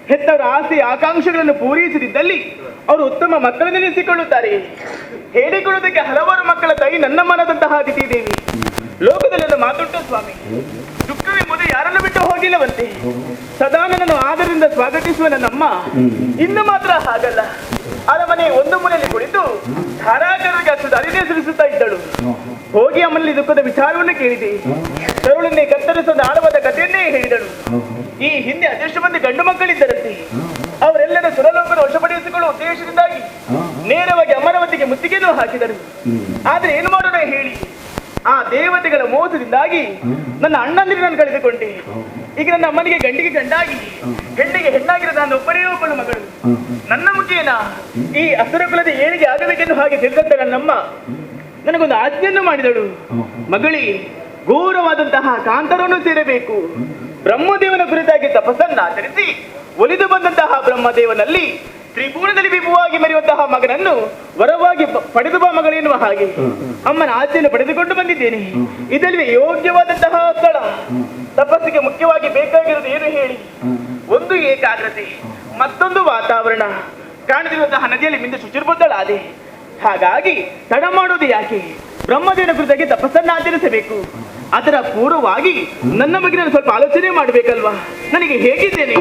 ಹೆತ್ತವರ ಆಸೆ ಆಕಾಂಕ್ಷೆಗಳನ್ನು ಪೂರೈಸದಿದ್ದಲ್ಲಿ ಅವರು ಉತ್ತಮ ಮಕ್ಕಳನ್ನೆನಿಸಿಕೊಳ್ಳುತ್ತಾರೆ. ಹೇಳಿಕೊಳ್ಳುವುದಕ್ಕೆ ಹಲವಾರು ಮಕ್ಕಳ ತಾಯಿ ನನ್ನ ಮನದಂತಹ ಅತಿಥಿ ದೇವಿ. ಲೋಕದಲ್ಲಿ ಒಂದು ಮಾತುಂಟು ಸ್ವಾಮಿ, ದುಃಖವೇ ಮೊದಲು ಯಾರನ್ನು ಬಿಟ್ಟು ಹೋಗಿಲ್ಲವಂತೆ. ಸದಾ ನನ್ನನ್ನು ಆದರದಿಂದ ಸ್ವಾಗತಿಸುವ ನನ್ನಮ್ಮ ಇನ್ನು ಮಾತ್ರ ಹಾಗಲ್ಲ, ಅರಮನೆ ಒಂದು ಮೂಲೆಯಲ್ಲಿ ಕುಳಿತು ಧಾರಾಕಾರರಿಗೆ ಅರಿನೇ ಸುರಿಸುತ್ತಾ ಇದ್ದಳು. ಹೋಗಿ ಅಮ್ಮನಲ್ಲಿ ದುಃಖದ ವಿಚಾರವನ್ನು ಕೇಳಿದೆ. ತರುಳನ್ನೇ ಕತ್ತರಿಸುವ ಆಳವಾದ ಕಥೆಯನ್ನೇ ಹೇಳಿದಳು. ಈ ಹಿಂದೆ ಅದೆಷ್ಟು ಮಂದಿ ಗಂಡು ಮಕ್ಕಳಿದ್ದರಂತೆ. ಅವರೆಲ್ಲರ ಸುರಲೋಕನ ವಶಪಡಿಸಿಕೊಳ್ಳುವ ಉದ್ದೇಶದಿಂದಾಗಿ ನೇರವಾಗಿ ಅಮರಾವತಿಗೆ ಮುತ್ತಿಗೆಯನ್ನು ಹಾಕಿದರು. ಆದ್ರೆ ಏನು ಮಾಡೋಣ ಹೇಳಿ, ಆ ದೇವತೆಗಳ ಮೋಸದಿಂದಾಗಿ ನನ್ನ ಅಣ್ಣಂದಿರನ್ನು ಕಳೆದುಕೊಂಡೆ. ಈಗ ನನ್ನ ಅಮ್ಮನಿಗೆ ಗಂಡಿಗೆ ಗಂಡಾಗಿ ಹೆಣ್ಣಿಗೆ ಹೆಣ್ಣಾಗಿರೋ ನಾನು ಒಬ್ಬರೇ ಒಬ್ಬಳು ಮಗಳು. ನನ್ನ ಮುಖೇನ ಈ ಅಸುರ ಕುಲದ ಏಳಿಗೆ ಆಗಬೇಕೆಂದು ಹಾಗೆ ತಿಳಿದಂತ ನನ್ನಮ್ಮ ನನಗೊಂದು ಆಜ್ಞೆಯನ್ನು ಮಾಡಿದಳು. ಮಗಳಿ, ಘೋರವಾದಂತಹ ಕಾಂತರವನ್ನು ಸೇರಬೇಕು. ಬ್ರಹ್ಮದೇವನ ಕುರಿತಾಗಿ ತಪಸ್ಸನ್ನು ಆಚರಿಸಿ ಒಲಿದು ಬಂದಂತಹ ಬ್ರಹ್ಮದೇವನಲ್ಲಿ ತ್ರಿಪುರದಲ್ಲಿ ವಿಭುವಾಗಿ ಮೆರೆಯುವಂತಹ ಮಗನನ್ನು ವರವಾಗಿ ಪಡೆದು ಬಾ ಮಗಳು ಎನ್ನುವ ಹಾಗೆ ಅಮ್ಮನ ಆಜ್ಞೆಯನ್ನು ಪಡೆದುಕೊಂಡು ಬಂದಿದ್ದೇನೆ. ಇದಲ್ವೇ ಯೋಗ್ಯವಾದಂತಹ ಸ್ಥಳ. ತಪಸ್ಸಿಗೆ ಮುಖ್ಯವಾಗಿ ಬೇಕಾಗಿರುವುದು ಏನು ಹೇಳಿ? ಒಂದು ಏಕಾಗ್ರತೆ, ಮತ್ತೊಂದು ವಾತಾವರಣ. ಕಾಣದಿರುವಂತಹ ನದಿಯಲ್ಲಿ ಮಿಂದು ಶುಚಿರ್ಬದ್ಧಳಾದೆ. ಹಾಗಾಗಿ ತಡ ಮಾಡುವುದು ಯಾಕೆ? ಬ್ರಹ್ಮದೇವನ ಕುರಿತಾಗಿ ತಪಸ್ಸನ್ನು ಆಚರಿಸಬೇಕು. ಅದರ ಪೂರ್ವವಾಗಿ ನನ್ನ ಬಗ್ಗೆ ನಾನು ಸ್ವಲ್ಪ ಆಲೋಚನೆ ಮಾಡಬೇಕಲ್ವಾ? ನನಗೆ ಹೇಗಿದ್ದೇನೆ?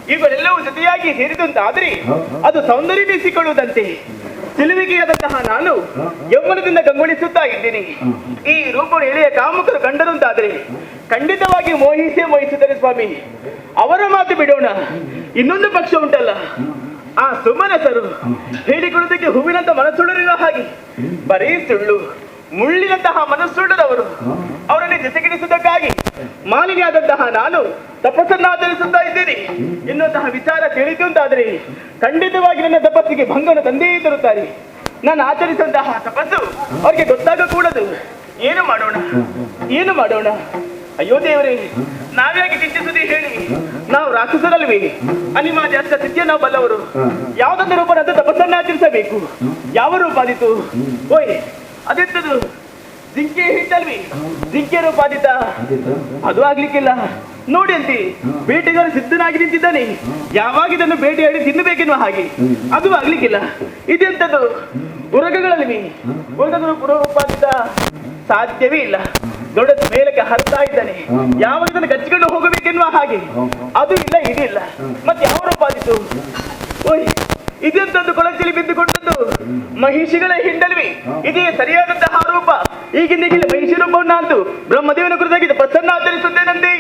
ಇವುಗಳೆಲ್ಲವೂ ಜೊತೆಯಾಗಿ ಸೇರಿದಂತಾದರೆ ಅದು ಸೌಂದರ್ಯವೆನಿಸಿಕೊಳ್ಳುವುದಂತೆ. ಸಿಲುವಿಗೆಯಾದಂತಹ ನಾನು ಯೌವನದಿಂದ ಕಂಗೊಳಿಸುತ್ತಾ ಇದ್ದೇನೆ. ಈ ರೂಪವನ್ನು ಎಳೆಯ ಕಾಮುಕರು ಕಂಡರಂತಾದರೆ ಖಂಡಿತವಾಗಿ ಮೋಹಿಸುತ್ತಾರೆ ಸ್ವಾಮಿ. ಅವರ ಮಾತು ಬಿಡೋಣ. ಇನ್ನೊಂದು ಪಕ್ಷ ಉಂಟಲ್ಲ, ಆ ಸುಮನಸರು ಹೇಳಿಕೊಳ್ಳುವುದಕ್ಕೆ ಹೂವಿನಂತ ಮನಸ್ಸುಳ್ಳರಿರುವ ಹಾಗೆ ಬರೀ ಸುಳ್ಳು ಮುಳ್ಳಿನಂತಹ ಮನಸ್ಸುಳ್ಳರವರು. ಅವರನ್ನೇ ಜೊತೆಗಿಡಿಸುವುದಕ್ಕಾಗಿ ಮಾಲಿನ್ಯಾದಂತಹ ನಾನು ತಪಸ್ಸನ್ನು ಆಚರಿಸುತ್ತಾ ಇದ್ದೇನೆ ಎನ್ನುವಂತಹ ವಿಚಾರ ತಿಳಿತು ಅಂತಾದರೆ ಖಂಡಿತವಾಗಿ ನನ್ನ ತಪಸ್ಸಿಗೆ ಭಂಗವನ್ನು ತಂದೇ ತರುತ್ತಾರೆ. ನಾನು ಆಚರಿಸಿದಂತಹ ತಪಸ್ಸು ಅವರಿಗೆ ಗೊತ್ತಾಗಕೂಡದು. ಏನು ಮಾಡೋಣ? ಅಯ್ಯೋ ದೇವರೇ, ನಾವ್ಯಾಕೆ ಚಿಂತಿಸುವುದೇ ಹೇಳಿ? ನಾವು ರಾಕ್ಷಸರಲ್ವೇ? ಅನಿವಾರ್ಯ ಅಷ್ಟ ಸಿದ್ಧಿಯ ನಾವು ಬಲ್ಲವರು. ಯಾವುದೊಂದು ರೂಪದಂತ ತಪಸ್ಸನ್ನು ಆಚರಿಸಬೇಕು. ಯಾವ ರೂಪ ಆದಿತು? ಓಯ್, ಅದೆಂತದು? ಜಿಂಕೆ ಹಿಟ್ಟಲ್ವಿ? ಜಿಂಕೆ ರೂಪ ಆದಿತ? ಅದು ಆಗ್ಲಿಕ್ಕಿಲ್ಲ. ನೋಡಿ ಅಂತೆ ಬೇಟೆಗಾರ ಸಿದ್ಧನಾಗಿ ನಿಂತಿದ್ದಾನೆ. ಯಾವಾಗ ಇದನ್ನು ಬೇಟೆಯಾಡಿ ತಿನ್ನಬೇಕೆನ್ನುವ ಹಾಗೆ. ಅದು ಆಗ್ಲಿಕ್ಕಿಲ್ಲ. ಇದೆಂತದ್ದು? ಉರಗಗಳಲ್ಲಿ ರೂಪ ಆದಿತ? ಸಾಧ್ಯವೇ ಇಲ್ಲ. ದೊಡ್ಡ ಮೇಲಕ್ಕೆ ಹರಿತಾ ಇದ್ದಾನೆ. ಯಾವಾಗ ಇದನ್ನು ಕಚ್ಚಿಕೊಂಡು ಹೋಗಬೇಕೆನ್ನುವ ಹಾಗೆ. ಅದು ಇಲ್ಲ, ಇದಿಲ್ಲ. ಮತ್ತೆ ಯಾವ ರೂಪ ಆದಿತು? ಓಯ್, ಇದೆಂತದ್ದು? ಕೊಳಚಲಿ ಬಿದ್ದುಕೊಂಡದ್ದು ಮಹಿಷಿಗಳ ಹಿಂಡಲ್ವಿ? ಇದೇ ಸರಿಯಾದಂತಹ ರೂಪ. ಈಗಿಂದೀಗಲೇ ಮಹಿಷಿ ರೂಪವನ್ನು ಅಂದು ಬ್ರಹ್ಮದೇವನ ಕುರಿತಾಗಿ ತಪಸ್ಸನ್ನು ಆಚರಿಸುತ್ತೇನಂತೆ.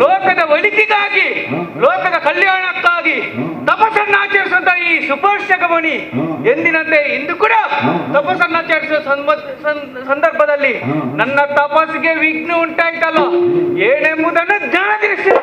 ಲೋಕದ ಒಳಿತಿಗಾಗಿ, ಲೋಕದ ಕಲ್ಯಾಣಕ್ಕಾಗಿ ತಪಸ್ಸನ್ನಾಚರಿಸುವಂತ ಈ ಸುಪರ್ಶಕ ಮುನಿ ಎಂದಿನಂತೆ ಇಂದು ಕೂಡ ತಪಸ್ಸನ್ನಾಚರಿಸುವ ಸಂದರ್ಭದಲ್ಲಿ ನನ್ನ ತಪಸ್ಸಿಗೆ ವಿಘ್ನ ಉಂಟಾಯ್ತಲ್ಲ ಏನೆಂಬುದನ್ನು ಜ್ಞಾನ ತಿಳಿಸಿ.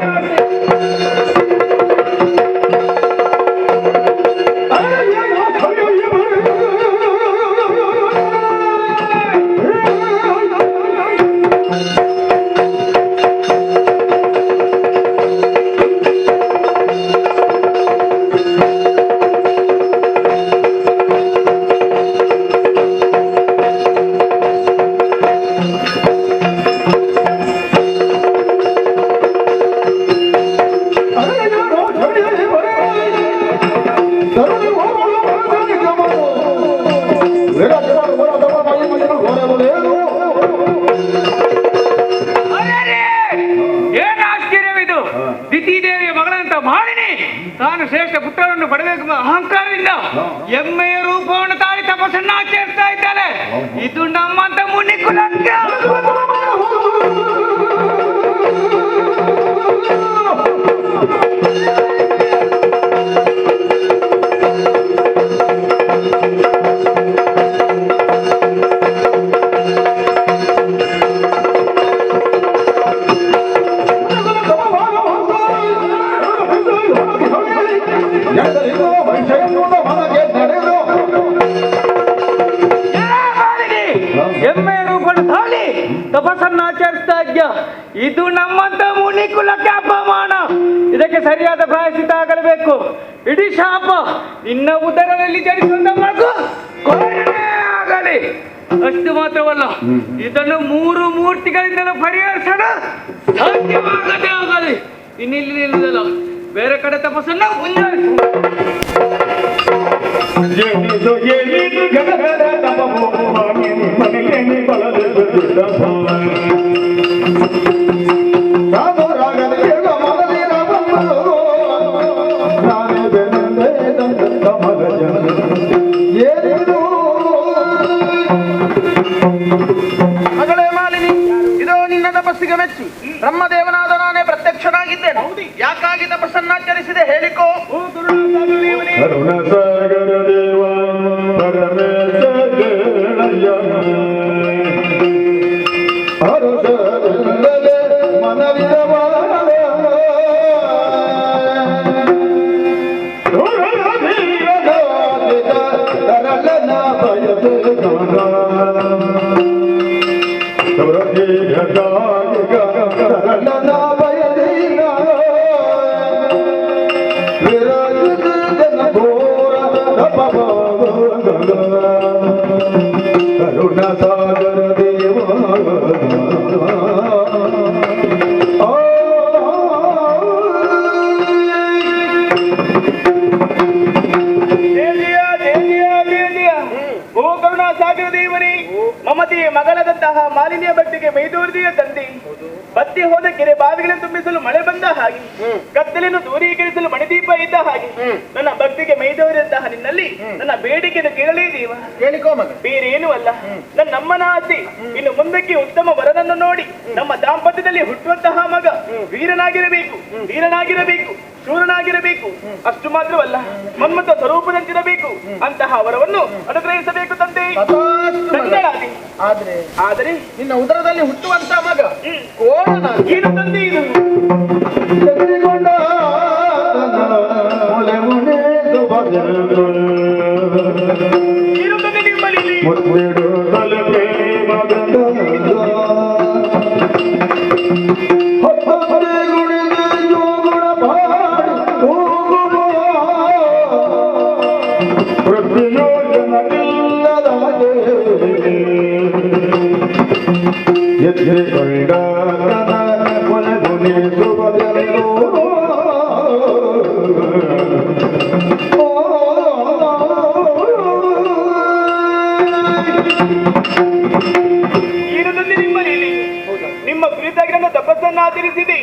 ತಾನು ಶ್ರೇಷ್ಠ ಪುತ್ರರನ್ನು ಪಡೆಯಬೇಕು ಅಹಂಕಾರದಿಂದ ಎಮ್ಮೆಯ ರೂಪವನ್ನು ತಾಳಿ ತಪಸ್ಸನ್ನು ಆಚರಿಸ್ತಾ ಇದ್ದಾಳೆ. ಇದು ನಮ್ಮಂತ ಮುನಿ ಕುಲಕ್ಕೆ ಎಮ್ಮೆಯ ರೂಪವನ್ನು ತಾಳಿ ತಪಸ್ಸನ್ನು ಆಚರಿಸ್ತಾ ಇದ್ಯಾ. ಇದು ನಮ್ಮಂತ ಮುನಿ ಕುಲಕ್ಕೆ ಅಪಮಾನ. ಇದಕ್ಕೆ ಸರಿಯಾದ ಪ್ರಾಯಶ್ಚಿತ್ತ ಆಗಲೇಬೇಕು. ಇಡೀ ಶಾಪ ನಿನ್ನ ಉದರದಲ್ಲಿ ಜನಿಸುವಂತ ಮಗು ಆಗಲಿ. ಆಗಲಿ. ಅಷ್ಟು ಮಾತ್ರವಲ್ಲ, ಇದನ್ನು 3 ಮೂರ್ತಿಗಳಿಂದಲೂ ಪರಿಹರಿಸಲು ಸಾಧ್ಯವಾಗದೇ ಆಗಲಿ. ಇನ್ನಿಲ್ಲಿ ನಿಲ್ಲುವುದಲ್ಲ, ಬೇರೆ ಕಡೆ ತಪಸ್ಸನ್ನು ಮುಂದುವರಿಸು. ಮಗಳೇ ಮಾಲಿನಿ, ಇದೋ ನಿನ್ನ ತಪಸ್ಸಿಗೆ ಮೆಚ್ಚಿ ಬ್ರಹ್ಮದೇವನಾದ ನಾನೇ ಪ್ರತ್ಯಕ್ಷನಾಗಿದ್ದೇನೆ. ಯಾಕಾಗಿ ತಪಸ್ಸನ್ನಾಚರಿಸಿದೆ ಹೇಳಿಕೋ. ಕರುಣಸಾಗರ ದೇವ ಪರಮೇಶ ಕರುಣಸಾಗರ ದೇವ ಓ ಕರುಣಾಸಾಗರ ದೇವರೇ, ಮಮತೆಯ ಮಗಳಾದಂತಹ ಮಾಲಿನ್ಯ ಭಕ್ತಿಗೆ ಮೈದೂರ್ದಿಯ ತಂದೆ, ಬತ್ತಿ ಹೋದ ಕೆರೆ ಬಾವಿಗಳನ್ನು ತುಂಬಿಸಲು ಮಳೆ ಬಂದ ಹಾಗೆ, ಕತ್ತಲೆಯನ್ನು ದೂರೀಕರಿಸಲು ಮಣಿದೀಪ ಇದ್ದ ಹಾಗೆ, ನನ್ನ ಭಕ್ತಿಗೆ ಮೈದೂರಿದಂತಹ ನಿನ್ನಲ್ಲಿ ನನ್ನ ಬೇಡಿಕೆಯನ್ನು ಕೇಳಲೇ ದೇವ. ಹೇಳಿಕೋ ಮಗ. ಬೇರೇನೂ ಅಲ್ಲ, ನನ್ನಮ್ಮನ ಆಸೆ ಇನ್ನು ಮುಂದಕ್ಕೆ ಉತ್ತಮ ವರನನ್ನು ನೋಡಿ ನಮ್ಮ ದಾಂಪತ್ಯದಲ್ಲಿ ಹುಟ್ಟುವಂತಹ ಮಗ ವೀರನಾಗಿರಬೇಕು, ಧೀರನಾಗಿರಬೇಕು, ಶೂರನಾಗಿರಬೇಕು. ಅಷ್ಟು ಮಾತ್ರವಲ್ಲ, ಮನ್ಮಥ ಸ್ವರೂಪದಂತಿರಬೇಕು. ಅಂತಹ ವರವನ್ನು ಅನುಗ್ರಹಿಸಬೇಕು ತಂದೆ. ಧನ್ಯಳಾದೆ. ಆದರೆ ನಿನ್ನ ಉದರದಲ್ಲಿ ಹುಟ್ಟುವಂತ ಮಗ ಕೋಣನ ಏನು ತಂದೆ ಇದು? ಏನು ತಂದೆ ನಿಮ್ಮಲ್ಲಿ? ನಿಮ್ಮ ಕುರಿತಾಗಿ ನನ್ನ ತಪಸ್ಸನ್ನು ಆಚರಿಸಿದೆ,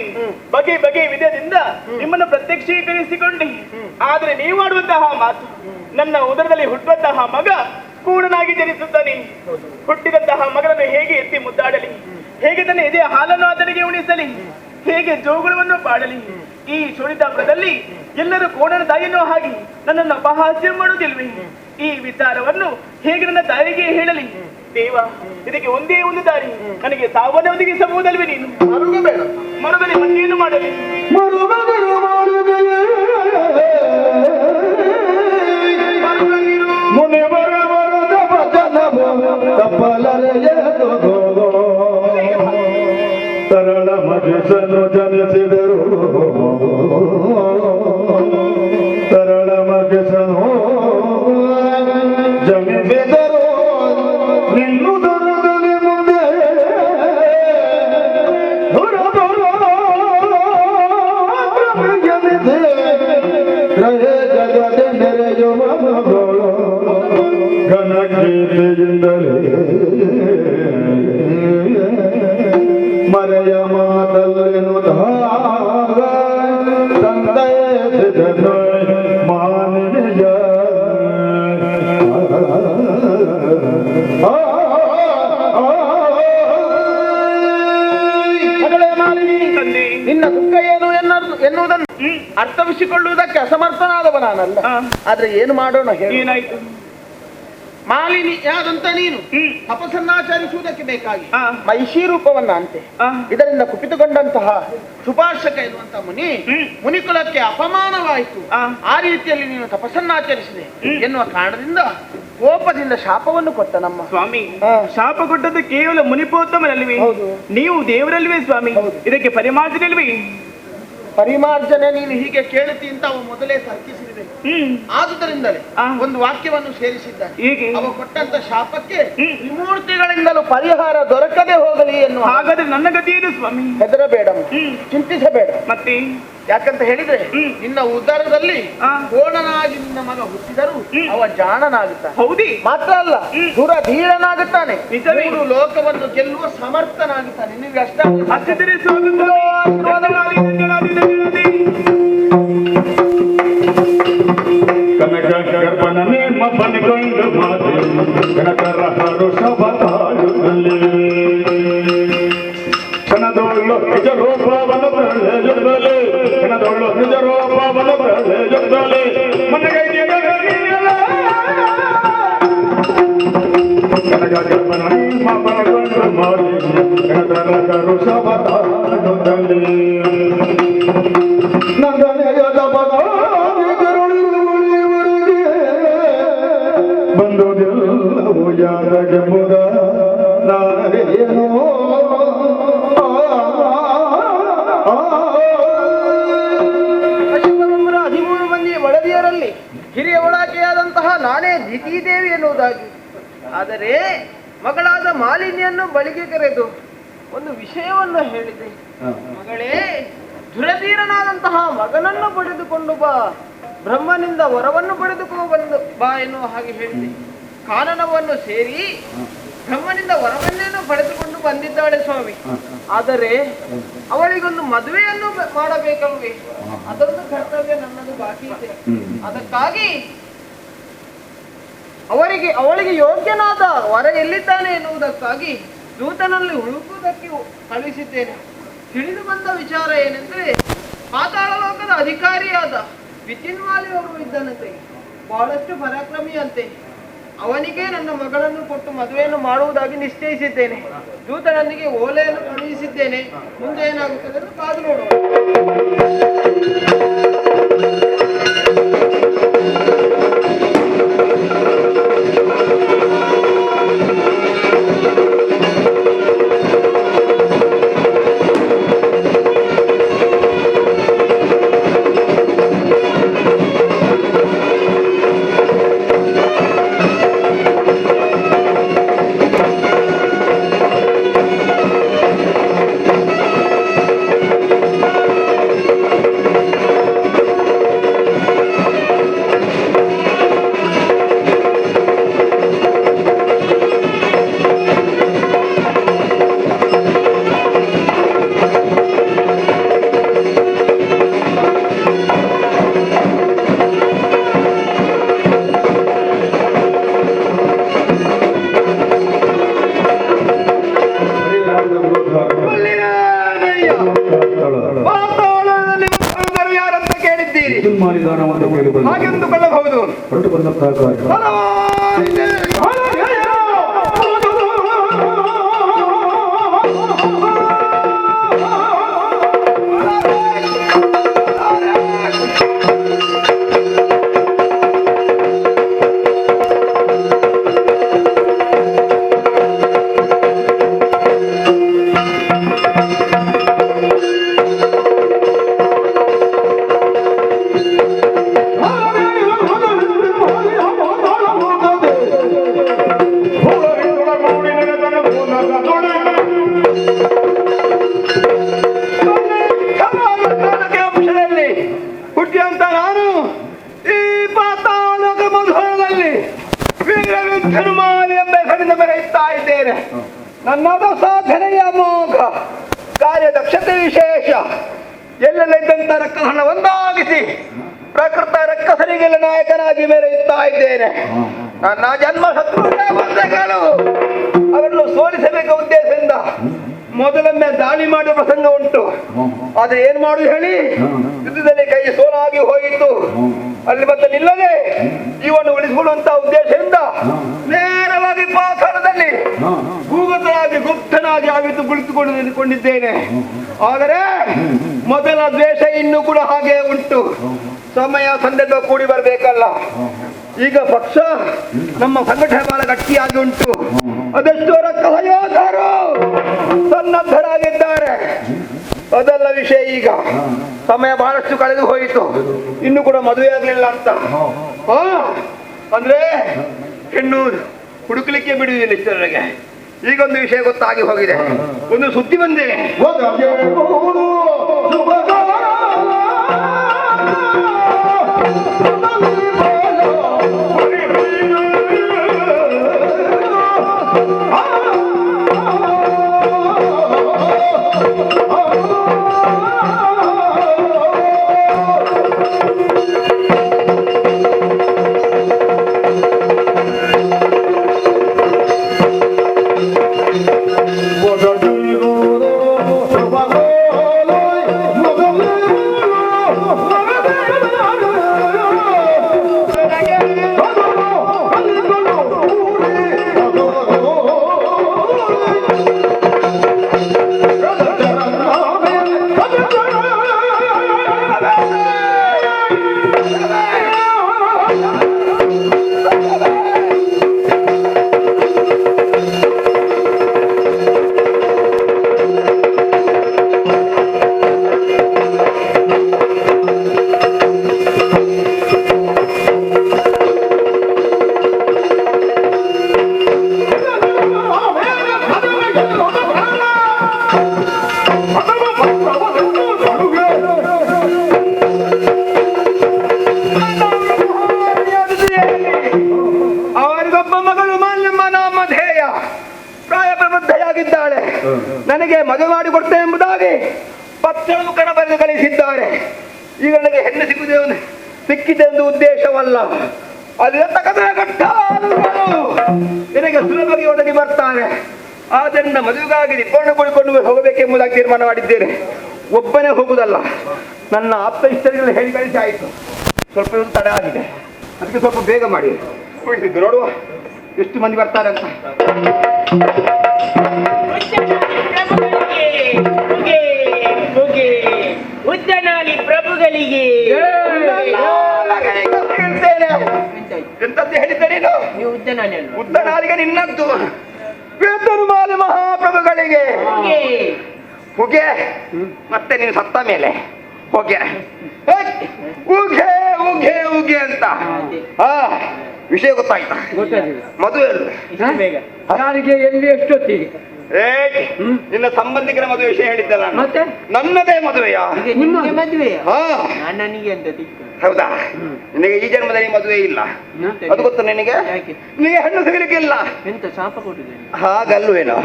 ಬಗೆ ಬಗೆಯ ವಿಧದಿಂದ ನಿಮ್ಮನ್ನು ಪ್ರತ್ಯಕ್ಷೀಕರಿಸಿಕೊಂಡೆ. ಆದರೆ ನೀವು ಆಡುವಂತಹ ಮಾತು, ನನ್ನ ಉದರದಲ್ಲಿ ಹುಟ್ಟುವಂತಹ ಮಗ ಕೂಡನಾಗಿ ಜನಿಸುತ್ತಾನೆ. ಹುಟ್ಟಿದಂತಹ ಮಗನನ್ನು ಹೇಗೆ ಎತ್ತಿ ಮುದ್ದಾಡಲಿ, ಹೇಗೆ ತನ್ನ ಎದೆಯ ಹಾಲನ್ನು ಆತನಿಗೆ ಉಣಿಸಲಿ, ಹೇಗೆ ಜೋಗುಳವನ್ನು ಪಾಡಲಿ? ಈ ಶೋಣಿತಾಪುರದಲ್ಲಿ ಎಲ್ಲರೂ ಕೋಣನ ತಾಯಿಯನ್ನೋ ಹಾಗೆ ನನ್ನನ್ನು ಅಪಹಾಸ್ಯ ಮಾಡುವುದಿಲ್ವೇ? ಈ ವಿಚಾರವನ್ನು ಹೇಗೆ ನನ್ನ ತಾಯಿಗೆ ಹೇಳಲಿ? ದೇವ, ಇದಕ್ಕೆ ಒಂದೇ ಒಂದು ದಾರಿ, ನನಗೆ ಸಾವನ್ನ ಒದಗಿಸಬಹುದಲ್ವೇ ನೀನು? ಮರುಗಬೇಡ. ಮರದಲ್ಲಿ ಮತ್ತೇನು ಮಾಡಲಿ? ಸರಳ ಮನುಷ್ಯನು ಜನಿಸಿದರು, ಸರಳ ಮನುಷ್ಯನು ಜನಿಸಿದರು, ನಿನ್ನುದರದಲ್ಲಿ ಮುಂದೆ ಜನಿಸಿ ಜಗದ ನೆರೆಯುವ ಘನಕೀರ್ತಿಯಿಂದಲೇ ಮರೆಯ ಮಾತಲ್ಲೆನು ಸಂದಯಿಸಿದನು ಮಾನಿನಿಯ. ಮಗಳೇ ಮಾಲಿನಿ, ನಿನ್ನ ದುಃಖ ಏನು ಎನ್ನುವುದನ್ನು ಅರ್ಥವಿಸಿಕೊಳ್ಳುವುದಕ್ಕೆ ಅಸಮರ್ಥನಾದವ ನಾನಲ್ಲ. ಆದ್ರೆ ಏನು ಮಾಡೋಣ ಹೇಳಿ? ಏನಾಯ್ತು? ಮಾಲಿನಿಯಾದಂತ ನೀನು ತಪಸ್ಸನ್ನಾಚರಿಸುವುದಕ್ಕೆ ಬೇಕಾಗಿ ಮಹಿಷಿ ರೂಪವನ್ನ ಅಂತೆ ಇದರಿಂದ ಕುಪಿತಗೊಂಡಂತಹ ಶುಭಾಷಕ ಎನ್ನುವಂತ ಮುನಿಕುಲಕ್ಕೆ ಅಪಮಾನವಾಯಿತು. ಆ ರೀತಿಯಲ್ಲಿ ನೀನು ತಪಸ್ಸನ್ನಾಚರಿಸಿದೆ ಎನ್ನುವ ಕಾರಣದಿಂದ ಕೋಪದಿಂದ ಶಾಪವನ್ನು ಕೊಟ್ಟ ನಮ್ಮ ಸ್ವಾಮಿ. ಶಾಪ ಕೊಟ್ಟದ್ದು ಕೇವಲ ಮುನಿಪೋತ್ತಮನಲ್ವೇ? ನೀವು ದೇವರಲ್ವೇ ಸ್ವಾಮಿ? ಇದಕ್ಕೆ ಪರಿಮಾರ್ಜನಲ್ವೇ? ಪರಿಮಾರ್ಜನೆ ನೀನು ಹೀಗೆ ಕೇಳುತ್ತಿ ಅಂತ ಅವ ಮೊದಲೇ ತರ್ಕಿಸಿದೆ. ಆದುದರಿಂದಲೇ ಒಂದು ವಾಕ್ಯವನ್ನು ಸೇರಿಸಿದ್ದಾನೆ. ಹೀಗೆ ಅವ ಕೊಟ್ಟಂತ ಶಾಪಕ್ಕೆ ತ್ರಿಮೂರ್ತಿಗಳಿಂದಲೂ ಪರಿಹಾರ ದೊರಕದೆ ಹೋಗಲಿ ಎನ್ನುವ. ಹಾಗಾದ್ರೆ ನನ್ನ ಗತಿ ಏನು ಸ್ವಾಮಿ? ಹೆದರಬೇಡ, ಚಿಂತಿಸಬೇಡ. ಮತ್ತೆ ಯಾಕಂತ ಹೇಳಿದ್ರೆ ನಿನ್ನ ಉದರದಲ್ಲಿ ಕೋಣನಾಗಿ ನಿನ್ನ ಮಗ ಹುಟ್ಟಿದರೂ ಅವ ಜಾಣನಾಗುತ್ತಾನೆ. ಹೌದಿ? ಮಾತ್ರ ಅಲ್ಲ, ಧೀರನಾಗುತ್ತಾನೆ. ನಿಜವೇ? ಮೂರು ಲೋಕವನ್ನು ಗೆಲ್ಲುವ ಸಮರ್ಥನಾಗುತ್ತಾನೆ. ನಿನಗೆ ಅಷ್ಟ ಅಷ್ಟಿದ್ದರೆ ಸ್ವಾಮಿ ಧನ್ಯವಾದಿ, ಧನ್ಯವಾದಿ, ಧನ್ಯವಾದಿ. ಕನಕ ಗರ್ಭನೇ ಮಬ್ಬನಿಗೊಂಡು ಮಾತೆ ಕನಕರ ಹರುಷವ ತಾಳುತ್ತಲೇ ಕ್ಷಣದೊಳ್ಳು ನಿಜ ರೂಪವನ್ನು ಪ್ರಳಯದಲ್ಲಿ ಕ್ಷಣದೊಳ್ಳು ನಿಜ ರೂಪವನ್ನು ಪ್ರಳಯದಲ್ಲಿ ಮನಗೈದಿಯ ಕನಕ ಗರ್ಭನೇ ಮಬ್ಬನಿಗೊಂಡು ಮಾತೆ ಕನಕರ ಹರುಷವ ತಾಳುತ್ತಲೇ ನಂದನೆಯದ ಬಂದುದೆಲ್ಲವೂ ಯಾರಗೆಂಬುದ ನಾನೇನೋ 13 ಮಂದಿ ಒಳದಿಯರಲ್ಲಿ ಹಿರಿಯ ಒಳಕೆಯಾದಂತಹ ನಾನೇ ದಿತಿದೇವಿ ಎನ್ನುವುದಾಗಿ. ಆದರೆ ಮಗಳಾದ ಮಾಲಿನಿಯನ್ನು ಬಳಿಗೆ ಕರೆದು ಒಂದು ವಿಷಯವನ್ನು ಹೇಳಿದೆ. ಮಗಳೇ, ದುರಧೀರನಾದಂತಹ ಮಗನನ್ನು ಪಡೆದುಕೊಂಡು ಬಾ, ಬ್ರಹ್ಮನಿಂದ ವರವನ್ನು ಪಡೆದುಕೋ ಬಂದು ಬಾ ಎನ್ನುವ ಹಾಗೆ ಹೇಳಿದೆ. ಕಾನನವನ್ನು ಸೇರಿ ಬ್ರಹ್ಮನಿಂದ ವರವನ್ನೇನು ಪಡೆದುಕೊಂಡು ಬಂದಿದ್ದಾಳೆ ಸ್ವಾಮಿ. ಆದರೆ ಅವಳಿಗೊಂದು ಮದುವೆಯನ್ನು ಮಾಡಬೇಕಲ್ವೇ? ಅದೊಂದು ಕರ್ತವ್ಯ ನನ್ನದು ಬಾಕಿ ಇದೆ. ಅದಕ್ಕಾಗಿ ಅವಳಿಗೆ ಯೋಗ್ಯನಾದ ವರ ಎಲ್ಲಿದ್ದಾನೆ ಎನ್ನುವುದಕ್ಕಾಗಿ ದೂತನಲ್ಲಿ ಹುಡುಕುವುದಕ್ಕೆ ಕಳುಹಿಸಿದ್ದೇನೆ. ತಿಳಿದು ಬಂದ ವಿಚಾರ ಏನೆಂದ್ರೆ, ಪಾತಾಳ ಲೋಕದ ಅಧಿಕಾರಿಯಾದ ವಿಚಿನ್ವಾಲಿ ಅವರು ಇದ್ದನಂತೆ, ಬಹಳಷ್ಟು ಪರಾಕ್ರಮಿಯಂತೆ. ಅವನಿಗೆ ನನ್ನ ಮಗಳನ್ನು ಕೊಟ್ಟು ಮದುವೆಯನ್ನು ಮಾಡುವುದಾಗಿ ನಿಶ್ಚಯಿಸಿದ್ದೇನೆ. ದೂತನೊಂದಿಗೆ ಓಲೆಯನ್ನು ಕಳುಹಿಸಿದ್ದೇನೆ. ಮುಂದೆ ಏನಾಗುತ್ತದೆ ಎಂದು ಕಾದು ನೋಡುವ. ಯಾರಂತ ಕೇಳಿದ್ದೀರಿ? ಹಾಗೆಂದುಕೊಳ್ಳಬಹುದು. ಹೊರಟು ಬಂದ ಹುಟ್ಟಿದಂತ ನಾನು ಈ ಪಾತಾಳದ ಮಧುರದಲ್ಲಿ ವೀರವಿದ್ಧನುಮಾಲಿ ಎಂಬ ಹೆಸರಿನಿಂದ ಮೆರೆಯುತ್ತಾ ಇದ್ದೇನೆ. ನನ್ನದ ಸಾಧನೆಯ ಮೋಘ, ಕಾರ್ಯದಕ್ಷತೆ ವಿಶೇಷ, ಎಲ್ಲೆಲ್ಲ ಇದ್ದಂತ ರಕ್ಕಸನ ಒಂದಾಗಿಸಿ ಪ್ರಕೃತ ರಕ್ಕಸರಿಗೆಲ್ಲ ನಾಯಕನಾಗಿ ಮೆರೆಯುತ್ತಾ ಇದ್ದೇನೆ. ನನ್ನ ಜನ್ಮ ಶತ್ರುಗಳ ಬಂಧಗಳು ಅವರನ್ನು ಸೋಲಿಸಬೇಕ ಉದ್ದೇಶದಿಂದ ಮೊದಲೊಮ್ಮೆ ದಾಳಿ ಮಾಡುವ ಪ್ರಸಂಗ ಉಂಟು. ಆದ್ರೆ ಏನ್ ಮಾಡುದು ಹೇಳಿ, ಯುದ್ಧದಲ್ಲಿ ಕೈ ಸೋಲಾಗಿ ಹೋಯಿತು. ಅಲ್ಲಿ ಮತ್ತೆ ನಿಲ್ಲದೆ ಜೀವನ ಉಳಿಸಿಕೊಳ್ಳುವಂತ ಉದ್ದೇಶದಿಂದ ನೇರವಾಗಿ ಪಾತಾಳದಲ್ಲಿ ಭೂಗತನಾಗಿ ಗುಪ್ತನಾಗಿ ಆವಿತು ಕುಳಿತುಕೊಂಡಿದ್ದೇನೆ. ಆದರೆ ಮೊದಲ ದ್ವೇಷ ಇನ್ನೂ ಕೂಡ ಹಾಗೆ ಉಂಟು. ಸಮಯ ಸಂದರ್ಭ ಕೂಡಿ ಬರಬೇಕಲ್ಲ. ಈಗ ಪಕ್ಷ ನಮ್ಮ ಸಂಘಟನೆ ಬಹಳ ಗಟ್ಟಿಯಾಗಿ ಉಂಟು. ಅದೆಷ್ಟೋ ರಕ್ತ ಯೋಧರು ಸನ್ನದ್ಧರಾಗಿದ್ದಾರೆ. ಅದೆಲ್ಲ ವಿಷಯ. ಈಗ ಸಮಯ ಬಹಳಷ್ಟು ಕಳೆದು ಹೋಯಿತು, ಇನ್ನು ಕೂಡ ಮದುವೆ ಆಗ್ಲಿಲ್ಲ ಅಂತ. ಅಂದ್ರೆ ಹೆಣ್ಣು ಹುಡುಕ್ಲಿಕ್ಕೆ ಬಿಡುವುದಿಲ್ಲ ಇಷ್ಟರೊಳಗೆ. ಈಗೊಂದು ವಿಷಯ ಗೊತ್ತಾಗಿ ಹೋಗಿದೆ, ಒಂದು ಸುದ್ದಿ ಬಂದಿದೆ. ನನಗೆ ಮದುವೆ ಮಾಡಿ ಕೊಡ್ತೇನೆ ಎಂಬುದಾಗಿ ಪತ್ರ ಮುಖನ ಬರೆದು ಕಳಿಸಿದ್ದಾರೆ. ಈಗ ನನಗೆ ಹೆಣ್ಣು ಸಿಕ್ಕಿದೆ ಎಂದು ಉದ್ದೇಶವಲ್ಲ, ನಿನಗೆ ಸುಲಭವಾಗಿ ಒದಗಿ ಬರ್ತಾರೆ. ಆದ್ದರಿಂದ ಮದುವೆಗಾಗಿ ನಿಬ್ಬಣ್ಣಗೊಳಿಕೊಂಡು ಹೋಗಬೇಕೆಂಬುದಾಗಿ ತೀರ್ಮಾನ ಮಾಡಿದ್ದೇನೆ. ಒಬ್ಬನೇ ಹೋಗುವುದಲ್ಲ, ನನ್ನ ಆಪ್ತ ಇಷ್ಟರಿಗೆಲ್ಲ ಹೇಳಿ ಕಳಿಸಿ ಆಯಿತು. ಸ್ವಲ್ಪ ತಡ ಆಗಿದೆ, ಅದಕ್ಕೆ ಸ್ವಲ್ಪ ಬೇಗ ಮಾಡಿ ನೋಡುವ ಎಷ್ಟು ಮಂದಿ ಬರ್ತಾರೆ ಅಂತ. ಉದ್ದನಾಲಿ ಪ್ರಭುಗಳಿಗೆ ಎಂತದ್ದು ಹೇಳಿದ್ದೆ ನೀನು? ನೀವು ಉದ್ದನಾಲಿ ಅಲ್ಲ, ಉದ್ದನಾಲಿಗೆ ನಿನ್ನದ್ದು. ಪೇತರುಮಾಲಿ ಮಹಾಪ್ರಭುಗಳಿಗೆ ಹೊಗೆ, ಮತ್ತೆ ನೀನು ಸತ್ತ ಮೇಲೆ ಹೊಗೆ ಉಗೆ ಉಗೆ ಉಗೆ ಅಂತ. ವಿಷಯ ಗೊತ್ತಾಯ್ತಾ? ಮದುವೆ ಯಾರಿಗೆ ಎಲ್ಲಿ ಎಷ್ಟೊತ್ತಿಗೆ? ನಿನ್ನ ಸಂಬಂಧಿಕರ ಮದುವೆ ವಿಷಯ ಹೇಳಿದ್ದಲ್ಲ, ಮತ್ತೆ ನನ್ನದೇ ಮದುವೆಯಾ? ನಿಮಗೆ ಮದುವೆಯ? ನನಗೆ ಅಂತ ಹೌದಾ? ನಿನಗೆ ಈ ಜನ್ಮದಲ್ಲಿ ಮದುವೆ ಇಲ್ಲ, ಅದು ಗೊತ್ತು ನಿನಗೆ? ನಿನಗೆ ಹೆಣ್ಣು ಸಿಗಲಿಕ್ಕಿಲ್ಲ. ಎಂತ ಶಾಪ ಕೊಟ್ಟಿದೆ? ಹಾಗಲ್ವೇನೋ,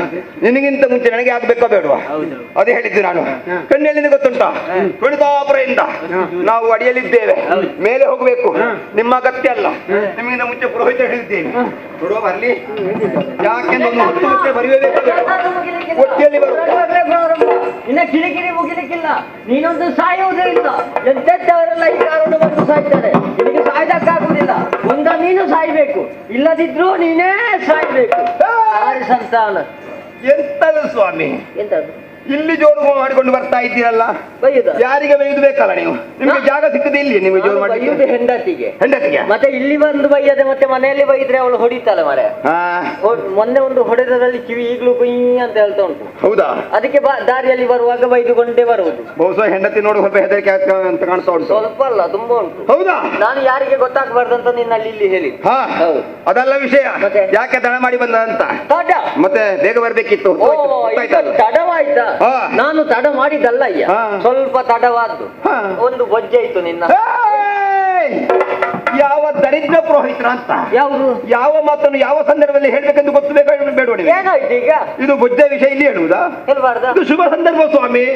ನಿನಗಿಂತ ಮುಂಚೆ ನನಗೆ ಆಗ್ಬೇಕೋ ಬೇಡವಾ? ಅದೇ ಹೇಳಿದ್ದು ನಾನು. ಕಣ್ಣಲ್ಲಿ ಗೊತ್ತುಂಟಾ, ಕುಣಿತಾಪುರದಿಂದ ನಾವು ಅಡಿಯಲ್ಲಿದ್ದೇವೆ, ಮೇಲೆ ಹೋಗಬೇಕು. ನಿಮ್ಮ ಅಗತ್ಯ ಅಲ್ಲ, ನಿಮಗಿಂತ ಮುಂಚೆ ಪುರೋಹಿತ ಹೇಳಿದ್ದೇನೆ. ನೋಡುವ ಬರ್ಲಿ, ಯಾಕೆಂದ್ರೆ ಒಂದು 10 ವರ್ಷ ಬರೆಯಬೇಕು. ಒಟ್ಟಿಯಲ್ಲಿ ಇನ್ನ ಕಿರಿಕಿರಿ ಮುಗಿಲಿಕ್ಕಿಲ್ಲ, ನೀನೊಂದು ಸಾಯುವುದೇ ಇಲ್ಲ. ಎಂತೆಂತವರೆಲ್ಲ ಈ ಕಾರಣ ಬಂದು ಸಾಯ್ತಾರೆ, ನಿನಗೆ ಸಾಯ್ದಕ್ಕಾಗುವುದಿಲ್ಲ. ಒಂದ ನೀನು ಸಾಯ್ಬೇಕು, ಇಲ್ಲದಿದ್ರು ನೀನೇ ಸಾಯ್ಬೇಕು. ಸಂತಾನ ಎಂತದು ಸ್ವಾಮಿ? ಎಂತದ್ದು? ಇಲ್ಲಿ ಜೋರು ಮಾಡಿಕೊಂಡು ಬರ್ತಾ ಇದ್ದೀರಲ್ಲ, ಯಾರಿಗೆ ಬೈದು ಬೇಕಲ್ಲ ನೀವು? ನಿಮ್ಗೆ ಜಾಗ ಸಿಕ್ಕದೆ ಇಲ್ಲಿ ನಿಮಗೆ ಜೋರು ಮಾಡಿ? ಹೆಂಡತಿಗೆ. ಹೆಂಡತಿಗೆ ಮತ್ತೆ ಇಲ್ಲಿ ಬಂದು ಬೈಯದೆ ಮತ್ತೆ ಮನೆಯಲ್ಲಿ ಬೈದ್ರೆ ಅವಳು ಹೊಡಿತಾಳೆ ಮರೆ. ಮೊನ್ನೆ ಒಂದು ಹೊಡೆದದಲ್ಲಿ ಕಿವಿ ಈಗಲೂ ಕುಯ್ ಅಂತ ಹೇಳ್ತಾ ಉಂಟು. ಹೌದಾ? ಅದಕ್ಕೆ ದಾರಿಯಲ್ಲಿ ಬರುವಾಗ ಬೈದುಕೊಂಡೇ ಬರುವುದು. ಬಹುಶಃ ಹೆಂಡತಿ ನೋಡಿ ಸ್ವಲ್ಪ ಹೆದರಿಕೆ ಅಂತ ಕಾಣ್ತಾ ಉಂಟು. ಸ್ವಲ್ಪ ಅಲ್ಲ, ತುಂಬಾ ಉಂಟು. ಹೌದಾ? ನಾನು ಯಾರಿಗೆ ಗೊತ್ತಾಗಬಾರ್ದಂತ ನಿನ್ನಲ್ಲಿ ಇಲ್ಲಿ ಹೇಳಿ. ಅದಲ್ಲ ವಿಷಯ. ಯಾಕೆ ತಡ ಮಾಡಿ ಬಂದ ಅಂತ? ತಡ ಮತ್ತೆ ಬೇಗ ಬರ್ಬೇಕಿತ್ತು. ತಡವಾಯ್ತಾ? ನಾನು ತಡ ಮಾಡಿದ್ದಲ್ಲ ಅಯ್ಯ, ಸ್ವಲ್ಪ ತಡವಾದ್ದು. ಒಂದು ಬೊಜ್ಜೆ ಇತ್ತು ನಿನ್ನ. ಯಾವ ದರಿದ್ರ ಪುರೋಹಿತರ ಅಂತ? ಯಾವುದು? ಯಾವ ಮಾತನ್ನು ಯಾವ ಸಂದರ್ಭದಲ್ಲಿ ಹೇಳ್ಬೇಕೆಂದು ಗೊತ್ತಬೇಕು ಬೇಡ. ಏನಾಯ್ತು ಈಗ? ಇದು ಬೊಜ್ಜೆ ವಿಷಯ ಇಲ್ಲಿ ಹೇಳುವುದಾ? ಹೇಳ್ಬಾರ್ದ? ಇದು ಶುಭ ಸಂದರ್ಭ ಸ್ವಾಮಿ,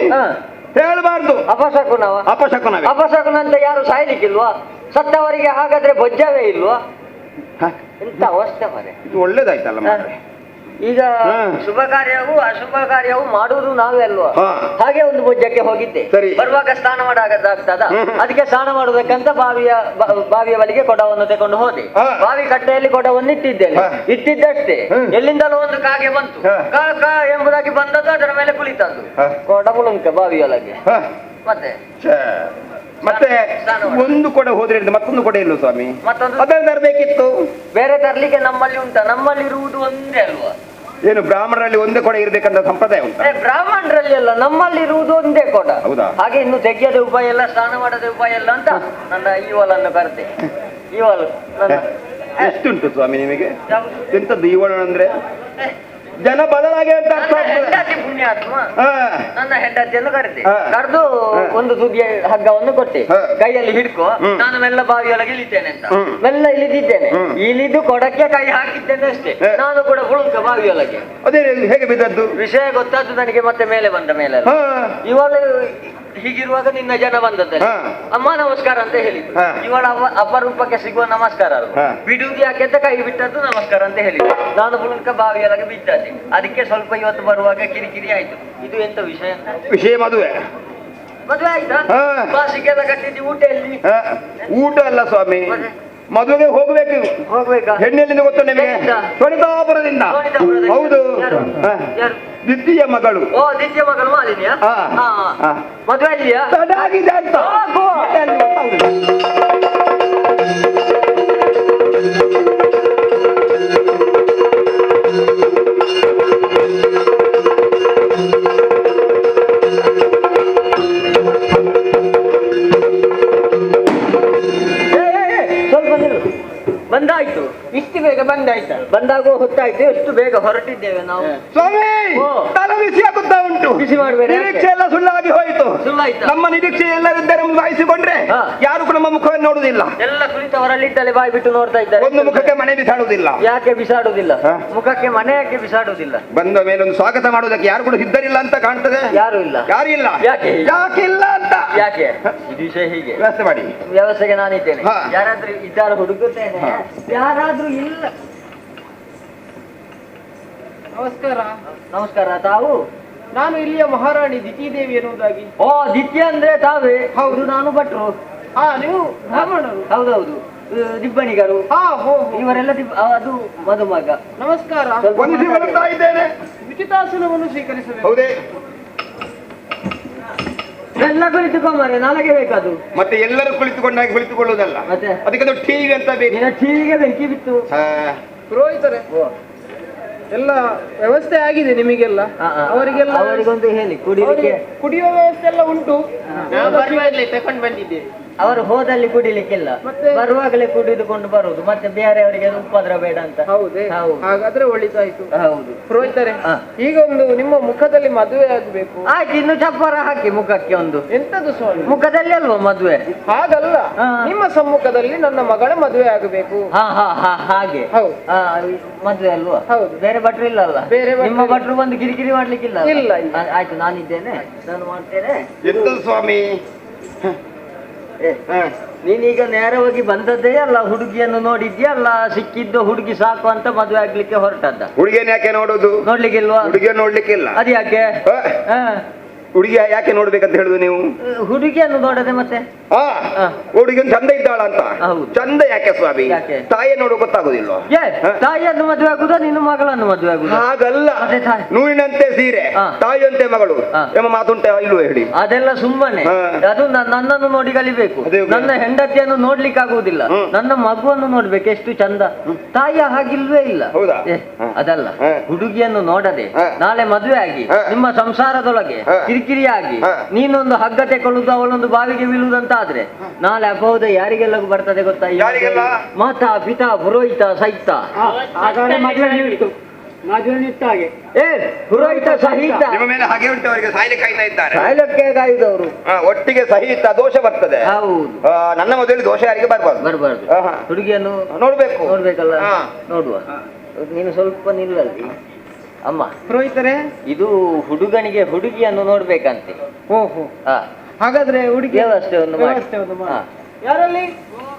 ಹೇಳಬಾರ್ದು. ಅಪಶಕುನವ? ಅಪಶಕುನ. ಅಪಶಕುನ ಅಂತ ಯಾರು ಸಾಯ್ಲಿಕ್ಕಿಲ್ವಾ? ಸತ್ತವರಿಗೆ ಹಾಗಾದ್ರೆ ಬೊಜ್ಜವೇ ಇಲ್ವಾ? ಎಂತ ಅವಸ್ಥೆ ಮರೆ. ಇದು ಒಳ್ಳೇದಾಯ್ತಲ್ಲ ಮಾರ್ರೆ. ಈಗ ಶುಭ ಕಾರ್ಯವೂ ಅಶುಭ ಕಾರ್ಯವೂ ಮಾಡುವುದು ನಾವೇ ಅಲ್ವಾ? ಹಾಗೆ ಒಂದು ಬೊಜ್ಜಕ್ಕೆ ಹೋಗಿದ್ದೆ. ಬರುವಾಗ ಸ್ನಾನ ಮಾಡಾಗದಾಗ್ತದ, ಅದಕ್ಕೆ ಸ್ನಾನ ಮಾಡುವುದಕ್ಕಂತ ಬಾವಿಯ ಬಳಿಗೆ ಕೊಡವನ್ನು ತಗೊಂಡು ಹೋದೆ. ಬಾವಿ ಕಟ್ಟೆಯಲ್ಲಿ ಕೊಡವನ್ನು ಇಟ್ಟಿದ್ದಷ್ಟೇ ಎಲ್ಲಿಂದಲೂ ಒಂದು ಕಾಗೆ ಬಂತು. ಕಾ ಎಂಬುದಾಗಿ ಬಂದದ್ದು, ಅದರ ಮೇಲೆ ಕುಳಿತದ್ದು. ಕೊಡ ಮುಳುಂಕ ಬಾವಿಯೊಳಗೆ. ಮತ್ತೆ ಒಂದು ಕೊಡ ಹೋದ್ರೆ ಮತ್ತೊಂದು ಕೊಡ ಇಲ್ಲ ಸ್ವಾಮಿ, ಮತ್ತೊಂದು ಅದನ್ನು ತರಬೇಕಿತ್ತು. ಬೇರೆ ತರ್ಲಿಕ್ಕೆ ನಮ್ಮಲ್ಲಿ ಉಂಟ? ನಮ್ಮಲ್ಲಿ ಇರುವುದು ಒಂದೇ ಅಲ್ವಾ? ಏನು ಬ್ರಾಹ್ಮಣರಲ್ಲಿ ಒಂದೇ ಕೊಡ ಇರ್ಬೇಕಂತ ಸಂಪ್ರದಾಯ ಉಂಟಾ? ಬ್ರಾಹ್ಮಣರಲ್ಲಿ ಅಲ್ಲ, ನಮ್ಮಲ್ಲಿ ಇರುವುದು ಒಂದೇ ಕೊಡ. ಹೌದಾ? ಹಾಗೆ ಇನ್ನು ತೆಗೆಯದ ಉಪಾಯ ಎಲ್ಲ, ಸ್ನಾನ ಮಾಡದ ಉಪಾಯ ಎಲ್ಲ ಅಂತ ನನ್ನ ಈವಲನ್ನು ಕರೆದೆ. ಈವಲು ನನ್ನ ಎಷ್ಟುಂಟು ಸ್ವಾಮಿ ನಿಮಗೆ? ಎಂತದ್ದು ಈವಳ ಅಂದ್ರೆ? ಜನ ಬದಲಾಗಿ ಅಂತ ಅರ್ಥ ಆಗ್ತದೆ. ಹೆಂಡತಿ ಪುಣ್ಯಾತ್ಮ ಹಾ. ನನ್ನ ಹೆಂಡತಿಯನ್ನು ಕರೆದೆ. ಹಾ. ಕರೆದು ಒಂದು ತುದಿಯ ಹಗ್ಗವನ್ನು ಕೊಟ್ಟೆ, ಹಾ. ಕೈಯಲ್ಲಿ ಹಿಡ್ಕೊ, ನಾನು ಮೆಲ್ಲ ಬಾವಿಯೊಳಗೆ ಇಳಿತೇನೆ ಅಂತ. ಮೆಲ್ಲ ಇಳಿದಿದ್ದೇನೆ. ಇಳಿದು ಕೊಡಕ್ಕೆ ಕೈ ಹಾಕಿದ್ದೇನೆ ಅಷ್ಟೇ. ನಾನು ಕೂಡ ಹುಳುಕ ಬಾವಿಯೊಳಗೆ. ಅದೇ ಹೇಗೆ ಬಿದ್ದದ್ದು? ವಿಷಯ ಗೊತ್ತಾದ್ದು ನನಗೆ ಮತ್ತೆ ಮೇಲೆ ಬಂದ ಮೇಲೆ. ಹಾ. ಇವಳು ಹೀಗಿರುವಾಗ ನಿನ್ನ ಜನ ಬಂದದ್ದಲ್ಲಿ ಹಾ. ಅಮ್ಮ ನಮಸ್ಕಾರ ಅಂತ ಹೇಳಿದ್ರು. ಹಾ. ಇವಳ ಅಪರೂಪಕ್ಕೆ ಸಿಗುವ ನಮಸ್ಕಾರ ಅಲ್ವಾ? ಹಾ. ಬಿಡುವುದು ಯಾಕೆ ಅಂತ ಕೈ ಬಿಟ್ಟದ್ದು ನಮಸ್ಕಾರ ಅಂತ ಹೇಳಿದ್ರು. ನಾನು ಹುಳುಕ ಬಾವಿಯೊಳಗೆ ಬಿದ್ದದ್ದೆ. ಅದಕ್ಕೆ ಸ್ವಲ್ಪ ಇವತ್ತು ಬರುವಾಗ ಕಿರಿಕಿರಿ ಆಯ್ತು. ಇದು ಎಂತ ವಿಷಯ? ವಿಷಯ ಮದುವೆ. ಮದುವೆ ಆಯ್ತಾ? ಹಾ. ಬಾಸಿಗೆಲ್ಲ ಕಟ್ಟಿದ್ದು ಊಟ ಎಲ್ಲಿ? ಹಾ. ಊಟ ಅಲ್ಲ ಸ್ವಾಮಿ, ಮದುವೆಗೆ ಹೋಗ್ಬೇಕು. ಹೋಗ್ಬೇಕಾ? ಹೆಣ್ಣೆಲ್ಲಿಂದ ಗೊತ್ತು ನಿಮಗೆ? ಎಲ್ಲಿಂದ? ಸೊಣಿತಾಪುರದಿಂದ. ಸೋನಿತಾಪುರದಿಂದ. ಹೌದು. ಯಾರು? ಹಾ. ಯಾರು? ದ್ವಿತೀಯ ಮಗಳು. ಓ, ದ್ವಿತೀಯ ಮಗಳು ಮಾಲಿನ್ಯ. ಹಾ. ಹಾ. ಮದುವೆ ಅಲ್ಲಿಯಾ? ತಡ ಆಗಿದೆ ಅಂತ. ಹೋಗು. ಸ್ವಲ್ಪ ನಿಲ್ಲು. ಬಂದಾಯ್ತು. ಇಷ್ಟು ಬೇಗ ಬಂದಾಯ್ತಾ? ಬಂದಾಗ ಹೊತ್ತಾಯ್ತು. ಎಷ್ಟು ಬೇಗ ಹೊರಟಿದ್ದೇವೆ ನಾವು. ಸ್ವಾಮಿ, ಓ. ತಲೆ ಬಿಸಿ ಆಗುತ್ತಾ ಉಂಟು. ಬಿಸಿ ಮಾಡ್ಬೇಡಿ. ನಿರೀಕ್ಷೆ ಎಲ್ಲ ಸುಳ್ಳಾಗಿ ಹೋಯಿತು. ಸುಳ್ಳಾಯ್ತಾ? ನಮ್ಮ ನಿರೀಕ್ಷೆ ಎಲ್ಲರಿದ್ದರೆ ಭಾವಿಸಿಕೊಂಡ್ರೆ ಹಾ. ಯಾರು ಕೂಡ ನಮ್ಮ ಮುಖವನ್ನು ನೋಡುವುದಿಲ್ಲ. ಎಲ್ಲ ಕುಳಿತವರಲ್ಲಿದ್ದಲೇ ಬಾಯಿ ಬಿಟ್ಟು ನೋಡ್ತಾ ಇದ್ದಾರೆ. ಒಂದು ಮುಖಕ್ಕೆ ಮನೆ ಬಿಸಾಡುವುದಿಲ್ಲ. ಯಾಕೆ ಬಿಸಾಡುವುದಿಲ್ಲ? ಹಾ. ಮುಖಕ್ಕೆ ಮನೆ ಯಾಕೆ ಬಿಸಾಡುವುದಿಲ್ಲ? ಬಂದ ಮೇಲೆ ಒಂದು ಸ್ವಾಗತ ಮಾಡುವುದಕ್ಕೆ ಯಾರು ಕೂಡ ಸಿದ್ಧರಿಲ್ಲ ಅಂತ ಕಾಣ್ತದೆ. ಯಾರು ಇಲ್ಲ. ಯಾರು ಇಲ್ಲ. ಯಾಕೆ? ಯಾಕಿಲ್ಲ ಅಂತ ಯಾಕೆ? ಇದು ವಿಷಯ ಹೀಗೆ. ವ್ಯವಸ್ಥೆ ಮಾಡಿ. ವ್ಯವಸ್ಥೆಗೆ ನಾನಿದ್ದೇನೆ. ಹಾ. ಯಾರಾದ್ರೂ ಇದ್ದಾರ ಹುಡುಕುತ್ತೇನೆ. ಯಾರಾದ್ರೂ ಇಲ್ಲ. ನಮಸ್ಕಾರ. ನಮಸ್ಕಾರ. ತಾವು? ನಾನು ಇಲ್ಲಿಯ ಮಹಾರಾಣಿ ದಿತಿದೇವಿ ಎನ್ನುವುದಾಗಿ. ಓ, ದಿತ್ಯ ಅಂದ್ರೆ ತಾವೇ? ಹೌದು, ನಾನು ಭಟ್ರು. ಹಾ, ನೀವು ಬ್ರಾಹ್ಮಣರು? ಹೌದೌದು. ದಿಬ್ಬಣಿಗರು. ಹಾ, ಹೋ. ಇವರೆಲ್ಲ ಅದು ಮದುಮಗ. ನಮಸ್ಕಾರ. ವಂದಿಸಿ ಬರುತ್ತಾ ಇದ್ದೇನೆ. ವಿಚಿತಾಸನವನ್ನು ಸ್ವೀಕರಿಸಬೇಕು. ಹೌದೇ? ಎಲ್ಲ ಕುಳಿತುಕೊಂಬಾರೆ, ನಾಳೆಗೆ ಬೇಕದು. ಮತ್ತೆ ಎಲ್ಲರೂ ಕುಳಿತುಕೊಂಡಾಗಿ ಕುಳಿತುಕೊಳ್ಳುವುದಲ್ಲ. ಮತ್ತೆ ಅದಕ್ಕೆ ಟಿವಿ ಅಂತ ಬೇಕು. ನಿನ್ನ ಟಿವಿಗೆ ಬೆಂಕಿ ಬಿತ್ತು. ಹಾ. ಪುರೋಹಿತರೆ, ಎಲ್ಲ ವ್ಯವಸ್ಥೆ ಆಗಿದೆ ನಿಮಗೆಲ್ಲ? ಅವರಿಗೆಲ್ಲ ಅವರಿಗೊಂದು ಹೇಳಿ ಕುಡಿಲಿಕ್ಕೆ. ಕುಡಿಯುವ ವ್ಯವಸ್ಥೆ ಎಲ್ಲ ಉಂಟು. ತಕೊಂಡು ಬಂದಿದ್ದೇವೆ. ಅವರು ಹೋದಲ್ಲಿ ಕುಡಿಲಿಕ್ಕಿಲ್ಲ, ಮತ್ತೆ? ಬರುವಾಗಲೇ ಕುಡಿದುಕೊಂಡು ಬರುವುದು. ಮತ್ತೆ ಬೇರೆಯವರಿಗೆ ಉಪದ್ರ ಬೇಡ ಅಂತ. ಹೌದೇ? ಹೌದು. ಹಾಗಾದ್ರೆ ಒಳಿತಾಯ್ತು. ಹೌದು. ಪುರೋಹಿತರೆ, ಹಾ. ಈಗ ಒಂದು ನಿಮ್ಮ ಮುಖದಲ್ಲಿ ಮದುವೆ ಆಗಬೇಕು. ಆಯ್ತು, ಇನ್ನು ಚಪ್ಪರ ಹಾಕಿ ಮುಖಕ್ಕೆ ಒಂದು. ಎಂತದು ಸ್ವಾಮಿ? ಮುಖದಲ್ಲಿ ಅಲ್ವಾ ಮದುವೆ? ಹಾಗಲ್ಲ, ಹಾ. ನಿಮ್ಮ ಸಮ್ಮುಖದಲ್ಲಿ ನನ್ನ ಮಗಳ ಮದುವೆ ಆಗಬೇಕು. ಹಾ ಹಾ ಹಾ ಹಾಗೆ. ಹೌದು. ಮದುವೆ ಅಲ್ವಾ? ಹೌದು. ಬೇರೆ ಭಟ್ರು ಇಲ್ಲ ಅಲ್ಲ? ಬೇರೆ ಭಟ್ರು ನಿಮ್ಮ ಭಟ್ರು ಬಂದು ಕಿರಿಕಿರಿ ಮಾಡ್ಲಿಕ್ಕಿಲ್ಲ ಅಲ್ಲ? ಇಲ್ಲ, ಇಲ್ಲ. ಆಯ್ತು, ನಾನಿದ್ದೇನೆ, ನಾನು ಮಾಡ್ತೇನೆ. ಎಂತದು ಸ್ವಾಮಿ? ಏ, ನೀನೀಗ ನೇರವಾಗಿ ಬಂದದ್ದೇ ಅಲ್ಲ, ಹುಡುಗಿಯನ್ನು ನೋಡಿದ್ಯಾ ಅಲ್ಲ? ಸಿಕ್ಕಿದ್ದು ಹುಡುಗಿ ಸಾಕು ಅಂತ ಮದುವೆ ಆಗ್ಲಿಕ್ಕೆ ಹೊರಟದ್ದ? ಹುಡುಗಿಯನ್ನು ಯಾಕೆ ನೋಡುದು? ನೋಡ್ಲಿಕ್ಕಿಲ್ವಾ? ಹುಡುಗಿಯನ್ನು ನೋಡ್ಲಿಕ್ಕಿಲ್ಲ. ಅದು ಯಾಕೆ? ಹಾ. ಹುಡುಗಿ ಯಾಕೆ ನೋಡ್ಬೇಕಂತ ಹೇಳುದು ನೀವು? ಹುಡುಗಿಯನ್ನು ನೋಡದೆ ಮತ್ತೆ? ಹಾ. ಹುಡುಗಿ ಚಂದ ಇದ್ದಾಳ ಅಂತ. ಹೌದು. ಚಂದ ಯಾಕೆ ಸ್ವಾಮಿ? ಯಾಕೆ? ತಾಯಿಯ ನೋಡು ಗೊತ್ತಾಗುದಿಲ್ವಾ? ತಾಯಿಯನ್ನು ಮದುವೆ ಆಗುದಾ ನಿನ್ನ ಮಗಳನ್ನು ಮದುವೆ ಆಗುದಾ? ಹಾಗಲ್ಲ, ಮತ್ತೆ ತಾಯಿ? ನೂರಿನಂತೆ ಸೀರೆ, ಹಾ. ತಾಯಿಯಂತೆ ಮಗಳು ಹಾ. ಎಂಬ ಮಾತುಂಟ ಇಲ್ವೋ ಹೇಳಿ? ಅದೆಲ್ಲ ಸುಮ್ಮನೆ. ಹಾ. ಅದು ನನ್ನನ್ನು ನೋಡಿ ಕಲಿಬೇಕು. ಅದೇ ಉಂಟು. ನನ್ನ ಹೆಂಡತಿಯನ್ನು ನೋಡ್ಲಿಕ್ಕೆ ಆಗುವುದಿಲ್ಲ, ನನ್ನ ಮಗುವನ್ನು ನೋಡ್ಬೇಕು. ಎಷ್ಟು ಚಂದ. ತಾಯಿಯ ಹಾಗಿಲ್ವೇ ಇಲ್ಲ. ಹೌದಾ? ಅದಲ್ಲ, ಹಾ. ಹುಡುಗಿಯನ್ನು ನೋಡದೆ ಹಾ. ನಾಳೆ ಮದುವೆ ಆಗಿ ಹಾ. ನಿಮ್ಮ ಸಂಸಾರದೊಳಗೆ ಹಾ. ಕಿರಿಕಿರಿಯಾಗಿ ಹಾ. ನೀನೊಂದು ಹಗ್ಗ ತೆಕೊಳ್ಳುದು, ಅವಳೊಂದು ಬಾವಿಗೆ ಬೀಳುವುದಂತ ಆದ್ರೆ ನಾಳೆ ಅಪೌದ ಯಾರಿಗೆಲ್ಲ ಬರ್ತದೆ ಗೊತ್ತಾ? ಯಾರಿಗೆಲ್ಲ? ಮಾತಾ, ಪಿತಾ, ಪುರೋಹಿತ, ಸಹಿತ. ಏ, ಪುರೋಹಿತ, ಸಹಿತ. ನಿಮ್ಮ ಮೇಲೆ ಹಾಗೆ ಉಂಟು, ಅವರಿಗೆ ಸಾಯ್ಲಿ ಕಾಯ್ತಾ ಇದ್ದಾರೆ. ಸಾಯ್ಲಕ್ಕೆ ಕಾಯ್ದವರು. ಒಟ್ಟಿಗೆ ಸಹಿತ ದೋಷ ಬರ್ತದೆ. ಹೌದು. ನನ್ನ ಮದುವೆಯಲ್ಲಿ ದೋಷ ಯಾರಿಗೆ ಬರ್ಬಾರ್ದು. ಬರಬಾರ್ದು. ಆಹಾ. ಹುಡುಗಿಯನ್ನು ನೋಡ್ಬೇಕು. ನೋಡ್ಬೇಕಲ್ಲ. ಹಾ. ನೋಡುವ. ನೀನು ಸ್ವಲ್ಪ ನಿಲ್ಲಲ್ಲಿ ಅಮ್ಮ. ಪುರೋಹಿತರೆ, ಇದು ಹುಡುಗನಿಗೆ ಹುಡುಗಿಯನ್ನು ನೋಡ್ಬೇಕಂತೆ. ಓಹೋ. ಹಾ. ಹಾಗಾದ್ರೆ ಹುಡುಗಿ ವ್ಯವಸ್ಥೆ ಒಂದು ಮಾಡಿ. ವ್ಯವಸ್ಥೆ ಒಂದು ಮಾಡಿ. ಹಾ. ಯಾರಲ್ಲಿ?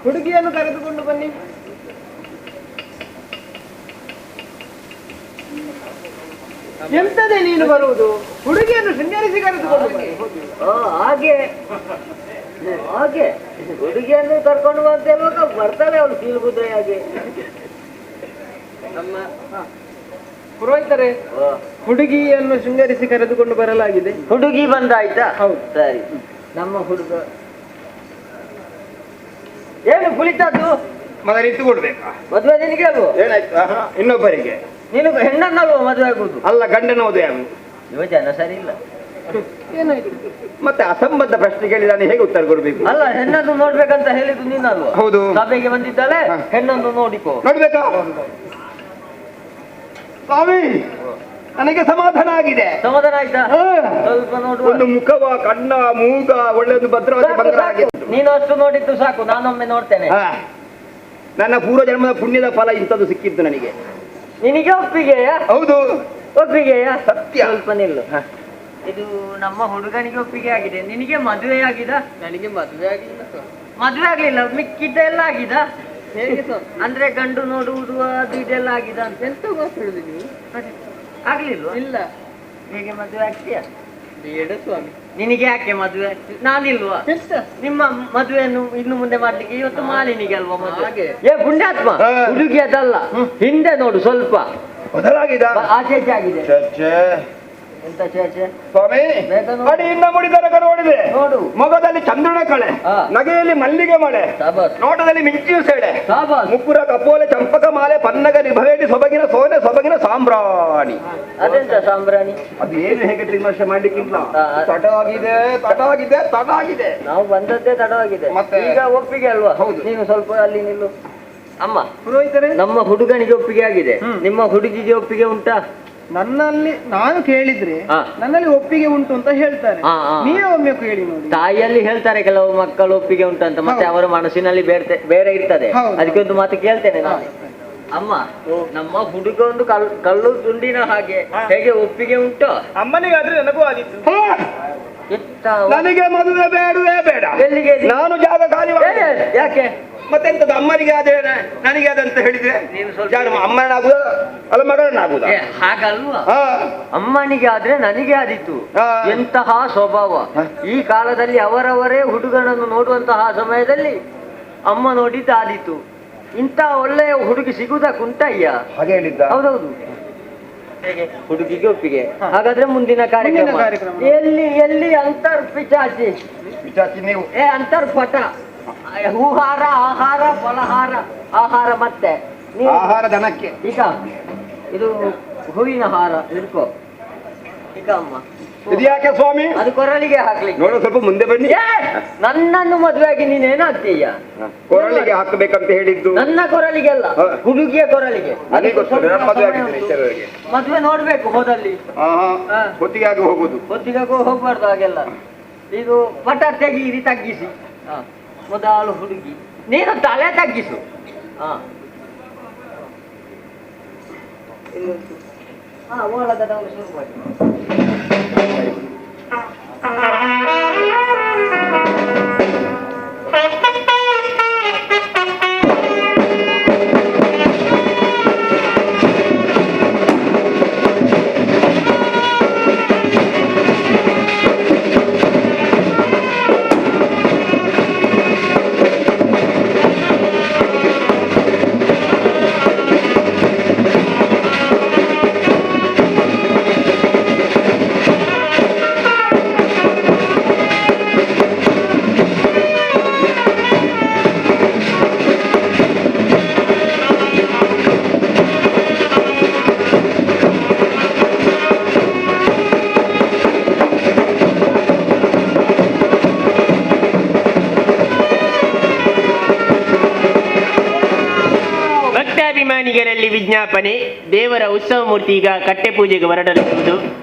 ಹುಡುಗಿಯನ್ನು ಕರೆದುಕೊಂಡು ಬನ್ನಿ. ಎಂತದೇ ನೀನು ಬರುವುದು? ಹುಡುಗಿಯನ್ನು ಶೃಂಗರಿಸಿ ಕರೆದುಕೊಂಡು ಬನ್ನಿ. ಹಾಗೆ ಹಾಗೆ ಹುಡುಗಿಯನ್ನು ಕರ್ಕೊಂಡು ಅಂತ ಹೇಳುವಾಗ ಬರ್ತಾಳೆ ಅವಳು ಕೀಲ್ಬುದ್ರೆ ಹಾಗೆ. ಪುರೋಹಿತರೆ, ಹುಡುಗಿಯನ್ನು ಶೃಂಗರಿಸಿ ಕರೆದುಕೊಂಡು ಬರಲಾಗಿದೆ. ಹುಡುಗಿ ಬಂದಾಯ್ತಾ? ಹೌದು. ಸರಿ. ನಮ್ಮ ಹುಡುಗ ಏನು ಕುಳಿತದ್ದು? ಮಗ ನಿಂತುಕೊಡ್ಬೇಕಾ? ಮದುವೆ ನಿನಗೆ ಅಲ್ವೋ? ಏನಾಯ್ತು? ಇನ್ನೊಬ್ಬರಿಗೆ ನೀನು ಹೆಣ್ಣನ್ನಲ್ವ ಮದುವೆ ಆಗುದು? ಅಲ್ಲ, ಗಂಡನ ಮದುವೆ ಆಗುದು. ಇವ ಜನ ಸರಿ ಇಲ್ಲ. ಏನಾಯ್ತು? ಮತ್ತೆ ಅಸಂಬದ್ಧ ಪ್ರಶ್ನೆ ಕೇಳಿ ನಾನು ಹೇಗೆ ಉತ್ತರ ಕೊಡ್ಬೇಕು? ಅಲ್ಲ, ಹೆಣ್ಣನ್ನು ನೋಡ್ಬೇಕಂತ ಹೇಳಿದ್ದು ನೀನಲ್ವ? ಹೌದು. ಸಭೆಗೆ ಬಂದಿದ್ದಾಳೆ, ಹೆಣ್ಣನ್ನು ನೋಡಿಕೋ. ನೋಡ್ಬೇಕಾ? ಸ್ವಾಮಿ, ನನಗೆ ಸಮಾಧಾನ ಆಗಿದೆ. ಸಮಾಧಾನ ಆಯ್ತಾ? ಸ್ವಲ್ಪ ನೋಡುವ. ಒಂದು ಮುಖವ, ಕಣ್ಣ, ಮೂಗ ಒಳ್ಳೆಯದು ಭದ್ರವಾಗಿ ಬಂಗಾರ. ನೀನು ಅಷ್ಟು ನೋಡಿದ್ದು ಸಾಕು, ನಾನೊಮ್ಮೆ ನೋಡ್ತೇನೆ. ನನ್ನ ಪೂರ್ವ ಜನ್ಮದ ಪುಣ್ಯದ ಫಲ ಇಂಥದ್ದು ಸಿಕ್ಕಿದ್ದು ನನಗೆ. ನಿನಗೆ ಒಪ್ಪಿಗೆಯಾ? ಹೌದು, ಒಪ್ಪಿಗೆಯಾ? ಸತ್ಯ. ಸ್ವಲ್ಪ ನಿಲ್ಲು. ಇದು ನಮ್ಮ ಹುಡುಗನಿಗೆ ಒಪ್ಪಿಗೆ ಆಗಿದೆ. ನಿನಗೆ ಮದುವೆ ಆಗಿದ? ನನಗೆ ಮದುವೆ ಆಗಿಲ್ಲ ಸ್ವಾಮಿ. ಮದುವೆ ಆಗ್ಲಿಲ್ಲ, ಮಿಕ್ಕಿದ್ದ ಎಲ್ಲ ಆಗಿದ? ಹೇಗೆ ಸ್ವಾಮಿ? ಅಂದ್ರೆ ಗಂಡು ನೋಡುವುದು ಅದು ಇದೆಲ್ಲ ಆಗಿದ ಅಂತ? ಎಂತ ಮಾತಾಡುದು ನೀವು? ಆಗ್ಲಿಲ್ವಾ? ಇಲ್ಲ. ಹೇಗೆ ಮದುವೆ ಆಗ್ತೀಯ? ಬೇಡ ಸ್ವಾಮಿ. ನಿನಗೆ ಯಾಕೆ ಮದುವೆ? ನಾನಿಲ್ವಾ? ಎಂತ? ನಿಮ್ಮ ಮದುವೆಯನ್ನು ಇನ್ನು ಮುಂದೆ ಮಾಡ್ಲಿಕ್ಕೆ ಇವತ್ತು ಮಾಲಿನಿಗೆ ಅಲ್ವಾ ಮದುವೆ? ಹಾಗೆ. ಏ ಪುಣ್ಯಾತ್ಮ, ಹುಡುಗಿ ಅದಲ್ಲ, ಹಿಂದೆ ನೋಡು ಸ್ವಲ್ಪ ಬದಲಾಗಿದ. ಆಚೆ ಈಚೆ ಆಗಿದೆ. ಎಂತ ಚೇಚೆ? ಸ್ವಾಮಿ, ಬೇಗ ನೋಡು. ಅಡಿಯಿಂದ ಮುಡಿದರಗ ನೋಡಿದೆ. ನೋಡು. ಮೊಗದಲ್ಲಿ ಚಂದ್ರನ ಕಳೆ, ನಗೆಯಲ್ಲಿ ಮಲ್ಲಿಗೆ ಮಳೆ, ಸಾಬಾಸ್ ನೋಟದಲ್ಲಿ ಮಿಂಚಿಯು ಸೆಳೆ, ಸಾಬಾಸ್. ಮುಕ್ಕುರ ಕಪೋಲೆ ಚಂಪಕ ಮಾಲೆ, ಪನ್ನಗ ನಿಭವೇಟಿ ಸೊಬಗಿನ ಸೋನೆ ಸೊಬಗಿನ ಸಾಮ್ರಾಣಿ. ಅದೆಂತ ಸಾಂಬ್ರಾಣಿ? ಅದು ಏನು ಹೇಗೆ ವಿಮರ್ಶೆ ಮಾಡ್ಲಿಕ್ಕಿಲ್ಲ. ಆ. ತಡವಾಗಿದೆ, ತಡವಾಗಿದೆ, ತಡವಾಗಿದೆ. ನಾವು ಬಂದದ್ದೇ ತಡವಾಗಿದೆ. ಮತ್ತೆ? ಈಗ ಒಪ್ಪಿಗೆ ಅಲ್ವಾ? ಹೌದು. ನೀನು ಸ್ವಲ್ಪ ಅಲ್ಲಿ ನಿಲ್ಲು. ಅಮ್ಮ, ಪುರೋಹಿತರೆ, ನಮ್ಮ ಹುಡುಗನಿಗೆ ಒಪ್ಪಿಗೆ ಆಗಿದೆ. ನಿಮ್ಮ ಹುಡುಗಿಗೆ ಒಪ್ಪಿಗೆ ಉಂಟಾ? ನನ್ನಲ್ಲಿ ನಾನು ಕೇಳಿದ್ರೆ ಹಾ. ನನ್ನಲ್ಲಿ ಒಪ್ಪಿಗೆ ಉಂಟು ಅಂತ ಹೇಳ್ತಾರೆ. ಹಾ. ನೀವೇ ಒಮ್ಮೆ ಕೇಳಿ ನೋಡಿ. ತಾಯಿಯಲ್ಲಿ ಹೇಳ್ತಾರೆ ಕೆಲವು ಮಕ್ಕಳು ಒಪ್ಪಿಗೆ ಉಂಟಂತ, ಮತ್ತೆ ಅವರ ಮನಸ್ಸಿನಲ್ಲಿ ಬೇರೆ ಇರ್ತದೆ. ಹೌದು. ಅದಕ್ಕೆ ಒಂದು ಮಾತು ಕೇಳ್ತೇನೆ ನಾನು. ಅಮ್ಮ, ನಮ್ಮ ಹುಡುಗ ಒಂದು ಕಲ್ಲು ತುಂಡಿನ ಹಾಗೆ, ಹೇಗೆ ಒಪ್ಪಿಗೆ ಉಂಟು? ಅಮ್ಮನಿಗಾದ್ರೆ ನನಗೂ ಆಗಿತ್ತು. ಎತ್ತ ನನಗೆ ಮದುವೆ ಬೇಡವೇ ಬೇಡ. ಎಲ್ಲಿಗೆ? ನಾನು ಜಾಗ ಖಾಲಿ ಮಾಡಿದೆ. ಯಾಕೆ? ಮತ್ತೆಂತದ್ದು? ಅಮ್ಮನಿಗೆ ಆದ್ರೆ ನನಗೆ ಅದಂತ ಹೇಳಿದ್ರೆ ನೀನು ಸ್ವಲ್ಪ ಯಾರು ಅಮ್ಮನಾಗುದ ಅಲ್ಲ ಮಗಳನ್ನಾಗುದ? ಹಾಗಲ್ವಾ? ಅಮ್ಮನಿಗೆ ಆದ್ರೆ ನನಗೆ ಆದಿತ್ತು. ಹಾ. ಎಂತಹ ಸ್ವಭಾವ! ಈ ಕಾಲದಲ್ಲಿ ಅವರವರೇ ಹುಡುಗನನ್ನು ನೋಡುವಂತಹ ಸಮಯದಲ್ಲಿ ಅಮ್ಮ ನೋಡಿದ್ದು ಆದಿತ್ತು. ಇಂಥ ಒಳ್ಳೆಯ ಹುಡುಗಿ ಸಿಗುವುದಕ್ಕುಂಟಯ್ಯ? ಹಾಗೆ ಹೇಳಿದ್ದ. ಹೌದೌದು. ಹೇಗೆ ಹುಡುಗಿಗೆ ಒಪ್ಪಿಗೆ? ಹಾಗಾದ್ರೆ ಮುಂದಿನ ಕಾರ್ಯಕ್ರಮ ಕಾರ್ಯಕ್ರಮ. ಎಲ್ಲಿ ಎಲ್ಲಿ ಅಂತರ್ ಪಿಚಾಚಿ, ವಿಚಾರಿಸಿ ನೀವು ಅಂತರ್ಪಟ, ಹೂಹಾರ, ಆಹಾರ, ಫಲಹಾರ, ಆಹಾರ. ಮತ್ತೆ ನೀವು ಆಹಾರ ದನಕ್ಕೆ. ಈಗ ಇದು ಹೂವಿನ ಹಾರ ಹಿಡ್ಕೋ. ಈಗ ಅಮ್ಮ, ಇದು ಯಾಕೆ ಸ್ವಾಮಿ? ಅದು ಕೊರಳಿಗೆ ಹಾಕ್ಲಿಕ್ಕೆ. ನೋಡು, ಸ್ವಲ್ಪ ಮುಂದೆ ಬನ್ನಿ. ಏ, ನನ್ನನ್ನು ಮದುವೆಯಾಗಿ ನೀನೇನಾಗ್ತೀಯ? ಕೊರಳಿಗೆ ಹಾಕಬೇಕಂತ ಹೇಳಿದ್ದು ನನ್ನ ಕೊರಳಿಗೆ ಅಲ್ಲ, ಹಾ. ಹುಡುಗಿಯ ಕೊರಳಿಗೆ. ನನಗೆ ಗೊತ್ತು, ಸ್ವಲ್ಪ ನನ್ನ ಮದುವೆ ಸಮಯ ಆಗಿದ್ರೆ ಉಂಟು. ಇತರರಿಗೆ. ಮದುವೆ ನೋಡ್ಬೇಕು ಹೋದಲ್ಲಿ. ಹಾ. ಹೊತ್ತಿಗೆ ಆಗಿ ಹೋಗುದು. ಹೊತ್ತಿಗೆ ಹೋಗ್ಬಾರ್ದು ಹಾಗೆಲ್ಲ. ಇದು ಪಟ ತೆಗೀರಿ, ತಗ್ಗಿಸಿ. ಹಾ. ಮೊದಲು ಹುಡುಗಿ, ನೀನು ತಲೆ ತಗ್ಗಿಸು. ಹಾ, ಓಲಗದವರು ಶುರು ಮಾಡಿ. ಭಕ್ತಾಭಿಮಾನಿಗಳಲ್ಲಿ ವಿಜ್ಞಾಪನೆ. ದೇವರ ಉತ್ಸವ ಮೂರ್ತಿ ಈಗ ಕಟ್ಟೆ ಪೂಜೆಗೆ ಹೊರಡಲಿರುವುದು.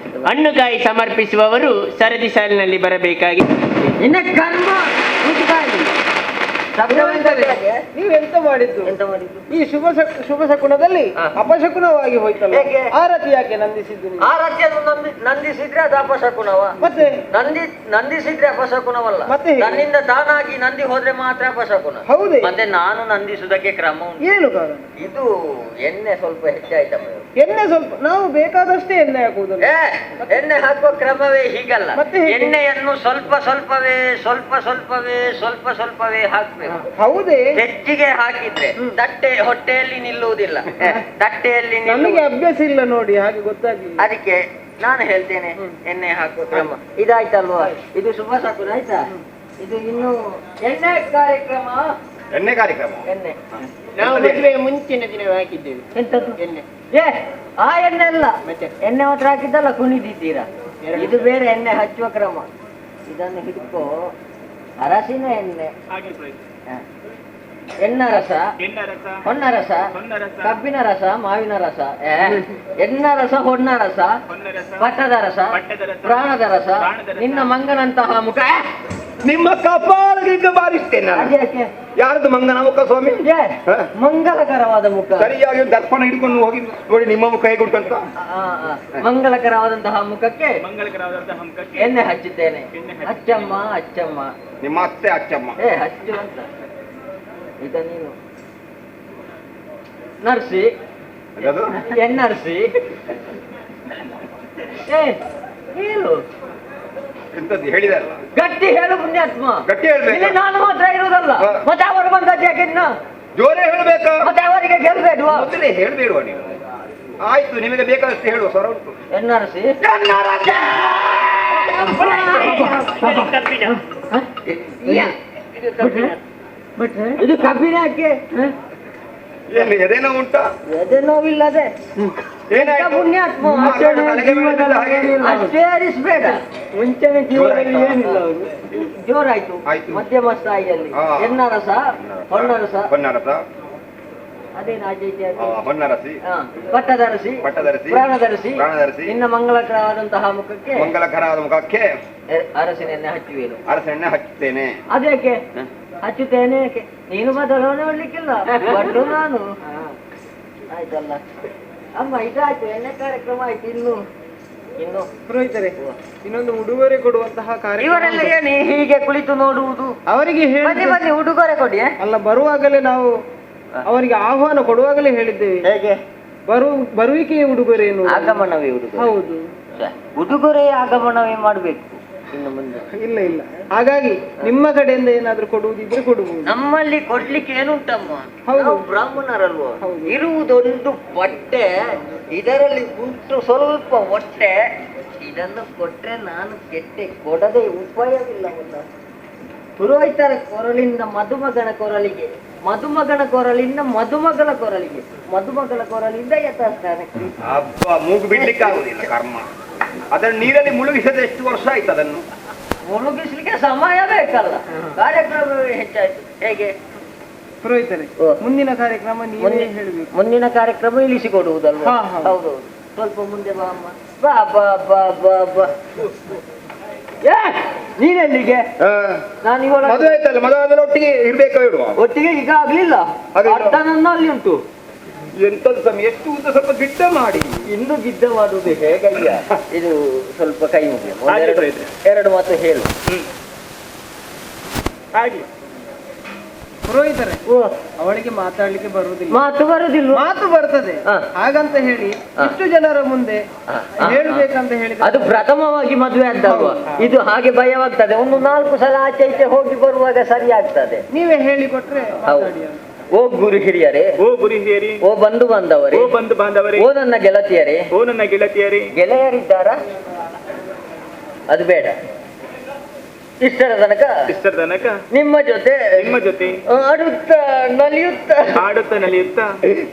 ಹಣ್ಣುಕಾಯಿ ಸಮರ್ಪಿಸುವವರು ಸರದಿ ಸಾಲಿನಲ್ಲಿ ಬರಬೇಕಾಗಿ. ನಿನ್ನ ಕರ್ಮ ಮುಗಿದಾಗಿ. ನೀವು ಎಂತ ಮಾಡಿದ್ದು? ಎಂತ ಮಾಡಿದ್ದು? ಈ ಶುಭ ಶಕುನದಲ್ಲಿ ಹಾ. ಅಪಶಕುನವಾಗಿ ಹೋಯ್ತಲ್ಲ. ಹೇಗೆ? ಆರತಿ ಯಾಕೆ ನಂದಿಸಿದ್ದು ನೀವು? ಆ ರಾಜ್ಯವನ್ನು ನಂದಿಸಿದ್ರೆ ಅದು ಅಪಶಕುನವ. ಮತ್ತೆ ನಂದಿಸಿದ್ರೆ ಅಪಶಕುನವಲ್ಲ. ಮತ್ತೆ ಹೇಗೆ? ನನ್ನಿಂದ ತಾನಾಗಿ ನಂದಿ ಹೋದ್ರೆ ಮಾತ್ರ ಅಪಶಕುನ. ಹೌದೇ? ಮತ್ತೆ ನಾನು ನಂದಿಸುವುದಕ್ಕೆ ಕ್ರಮ ಉಂಟು. ಏನು ಕಾರಣ? ಇದು ಎಣ್ಣೆ ಸ್ವಲ್ಪ ಹೆಚ್ಚಾಯ್ತಮ್ಮ. ಎಣ್ಣೆ ಸ್ವಲ್ಪ, ನಾವು ಬೇಕಾದಷ್ಟೇ ಎಣ್ಣೆ ಹಾಕುವುದಲ್ಲ. ಎಣ್ಣೆ ಹಾಕುವ ಕ್ರಮವೇ ಹೀಗಲ್ಲ. ಮತ್ತೆ ಹೇಗೆ? ಎಣ್ಣೆಯನ್ನು ಸ್ವಲ್ಪ ಸ್ವಲ್ಪವೇ ಹಾಕ್ಬೇಕು. ಹೌದೇ? ಹೆಚ್ಚಿಗೆ ಹಾಕಿದ್ರೆ ಹೊಟ್ಟೆಯಲ್ಲಿ ನಿಲ್ಲುವುದಿಲ್ಲ. ತಟ್ಟೆಯಲ್ಲಿ ನನಗೆ ಅಭ್ಯಾಸ ಇಲ್ಲ ನೋಡಿ, ಹಾಗೆ ಗೊತ್ತಾಗ್ಲಿಲ್ಲ. ಅದಕ್ಕೆ ನಾನು ಹೇಳ್ತೇನೆ ಎಣ್ಣೆ ಹಾಕುವ ಕ್ರಮ. ಇದಾಯ್ತಲ್ವಾ? ಇದು ಶುಭ ಶಕುನ ಆಯ್ತಾ? ಇದು ಇನ್ನು ಎಣ್ಣೆ ಕಾರ್ಯಕ್ರಮ ಎಣ್ಣೆ ಕಾರ್ಯಕ್ರಮ. ಎಣ್ಣೆ ನಾವು ಮದುವೆ ಮುಂಚಿನ ದಿನ ಹಾಕಿದ್ದೇವೆ. ಎಂತದ್ದು ಎಣ್ಣೆ ಏ ಆ ಎಣ್ಣೆ ಅಲ್ಲ ಮತ್ತೆ ಎಣ್ಣೆ ಮಾತ್ರ ಹಾಕಿದ್ದಲ್ಲ ಕುಣಿದಿದ್ದೀರಾ. ಇದು ಬೇರೆ ಎಣ್ಣೆ ಹಚ್ಚುವ ಕ್ರಮ. ಇದನ್ನು ಹಿಡ್ಕೋ. ಅರಸಿನ ಎಣ್ಣೆ, ಹಾಗೆ ಪ್ರಯತ್ನ. ಹ. ಎಣ್ಣ ರಸ, ಎಣ್ಣ ರಸ, ಹೊನ್ನ ರಸ, ಹೊನ್ನ ರಸ, ಕಬ್ಬಿನ ರಸ, ಮಾವಿನ ರಸ, ಎಣ್ಣ ರಸ, ಹೊನ್ನ ರಸ, ಹೊನ್ನ ರಸ, ಪಟ್ಟದ ರಸ, ಪಟ್ಟದ ರಸ, ಪ್ರಾಣದ ರಸ, ಪ್ರಾಣದ ರಸ, ನಿನ್ನ ಮಂಗನಂತಹ ಮುಖ. ನಿಮ್ಮ ಕಪಾಲದಿಂದ ಬಾರಿಸ್ತೇನೆ ನಾನು. ಅದ್ಯಾಕೆ? ಯಾರದು ಮಂಗನ ಮುಖ ಸ್ವಾಮಿ? ಏ, ಮಂಗಲಕರವಾದ ಮುಖ. ಸರಿಯಾಗಿ ಒಂದು ದರ್ಪಣ ಹಿಡ್ಕೊಂಡು ಹೋಗಿ ನೋಡಿ ನಿಮ್ಮ ಮುಖ ಹೇಗೆ ಉಂಟಂತ. ಮಂಗಲಕರವಾದಂತಹ ಮುಖಕ್ಕೆ ಮಂಗಳಕರವಾದಂತಹ ಹಂಕಕ್ಕೆ ಎಣ್ಣೆ ಹಚ್ಚಿದ್ದೇನೆ. ಎಣ್ಣೆ ಹಚ್ಚಿ- ಅಚ್ಚಮ್ಮ ಅಚ್ಚಮ್ಮ. ನಿಮ್ಮ ಅತ್ತೆ ಅಚ್ಚಮ್ಮ. ಏ ಹಚ್ಚು ಅಂತ. ಈಗ ನೀನು ನರ್ಸಿ, ಅದು ಎನ್ನರ್ಸಿ. ಏ ಹೇಳು, ಎಂತದ್ದು ಹೇಳಿದಲ್ಲ, ಗಟ್ಟಿ ಹೇಳು ಪುಣ್ಯಾತ್ಮ. ಗಟ್ಟಿ ಹೇಳ್ಬೇಕು. ಇಲ್ಲಿ ನಾನು ಮಾತ್ರ ಇರುವುದಲ್ಲ, ಹ. ಮತ್ತೆ ಅವರು ಬಂದದ್ದು ಯಾಕೆ ಇನ್ನು? ಜೋರೇ ಹೇಳ್ಬೇಕಾ? ಮತ್ತೆ ಅವರಿಗೆ ಗೆಲ್ಬೇಡುವ? ಮೊದಲೇ ಹೇಳ್ಬೇಡುವ ನೀವು. ಆಯ್ತು, ನಿಮಗೆ ಬೇಕಾದಷ್ಟು ಹೇಳುವ ಸ್ವರ ಉಂಟು. ಎನ್ನರ್ಸಿ. ಇದು ಕಬ್ಬಿನ ಯಾಕೆ? ಏನು ಎದೇನೋ ಉಂಟಾ? ಎದೆ ನೋವಿಲ್ಲದೆ ಏನಾಯ್ತು? ಪುಣ್ಯಾತ್ಮ. ಮಾತಾಡು, ತಲೆಗೆ ಬೀಳ್ತದೆ ಹಾಗೆ. ಅಷ್ಟೇ ಅರಿಸ್ಬೇಡ. ಮುಂಚೆನೆ ಜೀವನದಲ್ಲಿ ಜೋರಾಯ್ತಾ? ಏನಿಲ್ಲ ಅವರು. ಜೋರಾಯ್ತು. ಆಯ್ತು. ಮಧ್ಯಮ ಸ್ಥಾಯಿಯಲ್ಲಿ ಹಾ. ಎನ್ನ ರಸ, ಹೊನ್ನ ರಸ, ಹೊನ್ನರಸ, ಅದೇನು ಆಚೆ ಹೊನ್ನರಸಿ, ಪಟ್ಟದರಸಿ, ಪಟ್ಟದರಸಿ, ಪ್ರಾಣದರಸಿ, ಪ್ರಾಣದರಸಿ, ನಿನ್ನ ಮಂಗಳಕರವಾದಂತಹ ಮುಖಕ್ಕೆ ಮಂಗಲಕರಾದ ಮುಖಕ್ಕೆ ಅರಸಿನೆಣ್ಣೆ ಹಚ್ಚುವೇನು. ಅರಸೆಣ್ಣೆ ಹಚ್ಚುತ್ತೇನೆ. ಅದೇಕೆ ಹಚ್ಚುತ್ತೇನೆ? ಏಕೆ? ನೀನು ಬದಲಾವಣೆ ಮಾಡ್ಲಿಕ್ಕಿಲ್ಲ, ಬಡ್ಡು ನಾನು. ಆಯ್ತಲ್ಲ ಅಮ್ಮ, ಇದಾಯ್ತು, ಎಣ್ಣೆ ಕಾರ್ಯಕ್ರಮ ಆಯ್ತು. ಇನ್ನು ಪುರೋಹಿತರೆ, ಇನ್ನೊಂದು ಉಡುಗೊರೆ ಕೊಡುವಂತಹ ಕಾರ್ಯಕ್ರಮ ಇವರೆಲ್ಲ ಉಂಟು. ಏನು ಹೀಗೆ ಕುಳಿತು ನೋಡುವುದು? ಅವರಿಗೆ ಬನ್ನಿ ಹೇಳಿ ಬನ್ನಿ, ಉಡುಗೊರೆ ಕೊಡಿ. ಅಲ್ಲ, ಬರುವಾಗಲೇ ನಾವು ಅವರಿಗೆ ಆಹ್ವಾನ ಕೊಡುವಾಗಲೇ ಹೇಳಿದ್ದೇವೆ. ಹೇಗೆ? ಬರುವಿಕೆಯ ಉಡುಗೊರೆ ಎನ್ನುವುದು. ಆಗಮನವೇ ಉಡುಗೊರೆ. ಹೌದು. ಉಡುಗೊರೆ ಆಗಮನವೇ ಮಾಡಬೇಕು ಇನ್ನು ಮುಂದೆ. ಇಲ್ಲ ಇಲ್ಲ, ಹಾಗಾಗಿ ನಿಮ್ಮ ಕಡೆಯಿಂದ ಏನಾದ್ರೂ ಕೊಡುವುದಿದ್ರೆ ಕೊಡುವುದು. ನಮ್ಮಲ್ಲಿ ಕೊಡ್ಲಿಕ್ಕೆ ಏನುಂಟಮ್ಮ? ಹೌದು. ನಾವು ಬ್ರಾಹ್ಮಣರಲ್ವ? ಹೌದು. ಇರುವುದೊಂದು ಬಟ್ಟೆ, ಇದರಲ್ಲಿ ಉಂಟು ಸ್ವಲ್ಪ ಹೊಟ್ಟೆ. ಇದನ್ನು ಕೊಟ್ರೆ ನಾನು ಕೆಟ್ಟೆ, ಕೊಡದೆ ಉಪಾಯವಿಲ್ಲ. ಪುರೋಹಿತರ ಕೊರಳಿಂದ ಮದುಮಗನ ಕೊರಳಿಗೆ, ಮದುಮಗನ ಕೊರಳಿಂದ ಮದುಮಗಳ ಕೊರಳಿಗೆ, ಮದುಮಗಳ ಕೊರಳಿಂದ ಯಥಾಸ್ಥಾನಕ್ಕೆ. ಹಬ್ಬ ಮೂಗು ಬಿಡ್ಲಿಕ್ಕೆ ಆಗುದಿಲ್ಲ ಕರ್ಮ. ಅದನ್ನು ನೀರಲ್ಲಿ ಮುಳುಗಿಸದೆ ಎಷ್ಟು ವರ್ಷ ಆಯ್ತು ಅದನ್ನು? ಮುಳುಗಿಸ್ಲಿಕ್ಕೆ ಸಮಯ ಬೇಕಲ್ಲ, ಕಾರ್ಯಕ್ರಮವೇ ಹೆಚ್ಚಾಯ್ತು. ಹೇಗೆ ಪುರೋಹಿತರೆ, ಓ. ಮುಂದಿನ ಕಾರ್ಯಕ್ರಮ ನೀವೇ ಹೇಳಬೇಕು. ಮುಂದಿನ ಕಾರ್ಯಕ್ರಮ ಇಳಿಸಿಕೊಡುವುದಲ್ವ? ಹಾ, ಹಾ. ಹೌದು. ಸ್ವಲ್ಪ ಮುಂದೆ ಬಾ ಅಮ್ಮ. ಬಾ ಬಾ ಬಾ ಬಾ ಬಾ. ಏ ನೀನೆಲ್ಲಿಗೆ? ನಾನು ಇವಳ ಮದುವೆ ಆಯ್ತಲ್ಲ, ಮದುವೆ ಆದ್ಮೇಲೆ ಒಟ್ಟಿಗೆ ಇರ್ಬೇಕಾ ಇಡುವ? ಒಟ್ಟಿಗೆ ಈಗ ಆಗ್ಲಿಲ್ಲ. ಹಾಗೆ ಅರ್ಧ ನನ್ನ ಅಲ್ಲಿ ಉಂಟು. ಎಂತದ್ದು ಸಮಯ, ಎಷ್ಟು ಉದ್ದ ಸ್ವಲ್ಪ ಗಿಡ್ಡ ಮಾಡಿ. ಇನ್ನು ಗಿದ್ದ ಮಾಡುವುದು ಹೇಗಯ್ಯ? ಇದು ಸ್ವಲ್ಪ ಕೈ ಮುಗಿಯ. ಹಾಗೆ ಪ್ರಯತ್ನ. ಎರಡು ಮಾತು ಹೇಳು. ಹಾಗೆ ಪುರೋಹಿತರೆ, ಓ, ಅವಳಿಗೆ ಮಾತಾಡ್ಲಿಕ್ಕೆ ಬರುವುದಿಲ್ಲ. ಮಾತು ಬರುದಿಲ್ಲ. ಮಾತು ಬರ್ತದೆ, ಹಾ. ಹಾಗಂತ ಹೇಳಿ ಹಾ. ಇಷ್ಟು ಜನರ ಮುಂದೆ ಹೇಳ್ಬೇಕಂತ ಹೇಳಿದ್ರೆ ಅದು ಪ್ರಥಮವಾಗಿ ಮದುವೆ ಆದ್ದಲ್ವ? ಹೌದು. ಇದು ಹಾಗೆ ಭಯವಾಗ್ತದೆ. ಒಂದು 4 ಸಲ ಆಚೆ ಈಚೆ ಹೋಗಿ ಬರುವಾಗ ಸರಿ ಆಗ್ತದೆ. ನೀವೇ ಹೇಳಿಕೊಟ್ರೆ ಮಾತಾಡಿ ಅಂತ. ಓ ಗುರು ಹಿರಿಯರೇ, ಓ ಗುರು ಹಿರಿಯರಿ, ಓ ಬಂಧು ಬಾಂಧವರೇ, ಓ ಬಂಧು ಬಾಂಧವರೇ, ಓ ನನ್ನ ಗೆಳತಿಯರೇ. ಓ ನನ್ನ ಗೆಳತಿಯರೇ. ಗೆಳೆಯರಿದ್ದಾರಾ? ಅದು ಬೇಡ. ಇಷ್ಟರ ತನಕ ಇಷ್ಟರ ತನಕ ನಿಮ್ಮ ಜೊತೆ ಆಡುತ್ತಾ ನಲಿಯುತ್ತಾ ಆಡುತ್ತಾ ನಲಿಯುತ್ತಾ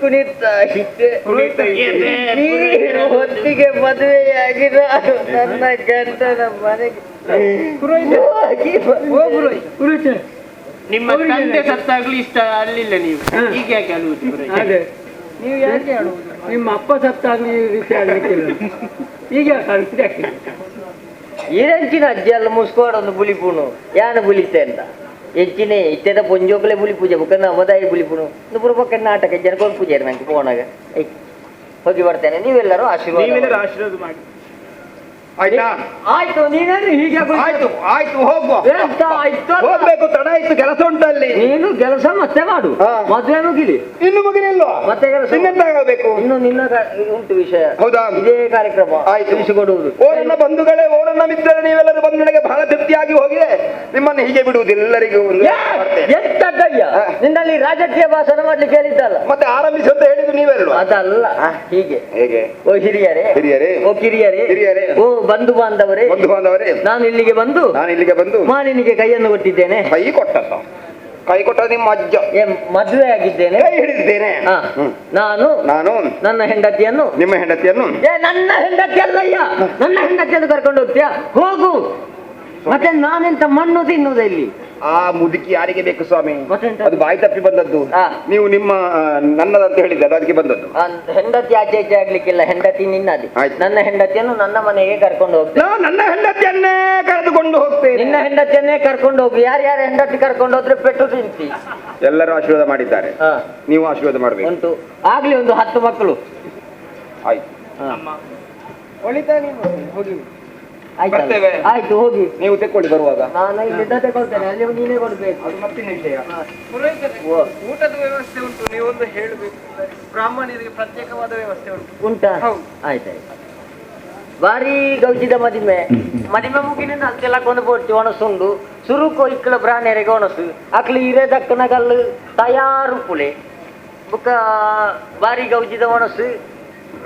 ಕುಣಿಯುತ್ತಾ ಇದ್ದೆ. ಕುಣಿಯುತ್ತಾ ಇದ್ದೆ. ನೀನು ಹೊತ್ತಿಗೆ ಮದುವೆಯಾಗಿ ನಾನು ನನ್ನ ಗಂಡನ ಮನೆಗೆ ಹೋಗಿ ಪುರೋಹಿತ, ನಿಮ್ಮ ತಂದೆ ಸತ್ತಾಗ್ಲೂ ಇಷ್ಟ ಅಲ್ಲಿಲ್ಲ ನೀವು. ಈಗ ಯಾಕೆ ಅಳುವುದು? ಅದೇ ನೀವು ಯಾಕೆ ಆಡುವುದು? ನಿಮ್ಮ ಅಪ್ಪ ಸತ್ತಾಗ್ಲಿ ಈ ರೀತಿ ಆಡ್ಲಿಕ್ಕಿಲ್ಲ. ಈಗ ಈರೆಂಚಿನ ಅಜ್ಜಿ ಎಲ್ಲ ಮುಸ್ಕೋಡೊಂದು ಬುಲಿಪುಣು ಯಾನು ಬುಲಿತೆ ಅಂತ ಹೆಚ್ಚಿನೇ ಇತ್ತೆದ ಪೊಂಜೋಕಲೆ ಬುಲಿ ಪೂಜೆ ಬುಕ್ಕ ನಮ್ಮದಾಯಿ ಬುಲಿಪುಣು ಪುರ ಪಕ್ಕ ನಾಟಕ ಜನಕೊಂಡು ಪೂಜೆ ನಂಗೆ ಫೋನಾಗ ಹೋಗಿ ಬರ್ತೇನೆ. ನೀವೆಲ್ಲರೂ ಆಶೀರ್ವಾದ ಆಶೀರ್ವಾದ ಮಾಡಿ. ಆಯ್ತಾ? ಆಯ್ತು. ನೀನೇನು ಹೀಗೆ ಆಯ್ತು ಆಯ್ತು, ಹೋಗುವ. ಎಂತ ಆಯ್ತು? ಹೋಗ್ಬೇಕು, ತಡ ಆಯ್ತು, ಕೆಲಸ ಉಂಟಲ್ಲಿ. ನೀನು ಕೆಲಸ ಮತ್ತೆ ಮಾಡು. ಹಾ. ಮದ್ವೆ ಮುಗಿಲಿ, ಇನ್ನು ಮುಗಿಲಿಲ್ವಾ? ಮತ್ತೆ ಕೆಲಸ ಇನ್ನೆಂತಾಗಬೇಕು? ಇನ್ನು ನಿನ್ನ ಉಂಟು ವಿಷಯ. ಹೌದಾ? ಇದೇ ಕಾರ್ಯಕ್ರಮ ಆಯ್ತು. ತಿಳಿಸಿಕೊಡುವುದು. ಓ ನನ್ನ ಬಂಧುಗಳೇ, ಓ ನನ್ನ ಮಿತ್ರರೇ, ನೀವೆಲ್ಲರೂ ಬಂದು ನನಗೆ ಬಹಳ ತೃಪ್ತಿಯಾಗಿ ಹೋಗಿದೆ. ನಿಮ್ಮನ್ನು ಹೀಗೆ ಬಿಡುವುದು ಎಲ್ಲರಿಗೂ ಒಂದು ಮಾಡ್ತೇನೆ. ಎಂತದ್ದಯ್ಯ ನಿನ್ನಲ್ಲಿ ರಾಜಕೀಯ ಭಾಷಣ ಮಾಡ್ಲಿಕ್ಕೆ ಹೇಳಿದ್ದಲ್ಲ? ಮತ್ತೆ ಆರಂಭಿಸಿ ಅಂತ ಹೇಳಿದ್ದು ನೀವೆಲ್ವಾ? ಅದಲ್ಲ, ಹೀಗೆ. ಹೇಗೆ? ಓ ಹಿರಿಯರೇ, ಹಿರಿಯರೇ, ಓ ಕಿರಿಯರೇ, ಹಿರಿಯರೇ, ಓ ಬಂಧು ಬಾಂಧವರೇ, ಬಂಧು ಬಾಂಧವರೇ, ನಾನು ಇಲ್ಲಿಗೆ ಬಂದು ನಾನು ಇಲ್ಲಿಗೆ ಬಂದು ಮಾಲಿನಿಗೆ ಕೈಯನ್ನು ಕೊಟ್ಟಿದ್ದೇನೆ. ಕೈ ಕೊಟ್ಟಲ್ಲ. ಕೈ ಕೊಟ್ಟ ನಿಮ್ಮ ಅಜ್ಜ. ಮದುವೆ ಆಗಿದ್ದೇನೆ, ಕೈ ಹಿಡಿದಿದ್ದೇನೆ. ಹಾ. ನಾನು ನಾನು ನನ್ನ ಹೆಂಡತಿಯನ್ನು, ನಿಮ್ಮ ಹೆಂಡತಿಯನ್ನು. ನನ್ನ ಹೆಂಡತಿ ಅಲ್ಲಯ್ಯ, ನನ್ನ ಹೆಂಡತಿಯನ್ನು ಕರ್ಕೊಂಡು ಹೋಗ್ತೀಯಾ? ಹೋಗು. ಮತ್ತೆ ನಾನೆಂತ ಮಣ್ಣು ತಿನ್ನುವುದ ಇಲ್ಲಿ? ಆ ಮುದುಕಿ ಯಾರಿಗೆ ಬೇಕು ಸ್ವಾಮಿ? ಮತ್ತೆಂತ? ಅದು ಬಾಯಿ ತಪ್ಪಿ ಬಂದದ್ದು. ಹಾ. ನೀವು ನಿಮ್ಮ ನನ್ನದಂತ ಹೇಳಿದ್ದಲ್ಲ, ಅದಕ್ಕೆ ಬಂದದ್ದು. ಹೆಂಡತಿ ಆಚೆ ಈಚೆ ಆಗ್ಲಿಕ್ಕಿಲ್ಲ, ಹೆಂಡತಿ ನಿನ್ನది. ಆಯ್ತು. ನನ್ನ ಹೆಂಡತಿಯನ್ನು ನನ್ನ ಮನೆಗೆ ಕರ್ಕೊಂಡು ಹೋಗ್ತೇನೆ. ನಾನು ನನ್ನ ಹೆಂಡತಿಯನ್ನೇ ಕರೆದುಕೊಂಡು ಹೋಗ್ತೇನೆ. ನಿನ್ನ ಹೆಂಡತಿಯನ್ನೇ ಕರ್ಕೊಂಡು ಹೋಗು. ಯಾರ್ಯಾರ ಹೆಂಡತಿ ಕರ್ಕೊಂಡು ಹೋದ್ರೆ ಪೆಟ್ಟು ತಿಂತಿ. ಎಲ್ಲರೂ ಆಶೀರ್ವಾದ ಮಾಡಿದ್ದಾರೆ, ಹಾ. ನೀವು ಆಶೀರ್ವಾದ ಮಾಡಬೇಕು. ಉಂಟು. ಆಗ್ಲಿ ಒಂದು 10 ಮಕ್ಕಳು. ಆಯ್ತು. ಒಳಿತಾ ನೀನು ಹೋಗಿ. ಆಯ್ತಲ್ಲ? ಬರ್ತೇವೆ. ಆಯ್ತು, ಹೋಗಿ. ನೀವು ತೆಕ್ಕೊಳ್ಳಿ ಬರುವಾಗ. ನಾನು ಇಲ್ಲಿಂದ ತಗೊಳ್ತೇನೆ, ಅಲ್ಲಿ ನೀನೇ ಕೊಡ್ಬೇಕು. ಅದು ಮತ್ತಿನ ವಿಷಯ. ಪುರೋಹಿತರೆ, ಊಟದ ವ್ಯವಸ್ಥೆ ಉಂಟು, ನೀವೊಂದು ಹೇಳಬೇಕು. ಬ್ರಾಹ್ಮಣರಿಗೆ ಪ್ರತ್ಯೇಕವಾದ ವ್ಯವಸ್ಥೆ ಉಂಟು. ಉಂಟಾ? ಹೌದು. ಆಯ್ತಾಯ್ತು. ಬಾರಿ ಗೌಜಿದ ಮದಿಮೆ ಮುಗಿನಿಂದ ಅಂತೆಲ್ಲ ಕೊಂಡು ಪೋಡ್ತಿ ಒಣಸುಂಡು ಸುರುಕು ಇಕ್ಕಳ ಬ್ರಾಣ್ಯರಿಗೆ ಒಣಸು ಅಕ್ಲು ಇರೆ ದಕ್ಕನ ಕಲ್ಲು ತಯಾರು ಪುಳೆ ಬುಕ್ಕ ಬಾರಿ ಗೌಜಿದ ಒಣಸು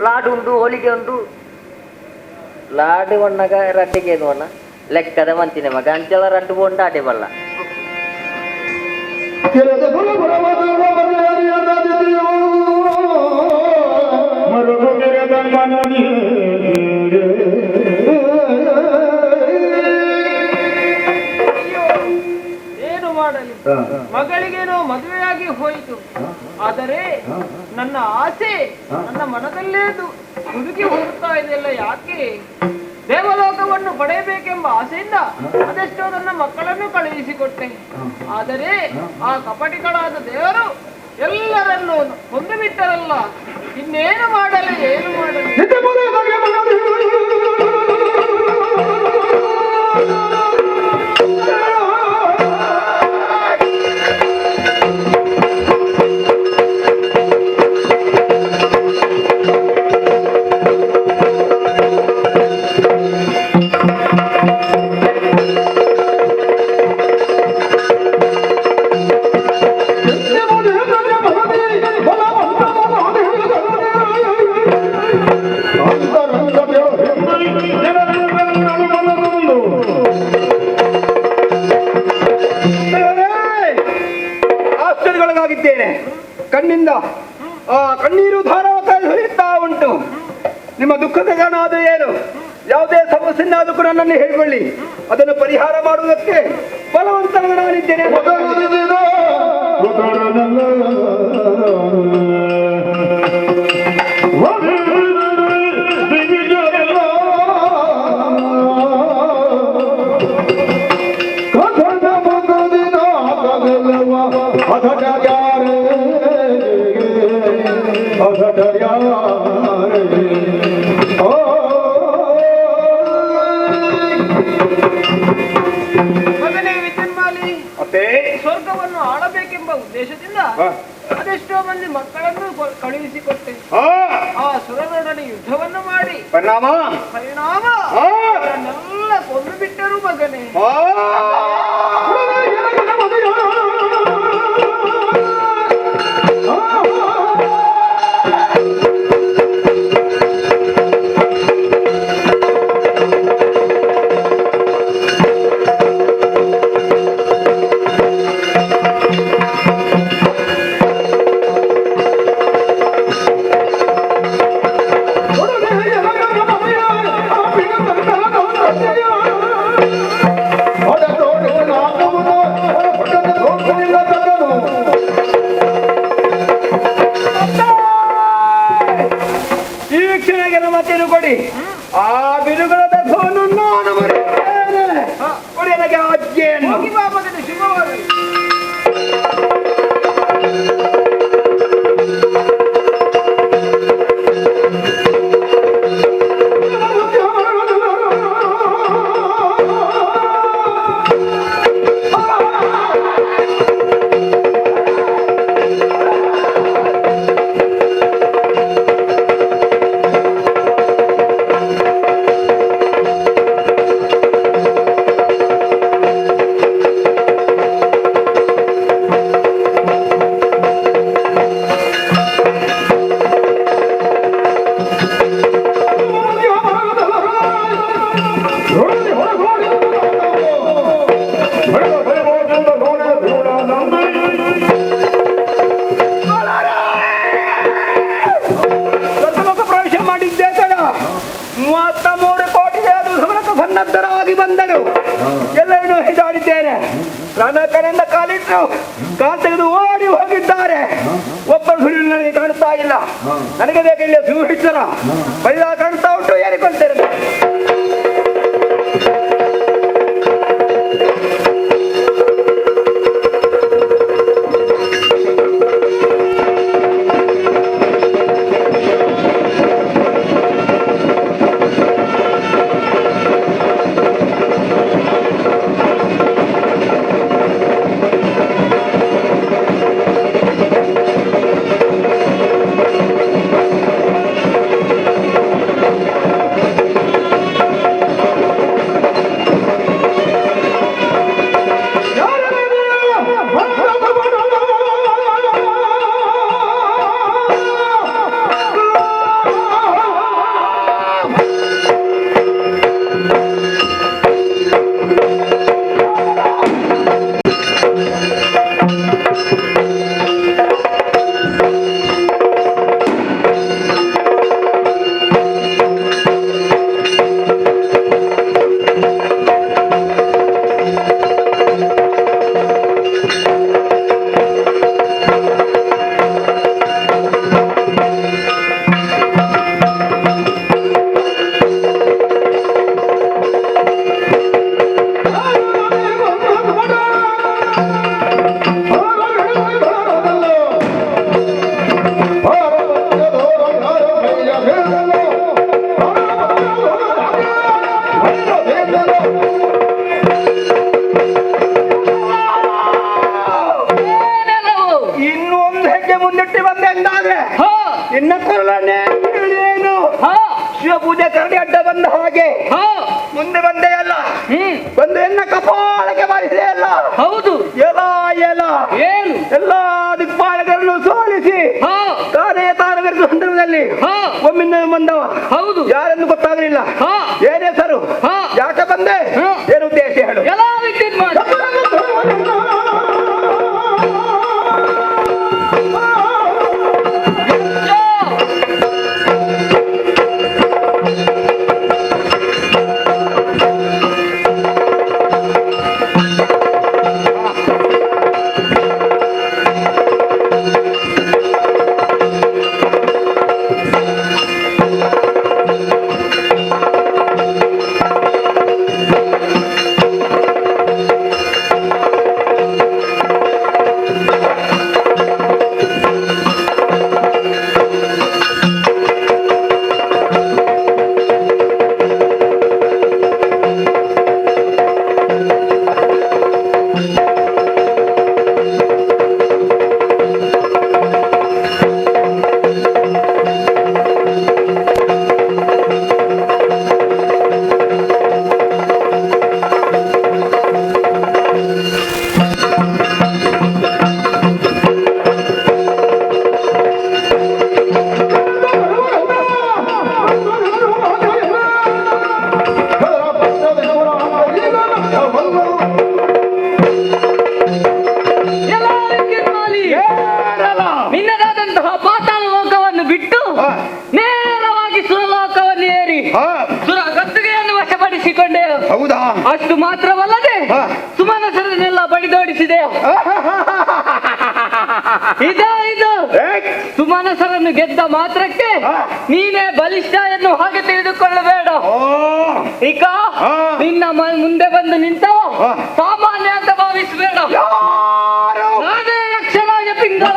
ಲಾಡು ಉಂಡು, ಹೋಳಿಗೆ ಉಂಡು. ಲಾಡು ಒಣ್ಣಗ ರಡ್ಡಿಗೆ ಏನು ಅಣ್ಣ ಲೆಕ್ಕದ ಮಂತಿನ ಮಗ ಅಂತೆಲ್ಲ ರಡ್ಡು ಬೋಂಡ ಆಟೆ ಬಲ್ಲ. ಏನು ಮಾಡಲಿ, ಮಗಳಿಗೇನೋ ಮದುವೆಯಾಗಿ ಹೋಯಿತು. ಆದರೆ ನನ್ನ ಆಸೆ ನನ್ನ ಮನದಲ್ಲೇ ಹುಡುಕಿ ಹೋಗುತ್ತಾ ಇದೆಯಲ್ಲ, ಯಾಕೆ? ದೇವಲೋಕವನ್ನು ಪಡೆಯಬೇಕೆಂಬ ಆಸೆಯಿಂದ ಅದೆಷ್ಟೋ ನನ್ನ ಮಕ್ಕಳನ್ನು ಕಳುಹಿಸಿಕೊಟ್ಟೆ. ಆದರೆ ಆ ಕಪಟಿಗಳಾದ ದೇವರು ಎಲ್ಲರನ್ನೂ ಕೊಂದು ಬಿಟ್ಟರಲ್ಲ. ಇನ್ನೇನು ಮಾಡಲಿ, ಏನು ಮಾಡಲಿ? ಆಶ್ಚರ್ಯಗೊಳಗಾಗಿದ್ದೇನೆ. ಕಣ್ಣಿಂದ ಕಣ್ಣೀರು ಧಾರಾಕಾರಿ ಹರಿಯುತ್ತಾ ಉಂಟು. ನಿಮ್ಮ ದುಃಖದ ಕಾರಣ ಅದು ಏನು? ಯಾವುದೇ ಸಮಸ್ಯೆ ಆದಕ್ಕೂ ನನ್ನನ್ನು ಹೇಳಿಕೊಳ್ಳಿ, ಅದನ್ನು ಪರಿಹಾರ ಮಾಡುವುದಕ್ಕೆ ಬಲವಂತನಾದ ನಾನಿದ್ದೇನೆ. ಮಗನೇ ವಿದ್ಯುನ್ಮಾಲಿ, ಮತ್ತೆ ಸ್ವರ್ಗವನ್ನು ಆಳಬೇಕೆಂಬ ಉದ್ದೇಶದಿಂದ ಅದೆಷ್ಟೋ ಮಂದಿ ಮಕ್ಕಳನ್ನು ಕಳುಹಿಸಿಕೊಟ್ಟೆ. ಆ ಸುರನೊಡನೆ ಯುದ್ಧವನ್ನು ಮಾಡಿ ಪರಿಣಾಮ ಅವರನ್ನೆಲ್ಲ ಕೊಂದು ಬಿಟ್ಟರು ಮಗನೇ. ಈ ಕ್ಷಣಕ್ಕೆ ನಮ್ಮ ಕೊಡಿ. ಆ ಬಿರುಗಾದ ಧೋನು ನಾನು ಮರೆಯುತ್ತೇನೆ. ಕೊಡಿ ನನಗೆ ಅಜ್ಜೆಯನ್ನು. ಹೋಗಿ ಬಾ ಮಗನೇ, ಶುಭವಾಗಲಿ. ಸನ್ನದ್ಧರಾಗಿ ಬಂದಳು. ಎಲ್ಲರನ್ನೂ ಹಿಡಿದಾಡಿದ್ದೇನೆ. ನನ್ನ ಕಡೆಯಿಂದ ಕಾಲಿಟ್ಟರು, ಕಾಲ್ ತೆಗೆದು ಓಡಿ ಹೋಗಿದ್ದಾರೆ. ಒಬ್ಬರು ಸುಳ್ಳು ನನಗೆ ಕಾಣುತ್ತಾ ಇಲ್ಲ. ನನಗೆ ಬೇಕಿಲ್ಲ ಸುಹಿಡ್ಸರ ಬೈದ ಕಾಣ್ತಾ ಉಂಟು. ಏರಿಕೊಳ್ತೇನೆ. ಇನ್ನೊಂದು ಹೆಜ್ಜೆ ಮುಂದಿಟ್ಟು ಬಂದೆ ಎಂದಾದ್ರೆ ನಿನ್ನ ಏನು ಶಿವಪೂಜೆ ಕರಡಿ ಅಡ್ಡ ಬಂದ ಹಾಗೆ ಮುಂದೆ ಬಂದೆ ಅಲ್ಲ, ಬಂದು ಎನ್ನ ಕಪಾಳಕ್ಕೆ ಬಾರಿಸಿದೆ ಅಲ್ಲ. ಹೌದು. ಎಲ್ಲ ಎಲ್ಲ ದಿಕ್ಪಾಲಕರನ್ನು ಸೋಲಿಸಿ ತಾನೇ ತಾರಗರಿಸುವ ಸಂದರ್ಭದಲ್ಲಿ ಒಮ್ಮಿಂದ ಬಂದವ. ಹೌದು. ಯಾರೆಂದು ಗೊತ್ತಾಗಲಿಲ್ಲ. ಏನೇ ಹೆಸರು, ಯಾಕೆ ಬಂದೆ, ಏನು ಉದ್ದೇಶ ಹೇಳು. ಹೌದಾ? ಅಷ್ಟು ಮಾತ್ರವಲ್ಲದೆ ಸುಮನಸರನ್ನೆಲ್ಲ ಬಡಿದೋಡಿಸಿದೆ. ಇದು ಸುಮನಸರನ್ನು ಗೆದ್ದ ಮಾತ್ರಕ್ಕೆ ನೀನೇ ಬಲಿಷ್ಠ ಎನ್ನು ಹಾಗೆ ತಿಳಿದುಕೊಳ್ಳಬೇಡ. ಈಗ ನಿನ್ನ ಮುಂದೆ ಬಂದು ನಿಂತವ ಸಾಮಾನ್ಯ ಅಂತ ಭಾವಿಸಬೇಡ. ನಾನೇ ಯಕ್ಷರಾಜ ಪಿಂಗಳ.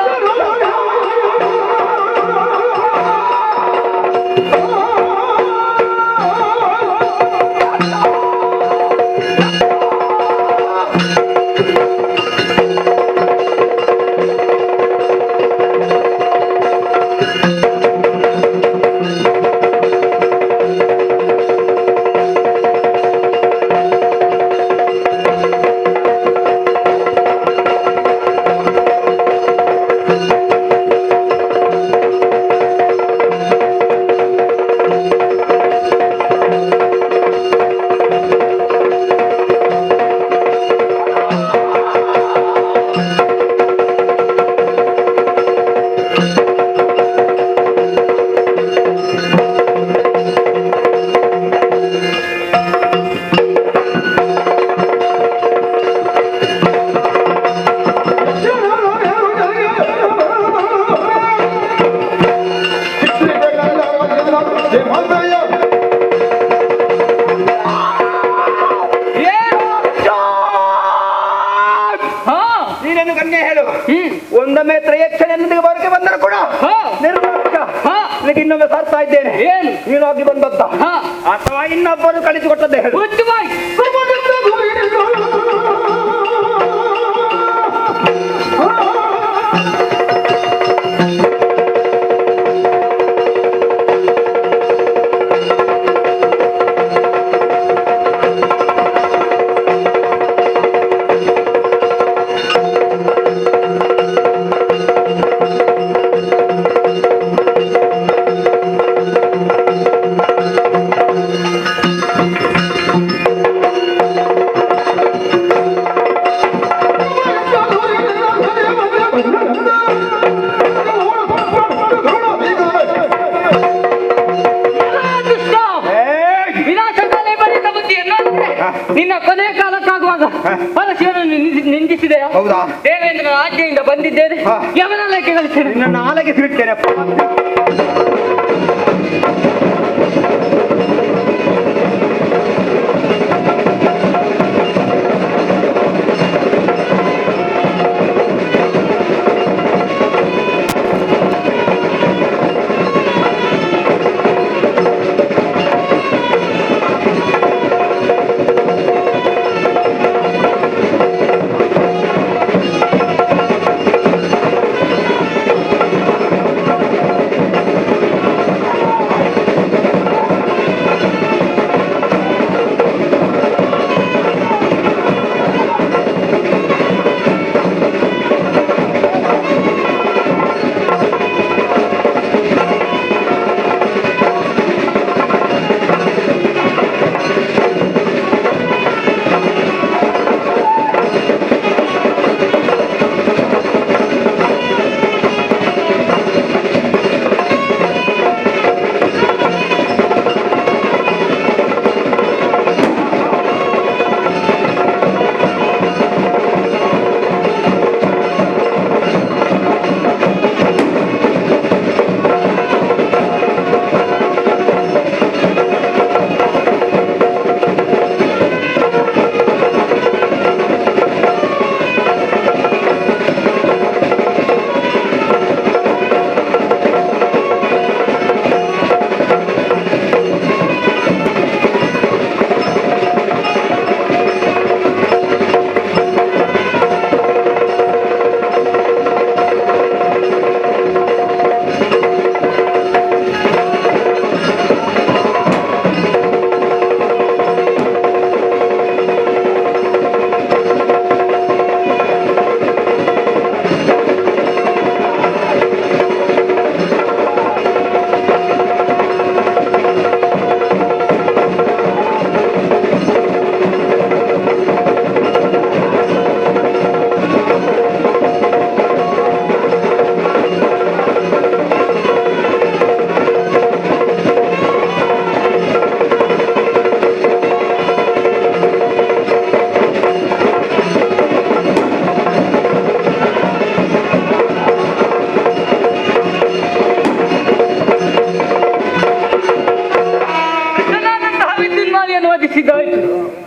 ಒಂದೊಮ್ಮೆ ತ್ರಯಕ್ಷಣೆಯೊಂದಿಗೆ ಬರೋಕೆ ಬಂದರೆ ಕೂಡ ನಿರ್ಮೋಕ್ಷ ನಿನಗೆ ಇನ್ನೊಮ್ಮೆ ಸಾರ್ತಾ ಇದ್ದೇನೆ. ಏನು ನೀನು ಹೋಗಿ ಬಂದದ್ದ ಅಥವಾ ಇನ್ನೊಬ್ಬರು ಕಳಿಸಿಕೊಟ್ಟದ್ದೇ ಹೇಳು. ನಿನ್ನ ಕೊನೆಯ ಕಾಲಕ್ಕಾಗುವಾಗ ಪರಶಿವನನ್ನು ನಿಂದಿಸಿದೆಯಾ? ಹೌದಾ? ದೇವೇಂದ್ರನ ಆಜ್ಞೆಯಿಂದ ಬಂದಿದ್ದೇನೆ. ಯಮನಾಲಯಕ್ಕೆ ಕಳಿಸ್ತೇನೆ. ನನ್ನ ನಾಲೆಗೆ ಸಿಗ್ತೇನೆ.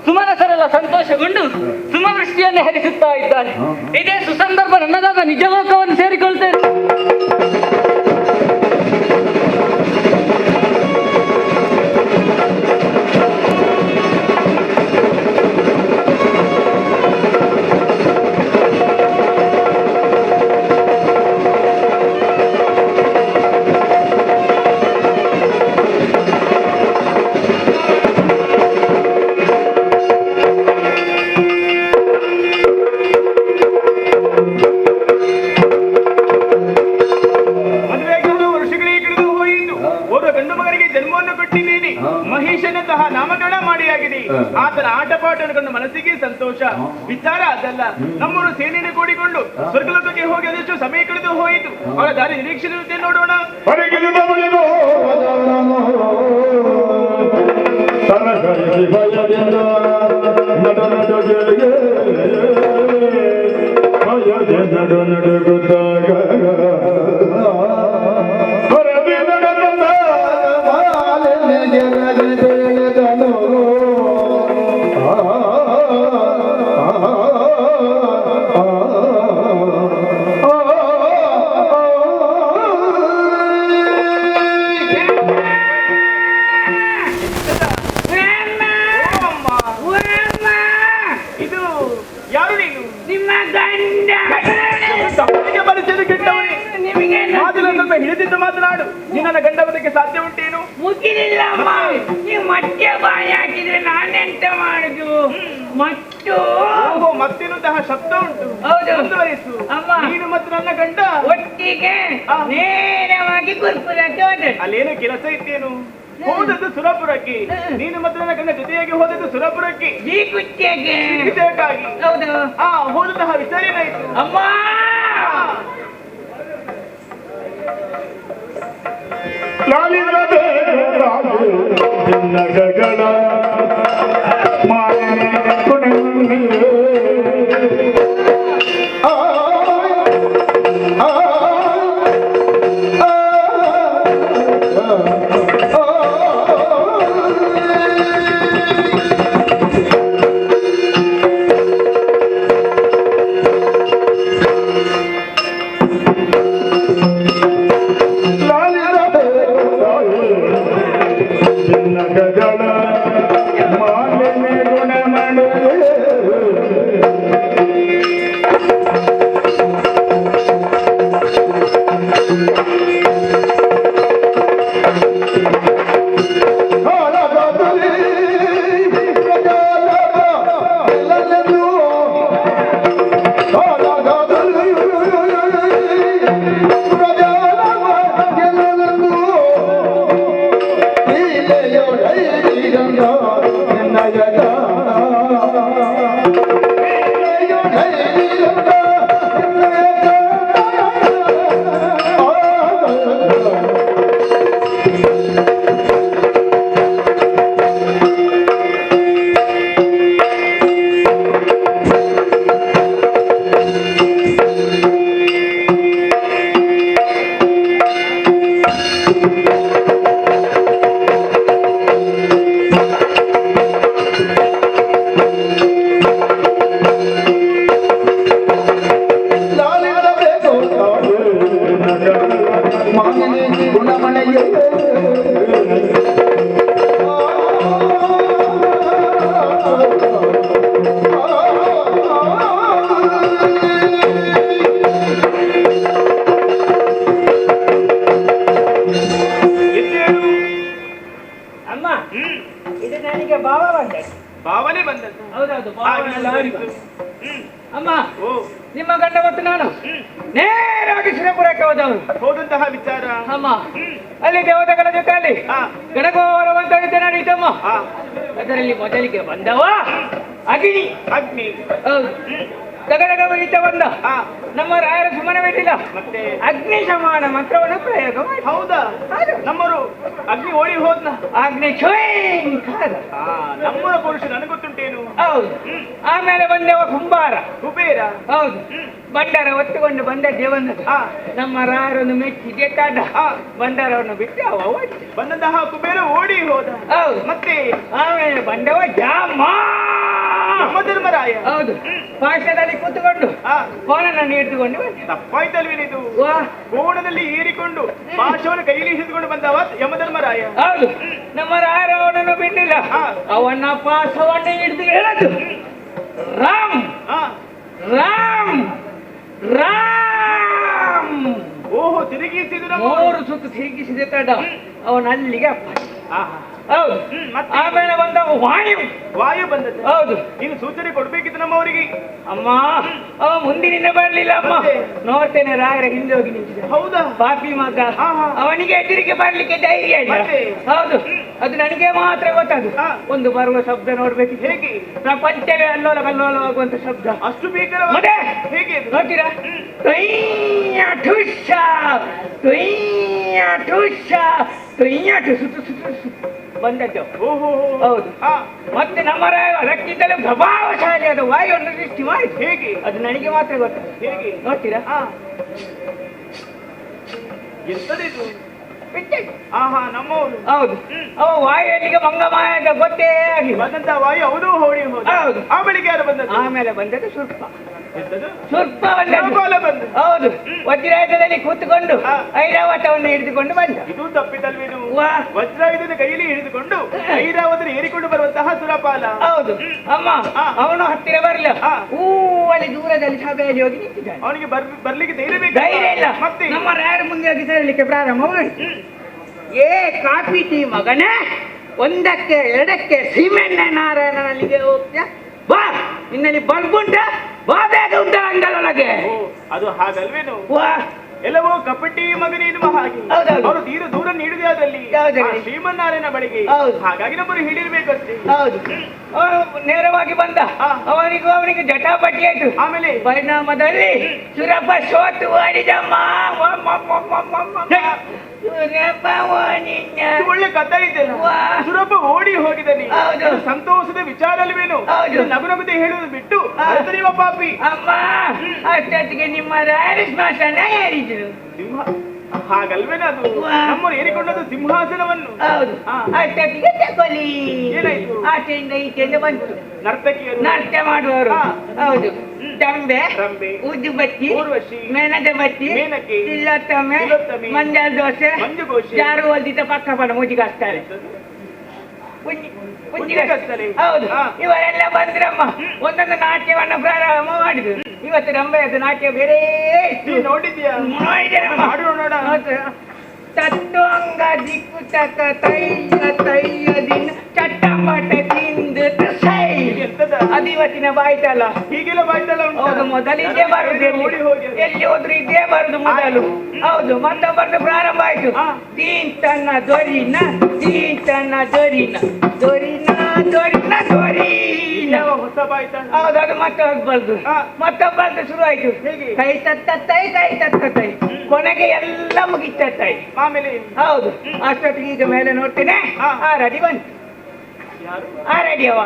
ಸುಮನಸರೆಲ್ಲ ಸಂತೋಷಗೊಂಡು ಸುಮವೃಷ್ಟಿಯನ್ನು ಹರಿಸುತ್ತಾ ಇದ್ದಾರೆ. ಇದೇ ಸುಸಂದರ್ಭ ನನ್ನದಾದ ನಿಜಲೋಕವನ್ನು ಸೇರಿಕೊಳ್ತೇನೆ. ಆತನ ಆಟಪಾಠವನ್ನು ಕಂಡು ಮನಸ್ಸಿಗೆ ಸಂತೋಷ. ವಿಚಾರ ಅದಲ್ಲ, ನಮ್ಮೂರು ಸೇನೆಯನ್ನು ಕೂಡಿಕೊಂಡು ಸ್ವರ್ಗಲೋಕಕ್ಕೆ ಹೋಗಿ ಅದೆಷ್ಟು ಸಮಯ ಕಳೆದು ಹೋಯಿತು. ಅವರ ದಾರಿ ನಿರೀಕ್ಷೆ ನೋಡೋಣ. ಯಾರು ನೀನು? ನಿಮ್ಮ ಗಂಡ. ತಪ್ಪಿಗೆ ಪರಿಚಯ ಕೆಟ್ಟವನೇ. ನಿಮಗೆ ಮಾತನ್ನ ಸ್ವಲ್ಪ ಹಿಡಿದಿದ್ದು ಮಾತನಾಡು. ನಿನ್ನ ಗಂಡವನಿಗೆ ಸಾಧ್ಯ ಉಂಟೇನು? ಮುಗಿಲಿಲ್ಲಮ್ಮ. ನೀವು ಮತ್ತೆ ಬಾಯಿ ಹಾಕಿದ್ರೆ ನಾನೆಂತ ಮಾಡುದು? ಮತ್ತು ಓಹೋ, ಮತ್ತೇನಂತಹ ಶಬ್ದ ಉಂಟು. ಹೌದು. ಮುಂದುವರಿಸು. ಅಮ್ಮ. ನೀನು ಮತ್ತು ನನ್ನ ಗಂಡ ಒಟ್ಟಿಗೆ ನೇರವಾಗಿ ಗುರುಕುಲಕ್ಕೆ ಹೋದದ್ದು. ಅಲ್ಲೇನು ಕೆಲಸ ಇತ್ತೇನು? ಹೋದದ್ದು ಸುರಪುರಕ್ಕೆ. ನೀನು ಮತ್ತು ನನ್ನ ಗಂಡ ಜೊತೆಯಾಗಿ ಹೋದದ್ದು ಸುರಪುರಕ್ಕೆ. ಈ ಕುಚ್ಚೆಗೆ. ಇದಕ್ಕಾಗಿ ಹೌದು. ಹೋದಂತಹ ವಿಚಾರ ಏನಾಯ್ತು? ಅಮ್ಮ. ನಗಗಳ ಭಾವನೆ ಬಂದದ್ದು. ಹೌದೌದು. ಅಮ್ಮ, ಓ, ನಿಮ್ಮ ಗಂಡ ಮತ್ತು ನಾನು ನೇರವಾಗಿ ಸುರಪುರಕ್ಕೆ ಹೋದವರು. ಹೋದಂತಹ ವಿಚಾರ. ಅಮ್ಮ, ಅಲ್ಲಿ ದೇವತೆಗಳ ಜೊತೆಯಲ್ಲಿ ಗಣಗೋರವಂತ ಯುದ್ಧ ನಡೆಯಿತಮ್ಮ. ಅದರಲ್ಲಿ ಮೊದಲಿಗೆ ಬಂದವ ಅಗ್ನಿ. ಅಗ್ನಿ. ಹೌದು. ಗಗನಗ ಬರೀತ ಬಂದ. ನಮ್ಮ ರಾಯರ ಸುಮ್ಮನೆ ಬಿಟ್ಟಿಲ್ಲ. ಮತ್ತೆ ಅಗ್ನಿ ಸಮಾನ ಮಂತ್ರವನ್ನು ಪ್ರಯೋಗ ಮಾಡಿ. ಹೌದಾ? ನಮ್ಮರು ಅಗ್ನಿ ಓಡಿ ಹೋದ್ನ. ಅಗ್ನಿ ಛೋಯ್ಕಾರ. ನಮ್ಮರ ಪುರುಷ ನನಗೆ ಗೊತ್ತುಂಟೇನು? ಹೌದು. ಆಮೇಲೆ ಬಂದವ ಕುಂಬಾರ. ಕುಬೇರ. ಹೌದು. ಬಂಡಾರ ಒತ್ತುಕೊಂಡು ಬಂದದ್ದೇ ಬಂದದ್ದು. ನಮ್ಮ ರಾಯರನ್ನು ಮೆಚ್ಚಿ ಗೆದ್ದಾಡ. ಬಂಡಾರವನ್ನು ಬಿಟ್ಟು ಅವ ಓಡಿ ಬಂದಂತಹ ಕುಬೇರ ಓಡಿ ಹೋದ. ಹೌದು. ಮತ್ತೆ ಆಮೇಲೆ ಬಂದವ ಜಾಮ. ಧರ್ಮರಾಯ. ಹೌದು. ಭಾಷಣದಲ್ಲಿ ಕೂತುಕೊಂಡು ಕೋಣನನ್ನು ಹಿಡಿದುಕೊಂಡು ಬಂದ. ತಪ್ಪಾಯ್ತಲ್ವೇನಿದು? ವಾ. ಕೋಣದಲ್ಲಿ ಏರಿಕೊಂಡು ಭಾಷವನ್ನು ಕೈಲಿ ಹಿಡಿದುಕೊಂಡು ಬಂದವ ಯಮಧರ್ಮರಾಯ. ಹೌದು. ನಮ್ಮ ರಾಯರ ಅವನನ್ನು ಬಿಟ್ಟಿಲ್ಲ. ಅವನ ಪಾಸವನ್ನು ಹಿಡಿದು ಹೇಳದು ರಾಮ್ ರಾಮ್ ರಾಮ್. ಓಹೋ, ತಿರುಗಿಸಿದ್ರು. 3 ಸುತ್ತು ತಿರುಗಿಸಿದ ತಡ ಅವನ ಅಲ್ಲಿಗೆ ಅಪ್ಪ. ಹೌದು. ಆಮೇಲೆ ಬಂದ ವಾಯು. ವಾಯು ಬಂದದ್ದು. ಹೌದು. ನೀನು ಸೂಚನೆ ಕೊಡ್ಬೇಕಿತ್ತು ನಮ್ಮವರಿಗೆ. ಅಮ್ಮ, ಅವ ಮುಂದಿನಿಂದ ಬರ್ಲಿಲ್ಲ ಅಮ್ಮ. ನೋಡ್ತೇನೆ ರಾಯರ ಹಿಂದೆ ಹೋಗಿ ನಿಂತಿದ್ದ. ಹೌದಾ? ಪಾಪಿ ಮಗ. ಅವನಿಗೆ ಎದುರಿಗೆ ಬರ್ಲಿಕ್ಕೆ ಧೈರ್ಯ ಇಲ್ಲ. ಹೌದು. ಅದು ನನಗೆ ಮಾತ್ರ ಗೊತ್ತದು. ಒಂದು ಬರುವ ಶಬ್ದ ನೋಡ್ಬೇಕು. ಹೇಗೆ? ಪ್ರಪಂಚವೇ ಅಲ್ಲೋಲ ಕಲ್ಲೋಲವಾಗುವಂತ ಶಬ್ದ. ಅಷ್ಟು ಬೇಕರ. ಮತ್ತೆ ಹೇಗೆ ನೋಡ್ತೀರಾ? ತೊಯ್ಯ ಠುಷ ತೊಯ್ಯ ಠುಷ ತೊಯ್ಯ ಟುಸು ಬಂದದ್ದು. ಓಹೋ, ಹೌದು. ಮತ್ತೆ ನಮ್ಮ ಅದಕ್ಕಿಂತಲೂ ಪ್ರಭಾವಶಾಲಿಯಾದ ವಾಯುವನ್ನು ಸೃಷ್ಟಿ ಮಾಡಿ. ಹೇಗೆ? ಅದು ನನಗೆ ಮಾತ್ರ ಗೊತ್ತು. ಹೇಗೆ? ನೋಡ್ತೀರಾ? ಎಂತದಿದು? ಬಿಟ್ಟೆ. ನಮ್ಮವನು. ಹೌದು. ಅವ ವಾಯುವಿಗೆ ಮಂಗಮಾಯ ಅಂತ ಗೊತ್ತೇ ಆಗಿಲ್ಲ. ಬಂದಂತ ವಾಯು ಅವನು ಓಡಿ ಹೋದ. ಹೌದು. ಆ ಬಳಿಗೆ ಯಾರು ಬಂದದ್ದು? ಆಮೇಲೆ ಬಂದದ್ದು ಸ್ವಲ್ಪ ಸ್ವಲ್ಪ ಲೋಕೋಲ ಬಂದು ಹೌದು ವಜ್ರಾಯುಧದಲ್ಲಿ ಕೂತ್ಕೊಂಡು ಹಾ. ಐರಾವತವನ್ನು ಹಿಡಿದುಕೊಂಡು ಬಂದ. ಇದು ತಪ್ಪಿತಲ್ವೇನು? ವಾ. ವಜ್ರಾಯುಧನ ಕೈಯಲ್ಲಿ ಹಿಡಿದುಕೊಂಡು ಐರಾವತನ ಏರಿಕೊಂಡು ಬರುವಂತಹ ಸುರಪಾಲ. ಹೌದು ಅಮ್ಮ ಹಾ. ಅವನು ಹತ್ತಿರ ಬರಲಿಲ್ಲ. ಹಾ. ಅಲ್ಲಿ ದೂರದಲ್ಲಿ ಸಭೆಯಲ್ಲಿ ಹೋಗಿ ನಿಂತಿದ್ದಾನೆ. ಅವನಿಗೆ ಬರ್ಲಿಕ್ಕೆ ಧೈರ್ಯ ಬೇಕು. ಧೈರ್ಯ ಇಲ್ಲ. ಮತ್ತೆ ನಮ್ಮ ರಾಯರ ಮುಂದೆ ಹೋಗಿ ಸೇರಲಿಕ್ಕೆ ಪ್ರಾರಂಭ ಮಾಡಿ. ಏ ಕಾಫಿ ಟೀ ಮಗನೇ, ಒಂದಕ್ಕೆ ಎರಡಕ್ಕೆ ಸೀಮೆಣ್ಣೆ ನಾರಾಯಣನಲ್ಲಿಗೆ ಹೋಗ್ತೀಯ? ಬಾ, ನಿನ್ನಲ್ಲಿ ಬಲ್ಬುಂಟ, ಬಾ ಬೇಗ ಉಂಟ ಅಂಗಳೊಳಗೆ. ಓ, ಅದು ಹಾಗಲ್ವೇನು? ವಾ, ಎಲ್ಲವೋ ಕಪಟಿ ಮಗನೇನು ಹಾಗೆ ಹೌದೌದು. ಅವರು ದೂರ ನೀಡುದೇ ಆದಲ್ಲಿ ಯಾವುದರಲ್ಲಿ? ಶ್ರೀಮನ್ನಾರಾಯಣ ಬಳಿಗೆ. ಹೌದು. ಹಾಗಾಗಿ ನಮ್ಮನ್ನು ಹಿಡಿರ್ಬೇಕಷ್ಟೇ. ಹೌದು. ಅವನು ನೇರವಾಗಿ ಬಂದ. ಹಾ. ಅವನಿಗೆ ಜಟಾಪಟಿ ಆಯ್ತು. ಆಮೇಲೆ ಪರಿಣಾಮದಲ್ಲಿ ಸುರಪ ಸೋತು ಆಡಿದಮ್ಮ. ಇದು ಒಳ್ಳೆ ಕಥೆ ಇದೆಯಲ್ಲ. ವಾ. ಸುರಪ ಓಡಿ ಹೋಗಿದ್ದಾನೆ. ಹೌದು. ಇದು ಸಂತೋಷದ ವಿಚಾರ ಅಲ್ವೇನು? ಹೌದು. ಇದು ನಗುನಗುತ್ತೆ ಹೇಳುವುದು ಬಿಟ್ಟು ಹಾ. ಅರ್ಥನಿವ ಪಾಪಿ. ಅಮ್ಮ, ಅಷ್ಟೊತ್ತಿಗೆ ನಿಮ್ಮ ರಾಯರ ಸ್ಮಶಾನ ಏರಿದ್ರು. ಸಿಂಹ ಹಾಗಲ್ವೇನ? ಅದು ವಾ. ನಮ್ಮನ್ನು ಏರಿಕೊಂಡದ್ದು ಸಿಂಹಾಸನವನ್ನು. ಹೌದು. ಹಾ. ಅಷ್ಟೊತ್ತಿಗೆ ತಗೊಳ್ಳಿ. ಏನಾಯ್ತು? ಆಚೆಯಿಂದ ಈಚೆಯಿಂದ ಬಂತು ನರ್ತಕಿಯರು, ನಾಟ್ಯ ಮಾಡುವವರು. ಹಾ. ಹೌದು. ರಂಬೆ, ರಂಬೆ, ಉದ್ದು ಬತ್ತಿ, ಊರ್ವಶಿ, ಮೇನದ ಬತ್ತಿ, ಮೇನಕೆ, ತಿಲ್ಲೊತ್ತಮೆ, ತಿಲ್ಲೊತ್ತಮೆ, ಮಂಜಾಳ ದೋಸೆ, ಮಂಜುಘೋಷೆ, ಜಾರು ಹೊಲ್ದಿದ್ದ ಪಕ್ಕ ಪಡ ಮುಜಿಗಾಸ್ತಾರೆ. ಮುಜಿಗಾಸ್ತಾರೆ. ಹೌದು. ಹಾ. ಇವರೆಲ್ಲ ಬಂದ್ರಮ್ಮ. ಒಂದೊಂದು ನಾಟ್ಯವನ್ನು ಪ್ರಾರಂಭ ಮಾಡಿದ್ರು. ಇವತ್ತು ರಂಬೆಯದ್ದು ನಾಟ್ಯ ಬೇರೆ ಇತ್ತು. ನೀನ್ ನೋಡಿದ್ಯಾ? ನೋಡಿದ್ದೇನಮ್ಮ. ಮಾಡು ನೋಡ. ತತ್ವಂಗ ದಿಕ್ಕು ತಕ ತೈಯ ದಿನ ಚಟ್ಟಂಬಟ ತಿಂದು ಸೈ. ಎಂತದ? ಅದು ಇವತ್ತಿನ ಬಾಯ್ತಲ್ಲ. ಹೀಗೆಲ್ಲ ಬಾಯ್ತಲ್ಲ ಉಂಟಾ? ಹೌದು, ಮೊದಲು ಇದೇ ಬರುದು. ಓಡಿ ಹೋಗಿ ಎಲ್ಲಿ ಹೋದ್ರು ಇದೇ ಬರುದು ಮೊದಲು. ಹೌದು, ಮತ್ತೊಬ್ಬರದ್ದು ಪ್ರಾರಂಭ ಆಯ್ತು. ಹಾ. ದೀಂತನ ದೊರಿನ, ದೀಂತನ ದೊರಿನ, ದೊರಿನ ದೊರಿನ ದೊರಿನ. ಯಾವ ಹೊಸ ಬಾಯ್ತ? ಹೌದು, ಅದು ಮತ್ತೆ ಹೋಗ್ಬಾರ್ದು. ಹಾ. ಮತ್ತೊಬ್ಬರದ್ದು ಶುರು ಆಯ್ತು. ಹೇಗೆ? ಕೈ ತತ್ತೈ, ಕೈ ತತ್ತೈ, ಕೊನೆಗೆ ಎಲ್ಲ ಮುಗಿತೈ. ಆಮೇಲೆ ಹೌದು. ಅಷ್ಟೊತ್ತಿಗೆ ಈಗ ಮೇಲೆ ನೋಡ್ತೇನೆ. ಹಾ. ಆ ರೆಡಿ ಬಂತು. ಯಾರು? ಆ ರೆಡಿ ಅವ.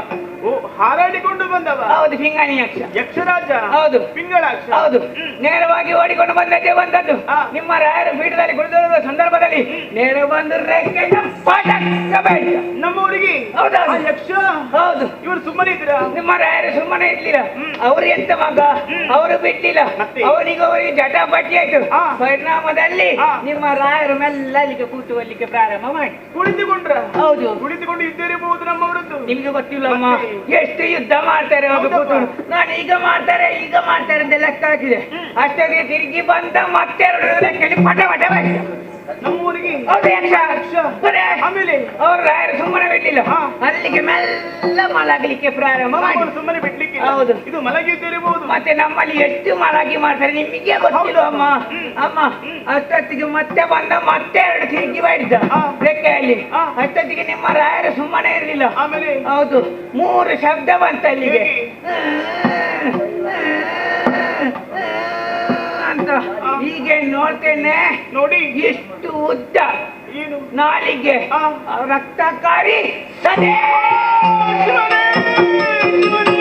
ಓ, ಹಾರಾಡಿಕೊಂಡು ಬಂದವ. ಹೌದು, ಪಿಂಗಾಣಿ ಯಕ್ಷ. ಯಕ್ಷರಾಜ. ಹೌದು. ಪಿಂಗಳಾಕ್ಷ. ಹೌದು. ನೇರವಾಗಿ ಓಡಿಕೊಂಡು ಬಂದದ್ದು. ಹಾ. ನಿಮ್ಮ ರಾಯರ ಪೀಠದಲ್ಲಿ ಕುಳಿತಿರುವ ಸಂದರ್ಭದಲ್ಲಿ ನೇರ ಬಂದು ರೆಕ್ಕೆಗೆ ಪಟಕ್ಕ ಬೇಡ. ನಮ್ಮೂರಿಗೆ ಹೌದಾ? ಆ ಯಕ್ಷ. ಹೌದು. ಇವರು ಸುಮ್ಮನೆ ಇದ್ರ? ನಿಮ್ಮ ರಾಯರು ಸುಮ್ಮನೆ ಇರ್ಲಿಲ್ಲ. ಅವ್ರು ಎಂತ ಮಗ, ಅವರು ಬಿಡ್ಲಿಲ್ಲ. ಮತ್ತೆ? ಅವರಿಗೆ ಜಟಾಪಟಿ ಆಯ್ತು. ಹಾ. ಪರಿಣಾಮದಲ್ಲಿ ಹಾ. ನಿಮ್ಮ ರಾಯರು ಮೆಲ್ಲಲಿಕ್ಕೆ ಕೂತುವಲ್ಲಿಕ್ಕೆ ಪ್ರಾರಂಭ ಮಾಡಿ. ಕುಳಿತುಕೊಂಡ್ರ? ಹೌದು. ಕುಳಿತುಕೊಂಡು ಇದ್ದೇರಬಹುದು ನಮ್ಮವರದ್ದು. ನಿಮ್ಗೆ ಗೊತ್ತಿಲ್ಲಮ್ಮ, ಮತ್ತೆ? ಎಷ್ಟು ಯುದ್ಧ ಮಾಡ್ತಾರೆ ಅವರು ಹೌದಪ್ಪ. ಕೂತ್ಕೊಂಡು. ನಾನು ಈಗ ಮಾಡ್ತಾರೆ ಅಂತ ಲೆಕ್ಕ ಹಾಕಿದೆ. ಅಷ್ಟೊತ್ತಿಗೆ ತಿರುಗಿ ಬಂದ ಮತ್ತೆ ಲೆಕ್ಕಲ್ಲಿ ಪಟ ಪಟ ಬಾಯ್ತ. ನಮ್ಮೂರಿಗೆ ಹೌದು, ಯಕ್ಷ. ಬರೇ. ಆಮೇಲೆ ಅವ್ರ ರಾಯರು ಸುಮ್ಮನೆ ಬಿಡ್ಲಿಲ್ಲ. ಹಾ. ಅಲ್ಲಿಗೆ ಮೆಲ್ಲ ಮಲಗಲಿಕ್ಕೆ ಪ್ರಾರಂಭ ಮಾಡಿ. ನಮ್ಮವರು ಸುಮ್ಮನೆ ಬಿಡ್ಲಿಕ್ಕೆ. ಹೌದು. ಇದು ಮಲಗಿದ್ದೇರಬಹುದು. ಮತ್ತೆ ನಮ್ಮಲ್ಲಿ ಎಷ್ಟು ಮಲಗಿ ಮಾಡ್ತಾರೆ ನಿಮಗೆ ಗೊತ್ತಿಲ್ಲ ಅಮ್ಮ. ಅಮ್ಮ, ಅಷ್ಟೊತ್ತಿಗೆ ಮತ್ತೆ ಬಂದ ಮತ್ತೆ ಎರಡು ತಿರುಗಿ ಮಾಡಿದ್ದ ಹಾ. ಲೆಕ್ಕೆಯಲ್ಲಿ. ಹಾ. ಅಷ್ಟೊತ್ತಿಗೆ ನಿಮ್ಮ ರಾಯರು ಸುಮ್ಮನೆ ಇರಲಿಲ್ಲ. ಆಮೇಲೆ ಹೌದು, 3 ಶಬ್ದ ಬಂತ ಅಲ್ಲಿಗೆ. ಹೇಗೆ? ಅಂತ ಹೀಗೆ ನೋಡ್ತೇನೆ. ನೋಡಿ ಎಷ್ಟು ಉದ್ದ ಏನು ನಾಲಿಗೆ, ಹಾ. ರಕ್ತಕಾರಿ ಸದೇ. ಶಿವನೇ, ಶಿವನೇ,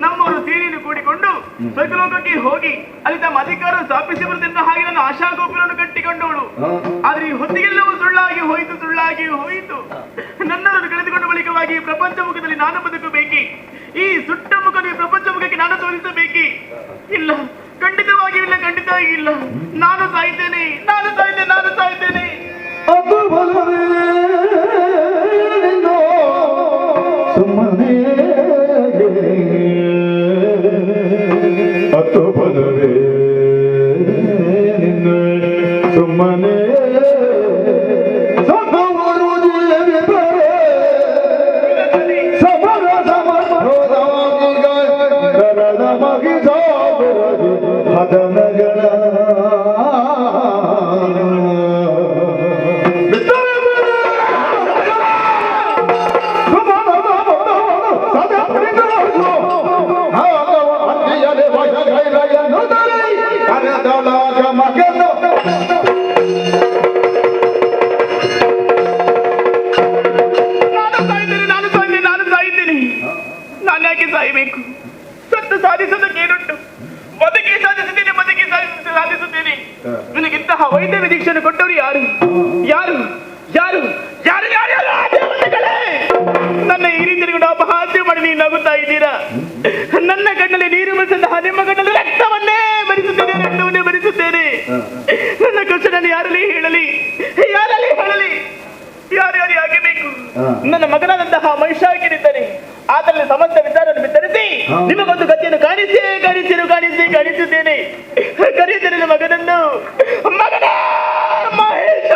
ನಮ್ಮವರು ಸೇರಿಯನ್ನು ಕೂಡಿಕೊಂಡು ಸ್ವರ್ಗಲೋಕಕ್ಕೆ ಹೋಗಿ ಅಲ್ಲಿ ತಮ್ಮ ಅಧಿಕಾರ ಸ್ಥಾಪಿಸಿ ಬರುತ್ತಿದ್ದ ಹಾಗೆ ನನ್ನ ಆಶಾಗೋಪುರವನ್ನು ಕಟ್ಟಿಕೊಂಡವಳು. ಆದ್ರೆ ಈ ಹೊತ್ತಿಗೆಲ್ಲವೂ ಸುಳ್ಳಾಗಿ ಹೋಯಿತು. ನನ್ನನ್ನು ಕಳೆದುಕೊಂಡ ಬಳಿಕವಾಗಿ ಪ್ರಪಂಚ ಮುಖದಲ್ಲಿ ನಾನು ಬದುಕಬೇಕಿ, ಈ ಸುಟ್ಟ ಮುಖದ ಈ ಪ್ರಪಂಚ ಮುಖಕ್ಕೆ ನಾನು ತೋರಿಸಬೇಕಿ? ಇಲ್ಲ, ಖಂಡಿತವಾಗಿ ಇಲ್ಲ. ನಾನು ಸಾಯ್ತೇನೆ. ಅದು ಬಲವೇ ಸುಮ್ಮನೆ ಅದು ಬಲವೇ ನಿನ್ನ ಸುಮ್ಮನೆ ಸತ್ತವರು ದೇವಿ ಬರೆ ಸಮರ ಕರದ ಮಗಿದ ಹದನಗಳ ನಾನು ಯಾಕೆ ಸಾಯಬೇಕು? ಸತ್ತು ಸಾಧಿಸುವುದಕ್ಕೇನುಂಟು? ಬದುಕಿ ಸಾಧಿಸುತ್ತೇನೆ. ನಿನಗಿಂತಹ ವೈದ್ಯ ದೀಕ್ಷೆಯನ್ನು ಕೊಟ್ಟವರು ಯಾರು? ನನ್ನ ಈ ರೀತಿ ಅಪಹಾಸ್ಯ ಮಾಡಿ ನೀವು ನಗುತ್ತಾ ಇದ್ದೀರಾ? ನನ್ನ ಕಣ್ಣಲ್ಲಿ ನೀರು ಬರಿಸಿದಂತಹ ನಿಮ್ಮ ಕಣ್ಣಲ್ಲಿ ರಕ್ತವನ್ನೇ ಭರಿಸುತ್ತೇನೆ. ನನ್ನ ಕಷ್ಟದಲ್ಲಿ ಯಾರಲ್ಲಿ ಹೇಳಲಿ? ಯಾರು ಆಗಬೇಕು? ನನ್ನ ಮಗನಾದಂತಹ ಮಹಿಷಾಗಿರಿದ್ದಾನೆ. ಆತನಲ್ಲಿ ಸಮಸ್ತ ವಿಚಾರವನ್ನು ಬಿತ್ತರಿಸಿ ನಿಮಗೊಂದು ಗತಿಯನ್ನು ಕಾಣಿಸುತ್ತೇನೆ. ಕರೆಯುತ್ತೇನೆ ಮಗನನ್ನು. ಮಹೇಶ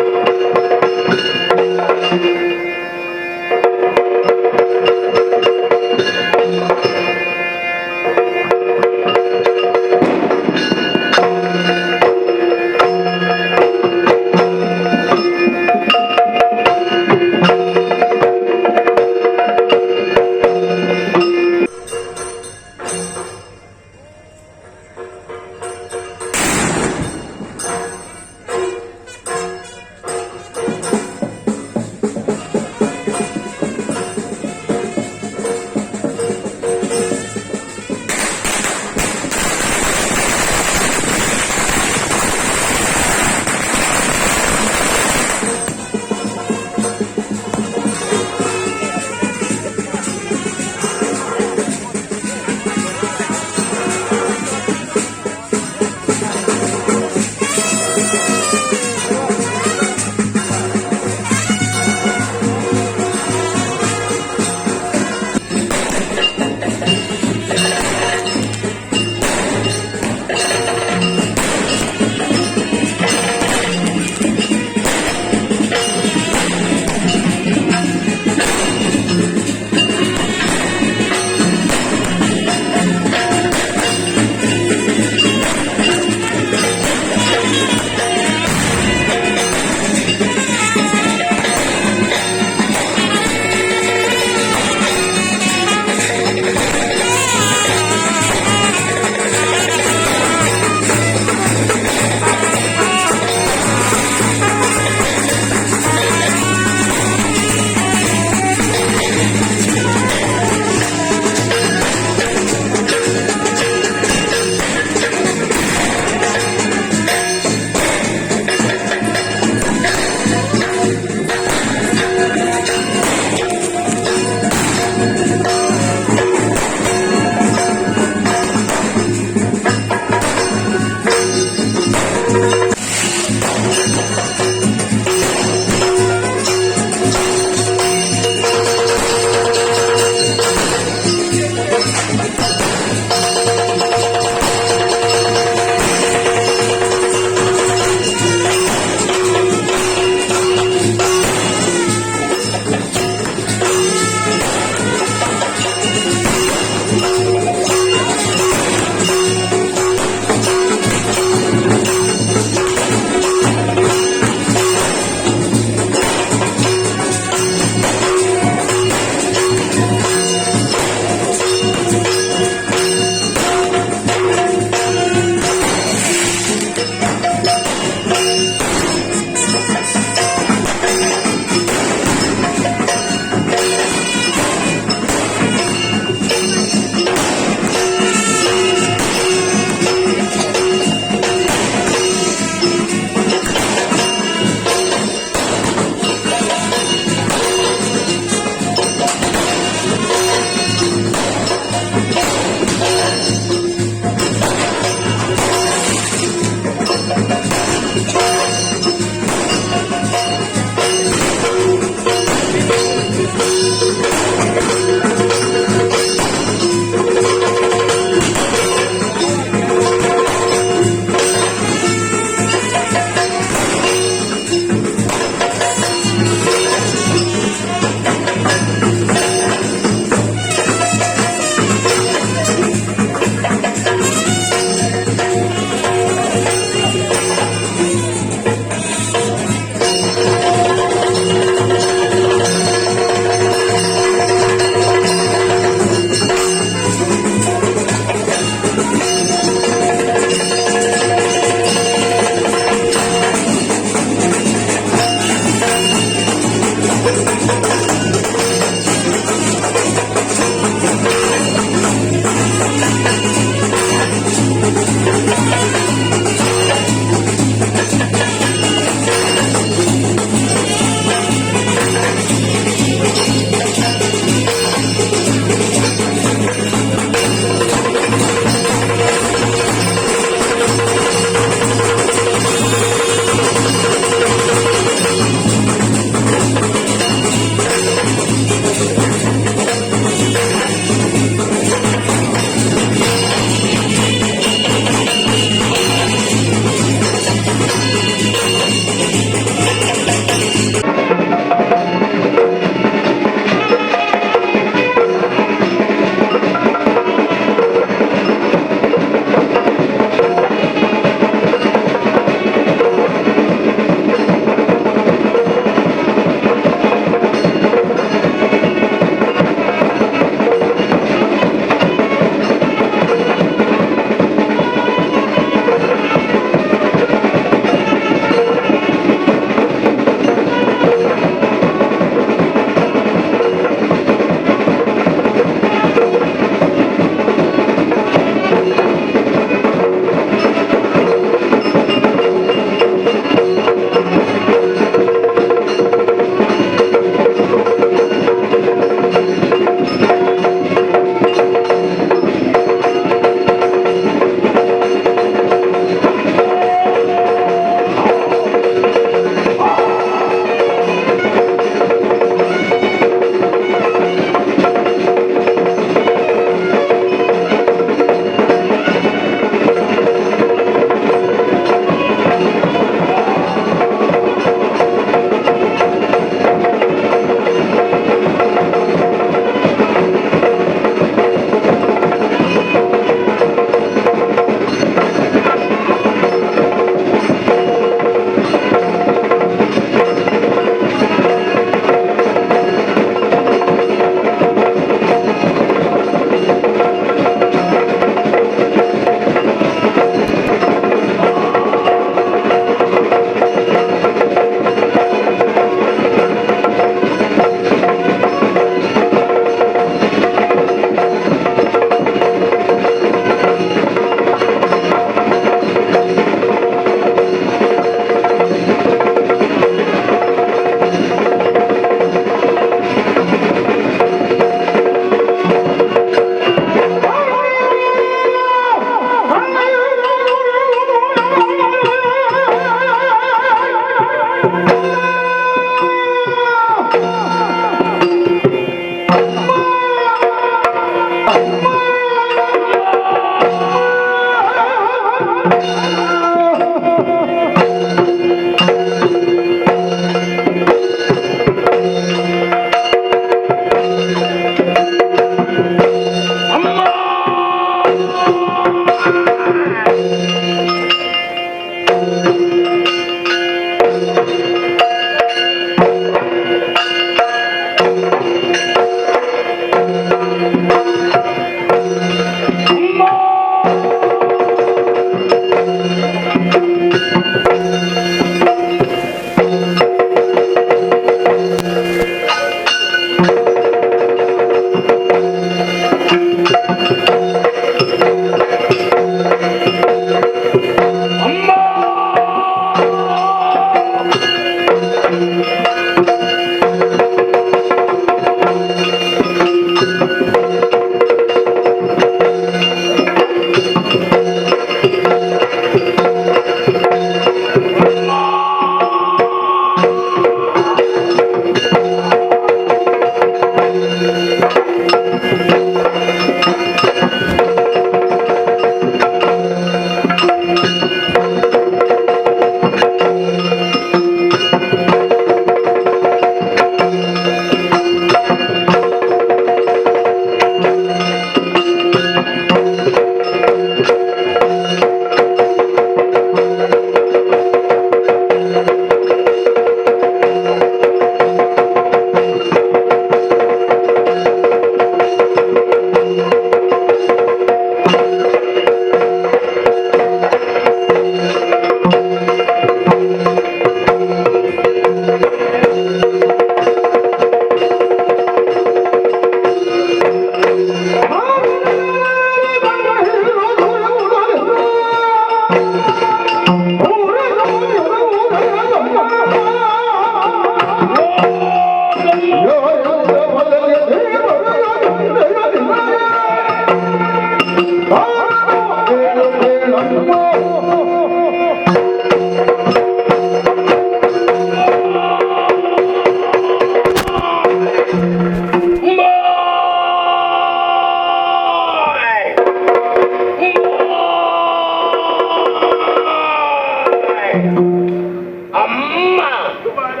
ಅಮ್ಮ ಕುಮಾರ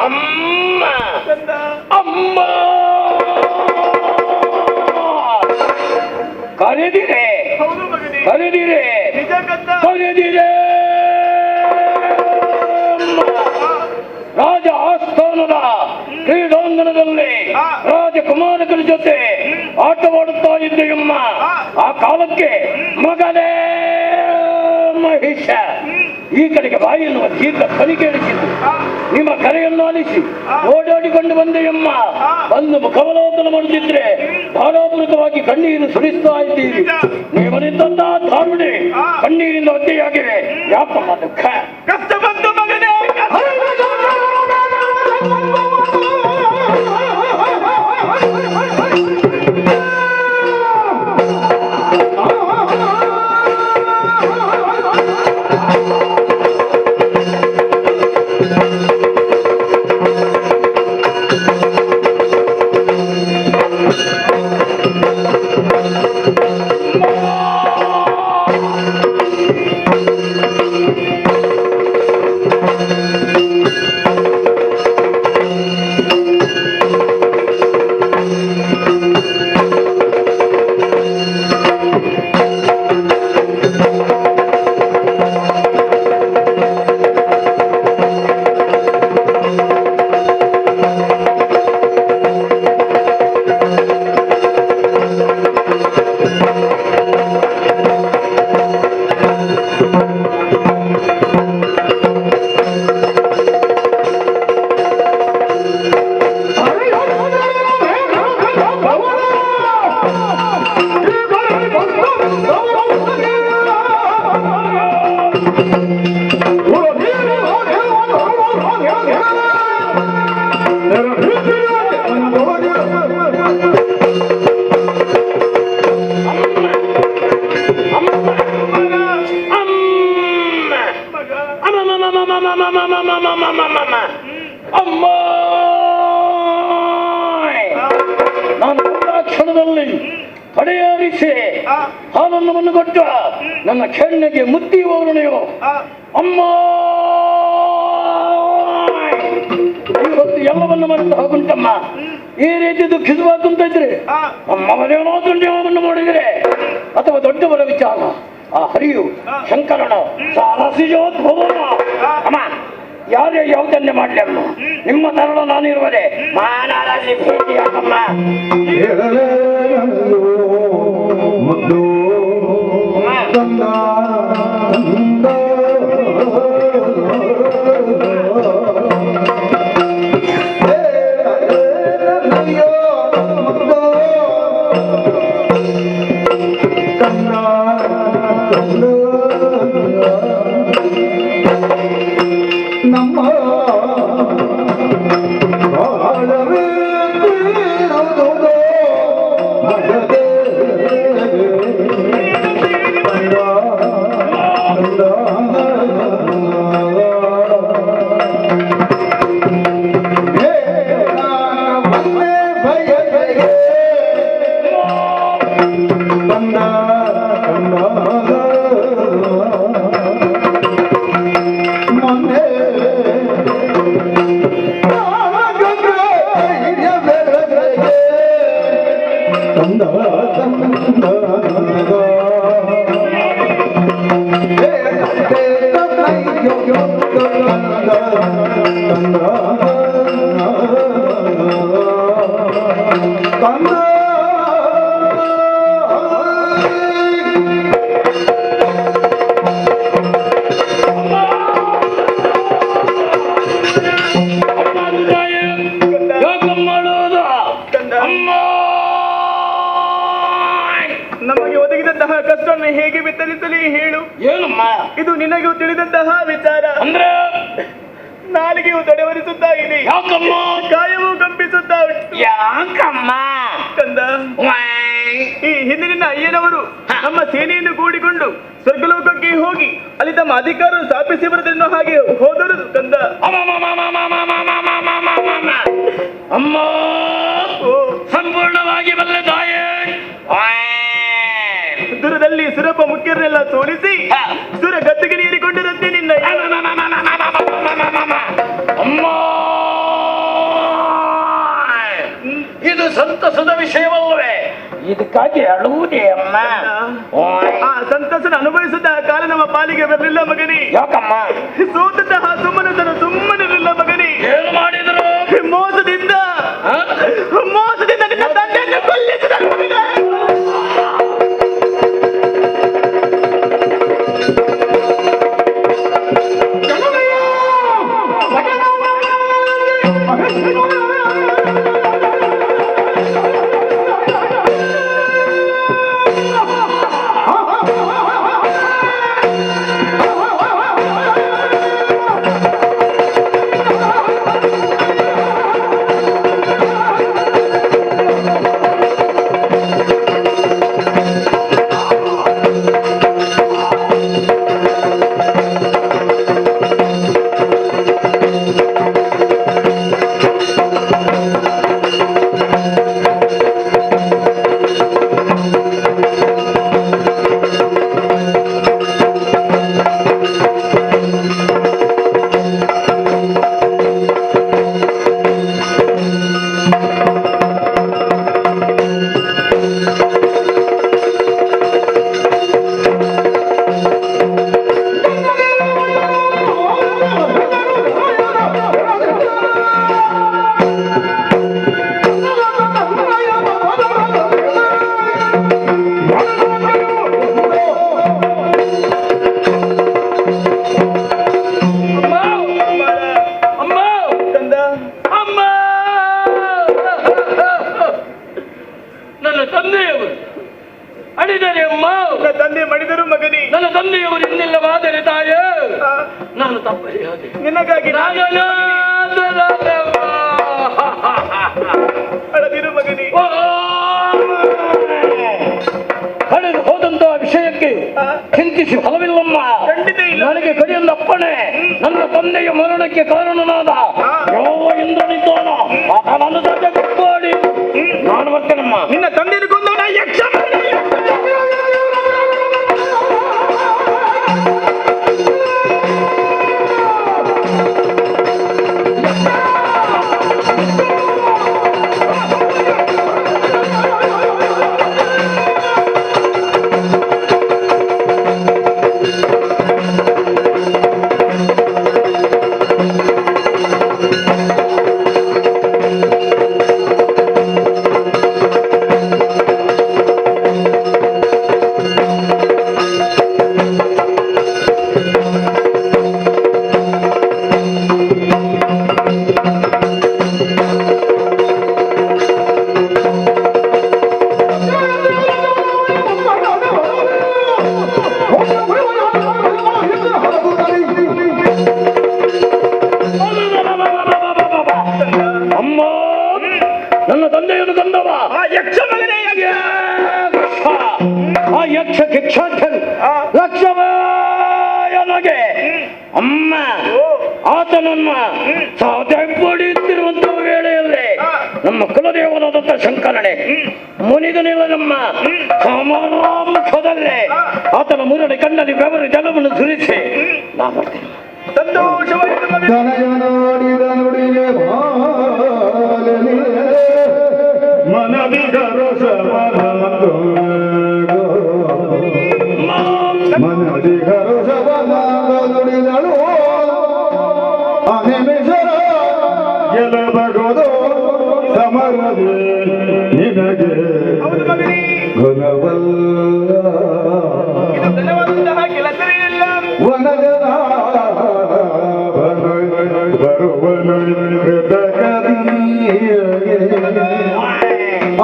ಅಮ್ಮ ಕಂದ ಅಮ್ಮ ಕರೆದಿರೆ ಹೌದು ಮಗನೇ ಕರೆದಿರೆ ನಿಜ ಕಂದ ಕರೆದಿರೆ ರಾಜ ಆಸ್ಥಾನದ ಕ್ರೀಡಾಂಗಣದಲ್ಲಿ ರಾಜಕುಮಾರಕರ ಜೊತೆ ಆಟವಾಡುತ್ತಾ ಇದ್ದೆಯಮ್ಮ. ಆ ಕಾಲಕ್ಕೆ ಮಗನೇ ಮಹಿಷ ಈ ಕಡೆಗೆ ಬಾಯಿ ಎನ್ನುವ ದೀರ್ಘ ಕಲಿ ಕೇಳಿಸಿದ್ದು. ನಿಮ್ಮ ಕರೆಯನ್ನು ಆಲಿಸಿ ಓಡಾಡಿಕೊಂಡು ಬಂದೆಯಮ್ಮ. ಬಂದು ಮುಖವಲೋಕನ ಮಾಡುತ್ತಿದ್ರೆ ಭಾರಾಪೂರಿತವಾಗಿ ಕಣ್ಣೀರು ಸುರಿಸ್ತಾ ಇದ್ದೀರಿ. ನೀವನಿದ್ದಂತ ಧಾರುಣಿ ಕಣ್ಣೀರಿಂದ ಒದ್ದೆಯಾಗಿವೆ. ಯಾಕಮ್ಮ ದುಃಖ? ಕಷ್ಟ ಬಂತು ಮಗನೇ ಅಮ್ಮ ನಾನು ಕ್ಷಣದಲ್ಲಿ ಪಡೆಯಾರಿಸಿ ಹಾಲನ್ನವನ್ನು ಕೊಟ್ಟ ನನ್ನ ಕೆನ್ನೆಗೆ ಮುತ್ತಿಯುವವರನೆಯೋ ಅಮ್ಮ ಇವತ್ತು ಎಲ್ಲವನ್ನು ಮರೆತು ಹೋಗುಂಟಮ್ಮ. ಈ ರೀತಿ ದುಃಖಿಸಬಾರ್ದು ಅಂತ ಇದ್ರೆ ಅಮ್ಮವರೇನಾದ್ರೂ ನಿಯಮವನ್ನು ಮಾಡಿದರೆ ಅಥವಾ ದೊಡ್ಡವರ ವಿಚಾರ ಆ ಹರಿಯು ಶಂಕರನ ಸಾರಸಿಜೋದ್ಭವನ ಅಮ್ಮ ಯಾರೇ ಯಾವುದನ್ನೇ ಮಾಡಲಿ ಅಮ್ಮ ನಿಮ್ಮ ತರಣ ನಾನಿರುವರೆ ಮಾನರಲ್ಲಿ ಭೇಟಿಯಾಗಮ್ಮ. ಮುದ್ದು ಕಂದ ಕಂದ ನಮ್ಮ ಬಾಳವೇ ನಮಗೆ ಒದಗಿದಂತಹ ಕಷ್ಟವನ್ನು ಹೇಗೆ ವಿತರಿಸಲಿ ಹೇಳು. ಏನಮ್ಮ ಇದು ನಿನಗೂ ತಿಳಿದಂತಹ ವಿಚಾರ. ಅಂದ್ರೆ ನಾಲಿಗೆಯು ತಡೆವರಿಸುತ್ತಾ ಇದೆ, ಯಾಕಮ್ಮ ಕಾಯವೂ ಕಂಪಿಸುತ್ತಾ ಉಂಟು. ಯಾಕಮ್ಮ ಕಂದ, ಈ ಹಿಂದಿನ ಅಯ್ಯನವರು ನಮ್ಮ ಸೇನೆಯನ್ನು ಕೂಡಿಕೊಂಡು ಸ್ವರ್ಗಲೋಕಕ್ಕೆ ಹೋಗಿ ಅಲ್ಲಿ ತಮ್ಮ ಅಧಿಕಾರ ಸ್ಥಾಪಿಸಿ ಬರುವುದನ್ನು ಹಾಗೆ ಹೋದರು ಕಂದ. ಅಮ್ಮ ಸಂಪೂರ್ಣವಾಗಿ ಬಲ್ಲ ತಾಯೇ. ದೂರದಲ್ಲಿ ಸುರಪ ಮುಖ್ಯರನ್ನೆಲ್ಲ ಸೋಲಿಸಿ ಸುರ ಗದ್ದುಗೆ ನೀಡಿಕೊಂಡಿರಂತೆ ನಿನ್ನ ಇದಕ್ಕಾಗಿ ಅಳುವುದೇ ಅಮ್ಮ. ಓಯ್. ಆ ಸಂತಸನ ಅನುಭವಿಸಿದ ಕಾಲ ನಮ್ಮ ಪಾಲಿಗೆ ಬರಲಿಲ್ಲ ಮಗನೇ. ಯಾಕಮ್ಮ? ಸೋತಂತಹ ಸುಮ್ಮನಿರಲಿಲ್ಲ ಮಗನೇ. ಏನು ಮಾಡಿದ್ರು? ಮೋಸದಿಂದ ನಿನ್ನ ತಂದೆಯನ್ನು ಕೊಲ್ಲಿಸಿದರು ಮಗನೇ. ನಿನಗಾಗಿ ಅಳದಿರು ಮಗನೇ. ಕಳೆದು ಹೋದಂತಹ ವಿಷಯಕ್ಕೆ ಚಿಂತಿಸಿ ಫಲವಿಲ್ಲಮ್ಮ. ಖಂಡಿತ ಇಲ್ಲ. ನನಗೆ ಕಡಿಯೊಂದು ಅಪ್ಪಣೆ. ನನ್ನ ತಂದೆಯ ಮರಣಕ್ಕೆ ಕಾರಣನಾದ ಯಾವ ಇಂದ್ರನಿದ್ದಾನೋ ಆತ ನನ್ನ ತಂದೆ ಕಟ್ಟಾಡಿ ನಾನು ಬರ್ತೇನಮ್ಮ. ನಿನ್ನ ತಂದೆಯನ್ನು ಕೊಂದವನ ಯಕ್ಷ ನನ್ನ ತಂದೆಯನ್ನು ತಂದವ ಆ ಯಕ್ಷ ಮಗನೇ. ಆ ಯಕ್ಷ ಭಿಕ್ಷಾಟನ್ ಲಕ್ಷವೇ ಅಮ್ಮ ಆತನನ್ನ ಸಾಧ್ಯಪಡಿಯುತ್ತಿರುವಂತಹ ವೇಳೆಯಲ್ಲೇ ನಮ್ಮ ಕುಲದೇವನಾದಂತ ಶಂಕರನೇ ಮುನಿಗನಿಲ್ಲ ನಮ್ಮ ಸಮಾರಾಮುಖದಲ್ಲೇ ಆತನ ಮುರಳಿ ಕಣ್ಣಲ್ಲಿ ಬೆವರು ಜಲವನ್ನು ಸುರಿಸಿ ನಾ ಬರ್ತೇನೆ. ಸಂತೋಷವಾಯಿತು ಮಗನೇ. ಧನಜನೋಡಿದ ನುಡಿಗೆ ಮನವಿದ ರೋಷವನಂದು ಮನದಿಗ ರೋಷವನಂದು ನುಡಿದಳು ಅನಿಮಿಷರ ಗೆಲಬಗೋದು ಸಮರದೆ ನಿನಗೆ ಹೌದು ಮಗನೇ. ಗುಣವಲ್ಲ ಇದು ಘನವಾದಂತಹ ಕೆಲಸವೇ ಇಲ್ಲ. ವನಜನ ಬರುವನು ಕೃತಕದಿಯೇ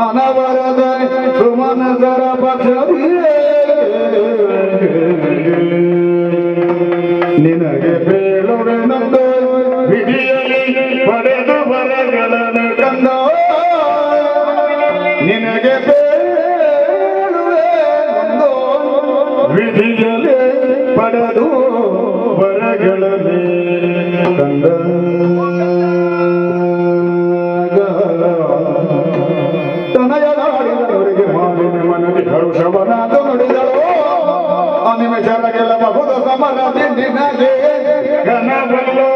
ಅನವರದ ಸುಮನಸರ ಪಕ್ಷದಿಯೇ ನಿನಗೆ ಬೇಳುವೆ ನಂದು ವಿಧಿಯಲ್ಲಿ ಪಡೆದು ಬರಗಳನ್ನು ಕಂದ ನಿನಗೆ ಬೇಳುವೆ ನಂದು ವಿಧಿಯಲ್ಲಿ ಪಡೆದು ಬರಗಳನ್ನೇ ಕಂದ ತನಯನಾಡಿದವರಿಗೆ ಮಾಲಿನ ಮನದಿ ಹರುಷವನಾದ ನುಡಿದಳು ಅನಿಮಿಷರಗೆಲ್ಲ ಬಹುದ ಸಮರದಿ ನಿನಗೆ ಘನವಲ್ಲೋ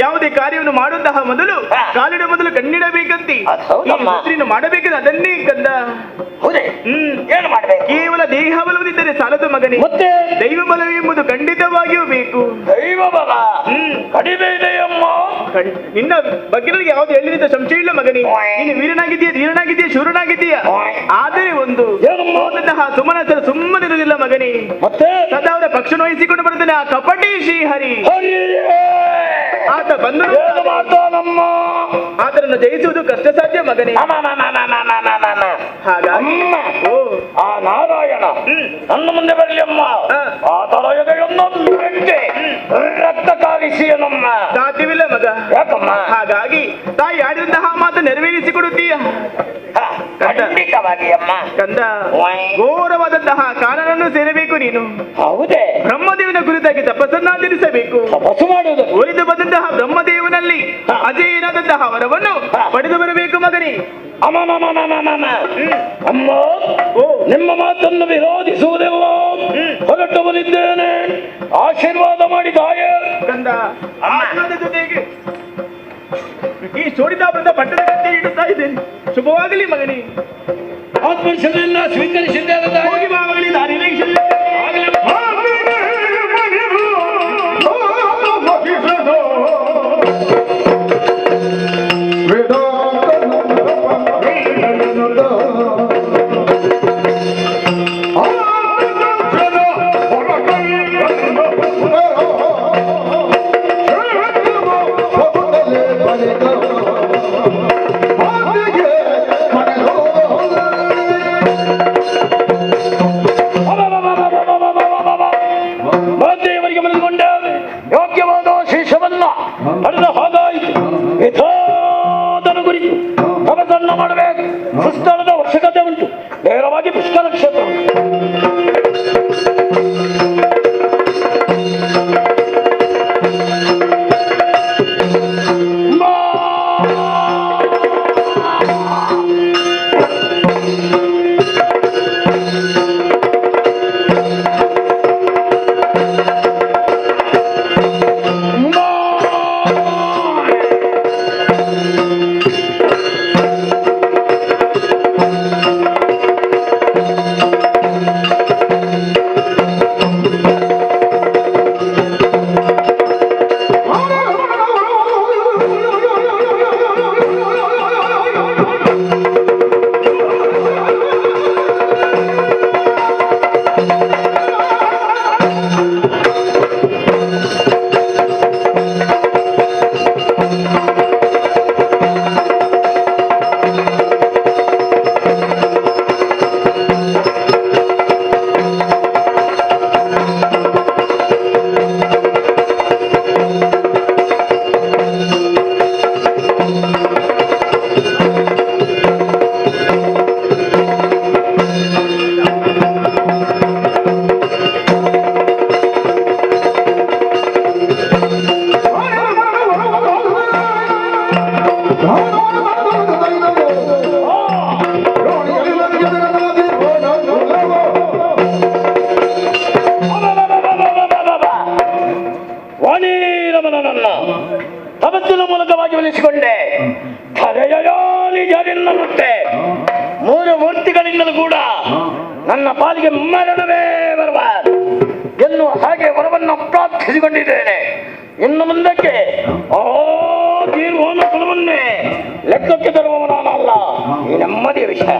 ಯಾವುದೇ ಕಾರ್ಯವನ್ನು ಮಾಡುವಂತಹ ಮೊದಲು ಕಾಲಿಡ ಮೊದಲು ಕಣ್ಣಿಡಬೇಕಂತೆ. ಅದ್ ಹೌದಮ್ಮ. ನೀನು ಮಾಡಬೇಕಂದ್ರೆ ಅದನ್ನೇ ಕಂದ. ಹೌದೇ? ಏನು ಮಾಡ್ಬೇಕು? ಕೇವಲ ದೇಹ ಬಲವಿದ್ದರೆ ಸಾಲದು ಮಗನೇ, ಮತ್ತೆ ದೈವ ಬಲವೆಂಬುದು ಖಂಡಿತವಾಗಿಯೂ ಬೇಕು. ದೈವ ಬಲ ಕಡಿಮೆ ಇದೆಯಮ್ಮ. ನಿನ್ನ ಬಗ್ಗೆ ನನಗೆ ಯಾವ್ದು ಹೇಳಿದ ಸಂಶಯ ಇಲ್ಲ ಮಗನೇ. ನೀನು ವೀರನಾಗಿದ್ದೀಯ, ಧೀರನಾಗಿದ್ದೀಯ, ಶೂರನಾಗಿದ್ದೀಯ. ಆದರೆ ಒಂದು ಸುಮ್ಮನ ಸುಮ್ಮನಿರುವುದಿಲ್ಲ ಮಗನೇ. ಮತ್ತೆ ಸದಾ ಅವರ ಪಕ್ಷ ವಹಿಸಿಕೊಂಡು ಬರುತ್ತಾನೆ ಆ ಕಪಟಿ ಶ್ರೀಹರಿ. ಆತ ಬಂದು ಮಾಡ್ತಾನಮ್ಮ. ಆತನನ್ನು ಜಯಿಸುವುದು ಕಷ್ಟ ಸಾಧ್ಯ ಮಗನೇ. ಹಾಗಾಗಿ ಆ ನಾರಾಯಣ ನನ್ನ ಮುಂದೆ ಬರಲಿ ಅಮ್ಮ. ಆ ತಲೆಯನ್ನು ರಕ್ತ ಕಾರಿಸಿ ನಮ್ಮ ಸಾಧ್ಯವಿಲ್ಲ ಮಗ. ಯಾಕಮ್ಮ? ಹಾಗಾಗಿ ತಾಯಿ ಆಡಿದಂತಹ ಮಾತು ನೆರವೇರಿಸಿಕೊಡುತ್ತೀಯ ಖಂಡಿತವಾಗಿ ಅಮ್ಮ. ಕಂದ, ಘೋರವಾದಂತಹ ಕಾನನನ್ನು ಸೇರಬೇಕು ನೀನು. ಹೌದೇ? ಬ್ರಹ್ಮದೇವನ ಕುರಿತಾಗಿ ತಪಸ್ಸನ್ನಾಚರಿಸಬೇಕು. ತಪಸ್ಸು ಮಾಡುವುದು. ಒಲಿದು ಬಂದಂತಹ ಬ್ರಹ್ಮದೇವನಲ್ಲಿ ಅಜೇಯನಾದಂತಹ ವರವನ್ನು ಪಡೆದು ಬರಬೇಕು ಮಗನೇ. ಅಮ್ಮ ನಿಮ್ಮ ಮಾತನ್ನು ವಿರೋಧಿಸುವುದಿಲ್ಲ. ಹೊರಟು ಬಂದಿದ್ದೇನೆ. ಆಶೀರ್ವಾದ ಮಾಡಿ ತಾಯೇ. ಕಂದ, ಆಶೀರ್ವಾದ ಜೊತೆಗೆ ಈ ಚೋಡಿದಾಪುರದ ಪಟ್ಟದ ಗಂಟೆ ಇಡುತ್ತಾ ಇದ್ದೇನೆ. ಶುಭವಾಗಲಿ ಮಗನೇ. ಆತ್ಮಶಿಲೆಯನ್ನ ಸ್ವೀಕರಿಸಿದ್ದೇನೆ. ಹೋಗಿ ಬಾ ಮಗನೇ, ದಾರಿಯಲ್ಲಿ ಪಡೆದ ಹಾಗಾಯಿತು. ಯಥಾದನ ಕುರಿತು ತಪಸ್ಸನ್ನು ಮಾಡಬೇಕು. ಸುಸ್ಥಳದ ಅವಶ್ಯಕತೆ ಉಂಟು. ನೇರವಾಗಿ ಪುಷ್ಕರ ಕ್ಷೇತ್ರ ಉಂಟು. ತಪಸ್ಸಿನ ಮೂಲಕವಾಗಿ ಒಲಿಸಿಕೊಂಡೆ. ಮತ್ತೆ ಮೂರು ಮೂರ್ತಿಗಳಿಂದಲೂ ಕೂಡ ನನ್ನ ಪಾಲಿಗೆ ಮರಣವೇ ಬರಬಾರದು ಎನ್ನುವ ಹಾಗೆ ವರವನ್ನು ಪ್ರಾರ್ಥಿಸಿಕೊಂಡಿದ್ದೇನೆ. ಇನ್ನು ಮುಂದಕ್ಕೆ ತೀರ್ಮಾನ ಫಲವನ್ನೇ ಲೆಕ್ಕಕ್ಕೆ ತರುವವ ನಾನಲ್ಲ. ಈ ನೆಮ್ಮದಿಯ ವಿಷಯ.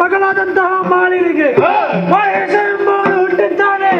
ಮಗಳಾದಂತಹ ಮಾಲಿನಿಗೆ ಮಹೇಶ ಎಂಬುವನು ಹುಟ್ಟಿದ್ದಾನೆ.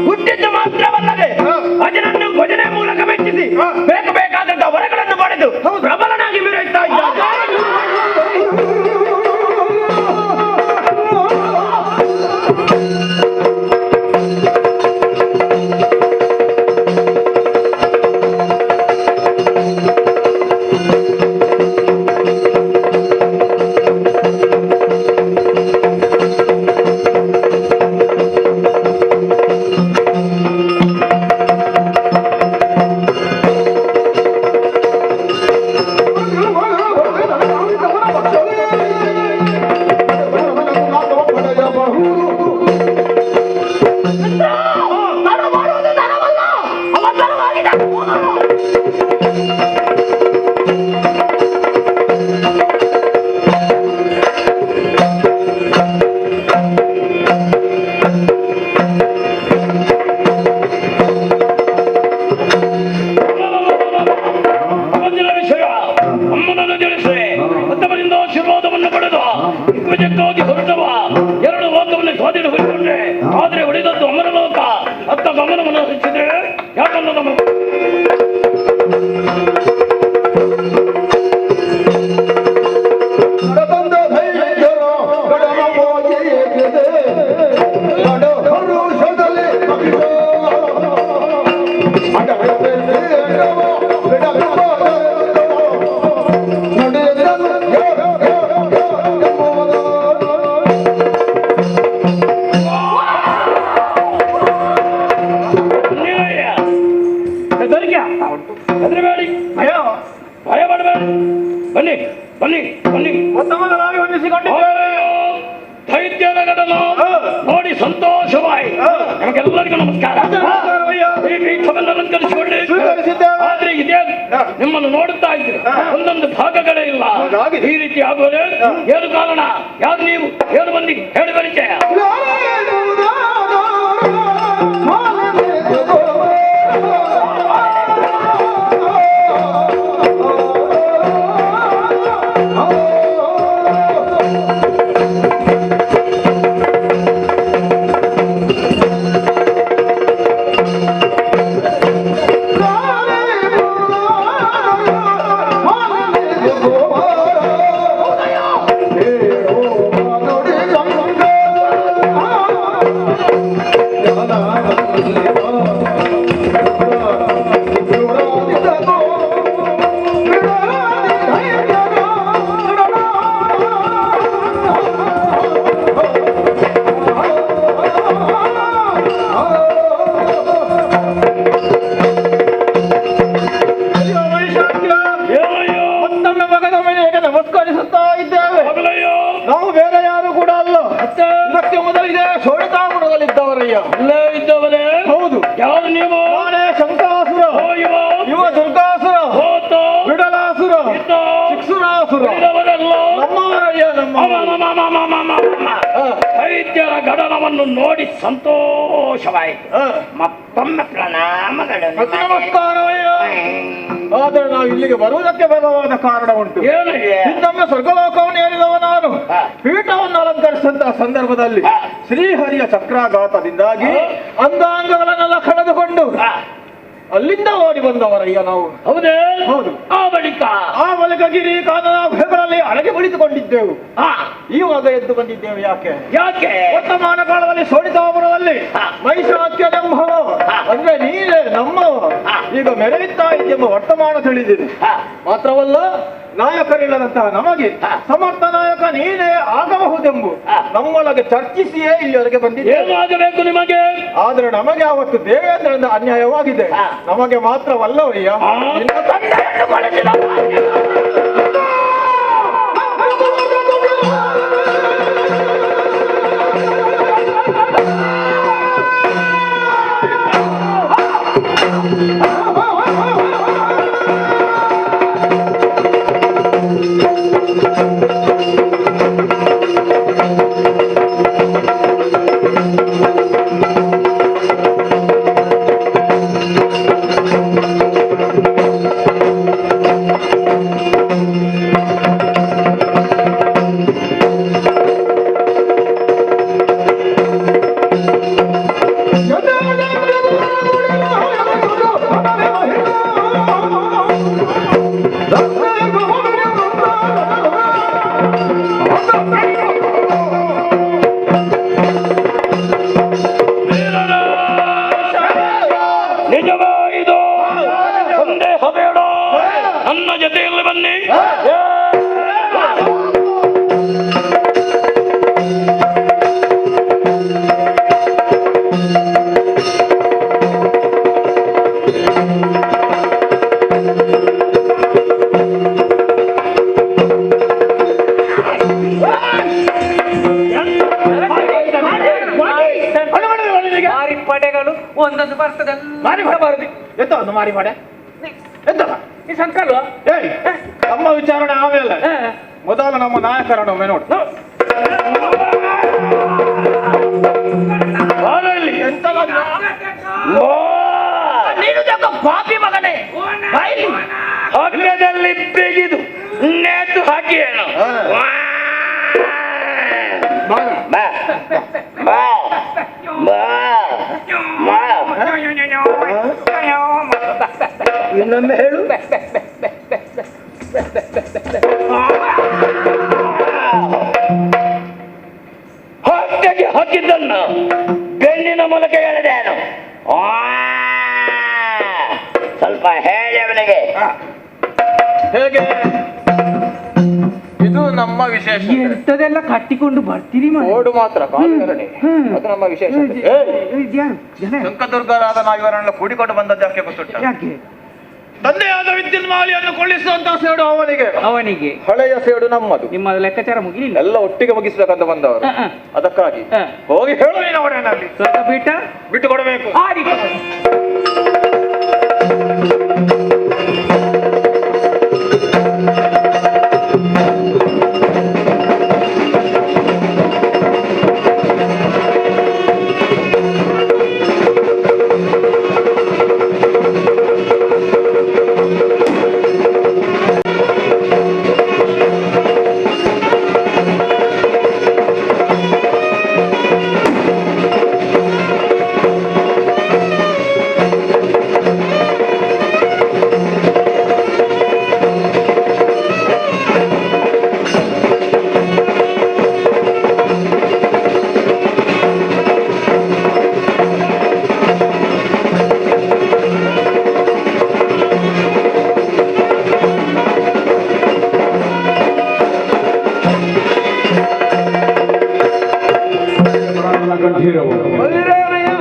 ಹುಟ್ಟಿದ್ದು ಮಾತ್ರವಲ್ಲದೆ ಅದನ್ನು ಭಜನೆ ಮೂಲಕ ಮೆಚ್ಚಿಸಿ ಬೇಕಾದಂತಹ ವರಗಳನ್ನು ಪಡೆದು ಪ್ರಬಲನಾಗಿ ಮೆರೆಯುತ್ತಾ ಇದ್ದಾನೆ. ಹೊರಟವ ಎರಡು ಲೋಕವನ್ನು ಸ್ವಾಧೀನ ಹೊಂದಿಕೊಂಡ್ರೆ ಆದ್ರೆ ಉಳಿದದ್ದು ಅಮರ ಲೋಕ. ಅತ್ತ ಗಮನವನ್ನು ಹರಿಸಿದ್ರೆ ಯಾಕಂದ್ರೆ ನಮ್ಮ ಹೆದರಬೇಡಿ, ಭಯ ಪಡಬೇಡಿ. ಬನ್ನಿ ಬನ್ನಿ ಬನ್ನಿ, ಉತ್ತಮವಾಗಿ ಹೊಂದಿಸಿಕೊಂಡಿದ್ದೇವೆ. ದೈತ್ಯದ ಘಟನ ನೋಡಿ ಸಂತೋಷವಾಯಿತು. ನಮಗೆಲ್ಲರಿಗೂ ನಮಸ್ಕಾರ. ಈ ಪೀಠವನ್ನು ಅಲಂಕರಿಸಿಕೊಳ್ಳಿ. ಆದ್ರೆ ಇದೇ ನಿಮ್ಮನ್ನು ನೋಡುತ್ತಾ ಇದ್ದೀರಿ, ಒಂದೊಂದು ಭಾಗಗಳೇ ಇಲ್ಲ. ಈ ರೀತಿ ಆಗುವುದೇ ಏನು ಕಾರಣ? ಯಾರು ನೀವು? ಏನು ಮಂದಿ ಹೇಳಿ ಪರಿಚಯ? ನಮಸ್ಕರಿಸುತ್ತಾ ಇದ್ದೇವೆ. ನಾವು ಬೇರೆ ಯಾರು ಕೂಡ ಅಲ್ಲ, ಇದಕ್ಕೆ ಮೊದಲಿಗೆ ಶೋಣಿತಾಪುರದಲ್ಲಿದ್ದವರಯ್ಯ. ಅಲ್ಲೇ ಇದ್ದವರೇ? ಹೌದು. ಯಾರು ನೀವು? ನಾನೇ ಶಂಕಾಸುರ, ಇವ ದುರ್ಗಾಸುರ, ವಿಡಲಾಸುರ, ಶಿಕ್ಷುರಾಸುರ. ನಮ್ಮವರಯ್ಯ, ದೈತ್ಯರ ಗಡನವನ್ನು ನೋಡಿ ಸಂತೋಷವಾಯಿತು. ಮತ್ತೊಮ್ಮೆ ಪ್ರಣಾಮಗಳು. ನಮಸ್ಕಾರವಯ್ಯ. ಆದರೆ ನಾವು ಇಲ್ಲಿಗೆ ಬರುವುದಕ್ಕೆ ಬಲವಾದ ಕಾರಣ ಉಂಟು. ಇನ್ನೊಮ್ಮೆ ಸ್ವರ್ಗಲೋಕವನ್ನು ಏರಿದವ ನಾನು ಪೀಠವನ್ನು ಅಲಂಕರಿಸಿದಂತಹ ಸಂದರ್ಭದಲ್ಲಿ ಶ್ರೀಹರಿಯ ಚಕ್ರಾಘಾತದಿಂದಾಗಿ ಅಂಗಾಂಗಗಳನ್ನೆಲ್ಲ ಕಳೆದುಕೊಂಡು ಅಲ್ಲಿಂದ ಓಡಿ ಬಂದವರಯ್ಯ ನಾವು. ಹೌದೇ? ಹೌದು. ಆ ಬಳಿಕ ಗಿರಿ ಕಾನನ ಗುಹೆಗಳಲ್ಲಿ ಅಡಗಿ ಕುಳಿತು ಕುಳಿತುಕೊಂಡಿದ್ದೆವು. ಇವಾಗ ಎದ್ದು ಬಂದಿದ್ದೇವೆ. ಯಾಕೆ? ಯಾಕೆ? ವರ್ತಮಾನ ಕಾಲದಲ್ಲಿ ಸೋಡಿತಾಪುರದಲ್ಲಿ ಮಹಿಷಾಖ್ಯನೆಂಬವ ಅಂದ್ರೆ ನೀನೇ ನಮ್ಮವ ಈಗ ಮೆರೆಯುತ್ತಾ ಇದೆಂಬ ವರ್ತಮಾನ ತಿಳಿದಿದೆ. ಮಾತ್ರವಲ್ಲ, ನಾಯಕರಿಲ್ಲದಂತಹ ನಮಗೆ ಸಮರ್ಥ ನಾಯಕ ನೀನೇ ಆಗಬಹುದೆಂಬು ನಮ್ಮೊಳಗೆ ಚರ್ಚಿಸಿಯೇ ಇಲ್ಲಿವರೆಗೆ ಬಂದಿದೆ. ಏನಾಗಬೇಕು ನಿಮಗೆ? ಆದ್ರೆ ನಮಗೆ ಅವತ್ತು ದೇವೇಂದ್ರನಿಂದ ಅನ್ಯಾಯವಾಗಿದೆ. ನಮಗೆ ಮಾತ್ರವಲ್ಲವಯ್ಯ, ನಿನ್ನ ತಂದೆಯನ್ನು ಕೊಡಿಸಿದ ನಿಜವಾಯಿದು. ಸಂದೇಹ ಬೇಡ, ನನ್ನ ಜೊತೆಯಲ್ಲಿ ಬನ್ನಿ. ಪಡೆಗಳು ಒಂದೊಂದು ಬರ್ತದೆ. ಮಾರಿ ಮಾಡಬಾರದು. ಎಂತ ಒಂದು ಮಾರಿ ಮಾಡೆ ಎಂತ ಈ ಸಂಕಲ್ವ ಏಯ್, ನಮ್ಮ ವಿಚಾರಣೆ ಆಮೇಲೆ ಮೊದಲು ನಮ್ಮ ನಾಯಕರನ್ನು ಒಮ್ಮೆ ನೋಡು. ನೀನು ಪಾಪಿ ಮಗನೇ, ಹಗ್ಗದಲ್ಲಿ ಬಿಗಿದು ನೇತು ಹಾಕಿ ಏನು ಇನ್ನೊಮ್ಮೆ ಹೇಳು. ಹೊಟ್ಟೆಗೆ ಹಾಕಿದ್ದನ್ನು ಬೆನ್ನಿನ ಮೂಲಕ ಹೇಳಿದೇನು? ಸ್ವಲ್ಪ ಹೇಳಿ ಅವನಿಗೆ. ಹೇಗೆ? ಇದು ನಮ್ಮ ವಿಶೇಷ. ಎಂತದೆಲ್ಲ ಕಟ್ಟಿಕೊಂಡು ಬರ್ತೀರಿ ಓಡು ಮಾತ್ರ ಕಾಲುಗರಣೆ. ಅದು ನಮ್ಮ ವಿಶೇಷ. ಶಂಕದುರ್ಗರಾದ ನಾವು ಇವರನ್ನೆಲ್ಲ ಕೂಡಿಕೊಂಡು ಬಂದದ್ದು ಯಾಕೆ ಗೊತ್ತುಂಟ? ಯಾಕೆ? ತಂದೆಯಾದ ವಿದ್ಯುನ್ಮಾಲಿಯನ್ನು ಕೊಳ್ಳಿಸುವಂತಹ ಸೇಡು ಅವನಿಗೆ ಹಳೆಯ ಸೇಡು ನಮ್ಮದು. ನಿಮ್ಮ ಲೆಕ್ಕಾಚಾರ ಮುಗಿಲಿಲ್ಲ. ಎಲ್ಲ ಒಟ್ಟಿಗೆ ಮುಗಿಸ್ಬೇಕಂತ ಬಂದವರು. ಅದಕ್ಕಾಗಿ ಹೋಗಿ ಹೇಳು ನೀನು ಅವರೇನಲ್ಲಿ ಸ್ವಲ್ಪ ಬಿಟ್ಟು ಕೊಡಬೇಕು.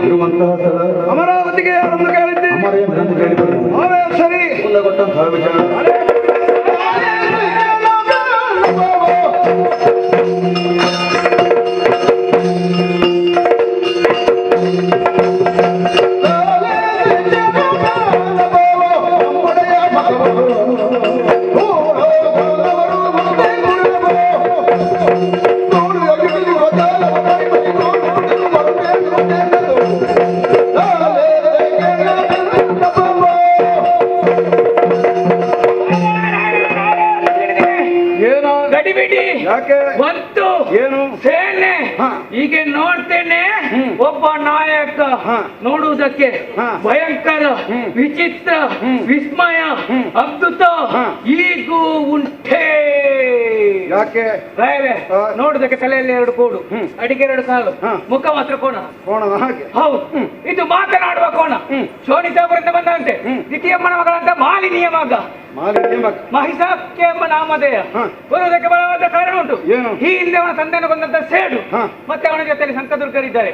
ಇರುವಂತಹ ಸ್ಥಳ ಅಮರಾವತಿಗೆ ಯಾರನ್ನು ಕೇಳಿದ್ದೆ? ಸರಿ ಕೊಟ್ಟಂತಹ ವಿಚಾರ. ಬಂತು ಏನು ಸೇನೆ ಈಗ ನೋಡ್ತೇನೆ. ಒಬ್ಬ ನಾಯಕ ನೋಡುವುದಕ್ಕೆ ಭಯಂಕರ, ವಿಚಿತ್ರ, ವಿಸ್ಮಯ, ಅದ್ಭುತ ಈಗೂ ಉಂಟೇ. ಯಾಕೆ ರಾಯರೇ, ನೋಡುದಕ್ಕೆ ತಲೆಯಲ್ಲಿ 2 ಕೋಡು, ಅಡಿಗೆ 2 ಕಾಲು, ಮುಖ ಮಾತ್ರ ಕೋಣ. ಕೋಣದ ಹಾಗೆ ಹೌದು, ಇದು ಮಾತನಾಡುವ ಕೋಣ. ಶೋಣಿತಾಪುರದಿಂದ ಬಂದಂತೆ ದ್ವಿತೀಯಮ್ಮನ ಮಗಳಂತ ಮಾಲಿನಿಯ ಮಗ. ಮಹಿಷಾಕ್ಕೆ ಎಂಬ ನಾಮಧೇಯ. ಬರುವುದಕ್ಕೆ ಬಲವಾದ ಕಾರಣ ಉಂಟು. ಏನು? ಈ ಹಿಂದೆ ಅವನ ತಂದೆಯನ್ನು ಕೊಂದಂತ ಸೇಡು, ಮತ್ತೆ ಅವನ ಜೊತೆಯಲ್ಲಿ ಸಂಕದುರ್ಗರಿದ್ದಾರೆ.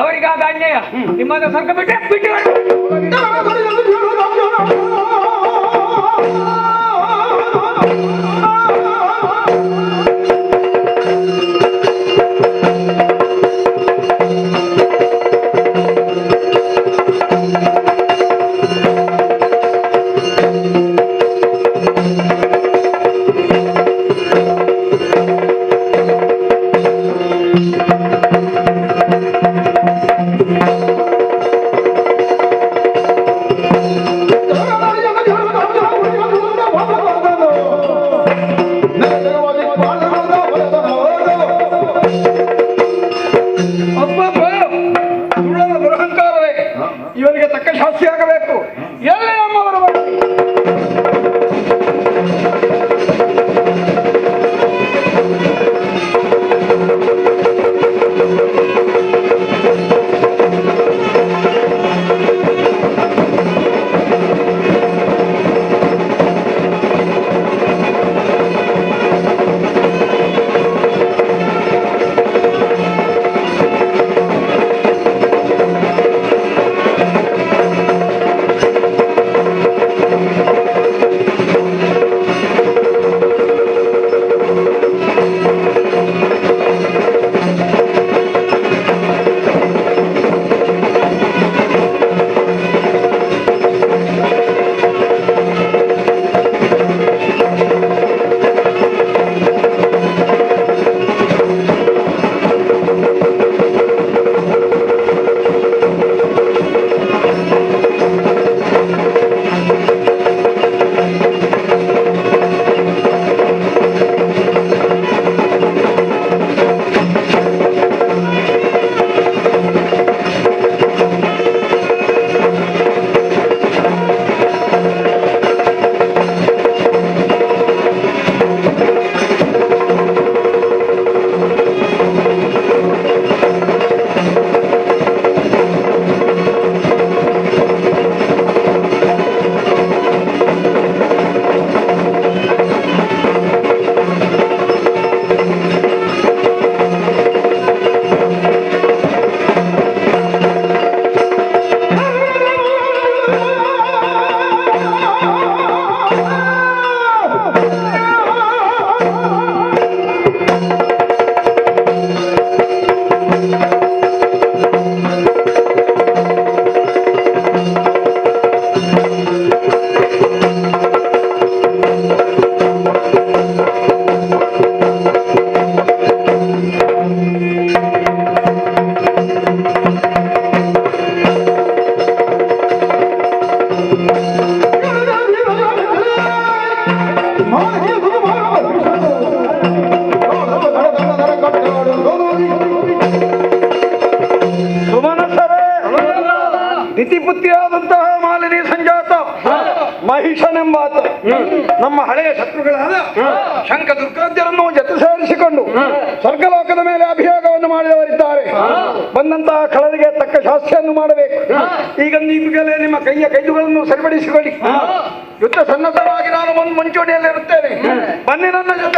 ಅವರಿಗಾದ ಅನ್ಯಾಯ ನಿಮ್ಮನ್ನು ಸ್ವರ್ಗ ಬಿಟ್ಟು ಇವರಿಗೆ ತಕ್ಕ ಶಾಸ್ತಿ ಆಗಬೇಕು. ಎಲ್ಲಿ ನಮ್ಮವರ ದಿತಿಪುತ್ರಿಯಾದಂತಹ ಮಾಲಿನಿ ಸಂಜಾತ ಮಹಿಷನೆಂಬಾತ ನಮ್ಮ ಹಳೆಯ ಶತ್ರುಗಳಾದ ಶಂಖದುರ್ಗಾದ್ಯರನ್ನು ಜೊತೆ ಸೇರಿಸಿಕೊಂಡು ಸ್ವರ್ಗಲೋಕದ ಮೇಲೆ ಅಭಿಯೋಗವನ್ನು ಮಾಡಿದವರಿದ್ದಾರೆ. ಬಂದಂತಹ ಕಳರಿಗೆ ತಕ್ಕ ಶಾಸ್ತಿಯನ್ನು ಮಾಡಬೇಕು. ಈಗ ನೀವುಗಳೇ ನಿಮ್ಮ ಕೈಯ ಕೈದುಗಳನ್ನು ಸರಿಪಡಿಸಿಕೊಳ್ಳಿ. ಯುದ್ಧ ಸನ್ನದ್ಧವಾಗಿ ನಾನು ಒಂದು ಮುಂಚೂಣಿಯಲ್ಲಿರುತ್ತೇನೆ. ಬನ್ನಿ ನನ್ನ ಜೊತೆ.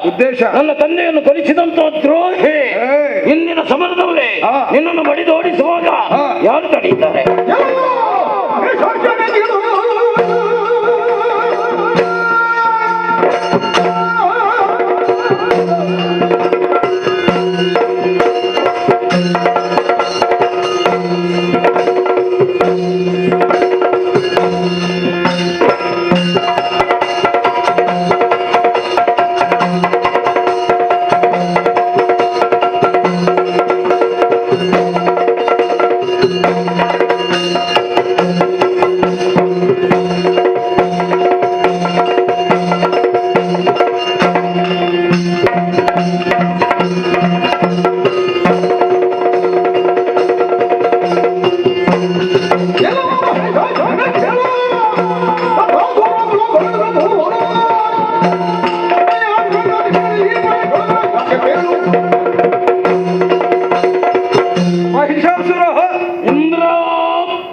ಉದ್ದೇಶ ನನ್ನ ತಂದೆಯನ್ನು ಕೊಲಿಸಿದಂತ ದ್ರೋಹಿ ಇಂದಿನ ಸಮರದಲ್ಲಿ ನಿನ್ನನ್ನು ಬಡಿದು ಓಡಿಸುವಾಗ ಯಾರು ತಡೆಯುತ್ತಾರೆ?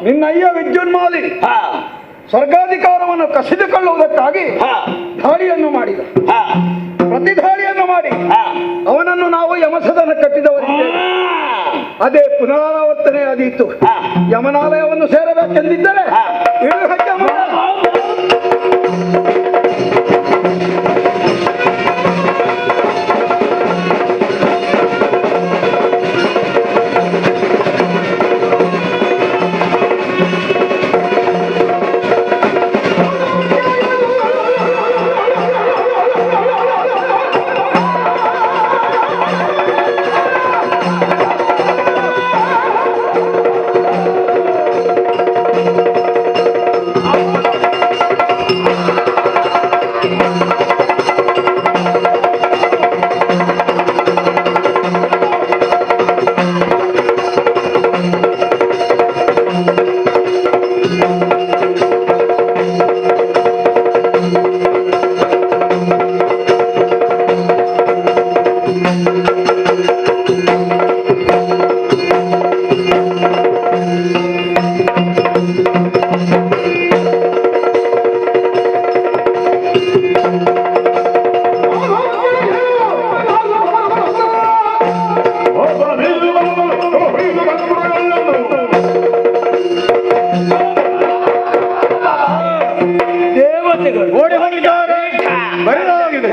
ನಿನ್ನಯ್ಯ ವಿದ್ಯುನ್ಮಾಲಿ ಸ್ವರ್ಗಾಧಿಕಾರವನ್ನು ಕಸಿದುಕೊಳ್ಳುವುದಕ್ಕಾಗಿ ದಾಳಿಯನ್ನು ಮಾಡಿದ. ಪ್ರತಿ ದಾಳಿಯನ್ನು ಮಾಡಿ ಅವನನ್ನು ನಾವು ಯಮಸದನ ಕಟ್ಟಿದವರಿದ್ದೇವೆ. ಅದೇ ಪುನರಾವರ್ತನೆ ಆದೀತು. ಯಮನಾಲಯವನ್ನು ಸೇರಬೇಕೆಂದಿದ್ದರೆ ಇಳಿದು ಹಕ್ಕೆ ಓಡಿ ಹೋಗಿದ್ದಾರೆ. ಬರೆದಾಗಿದೆ.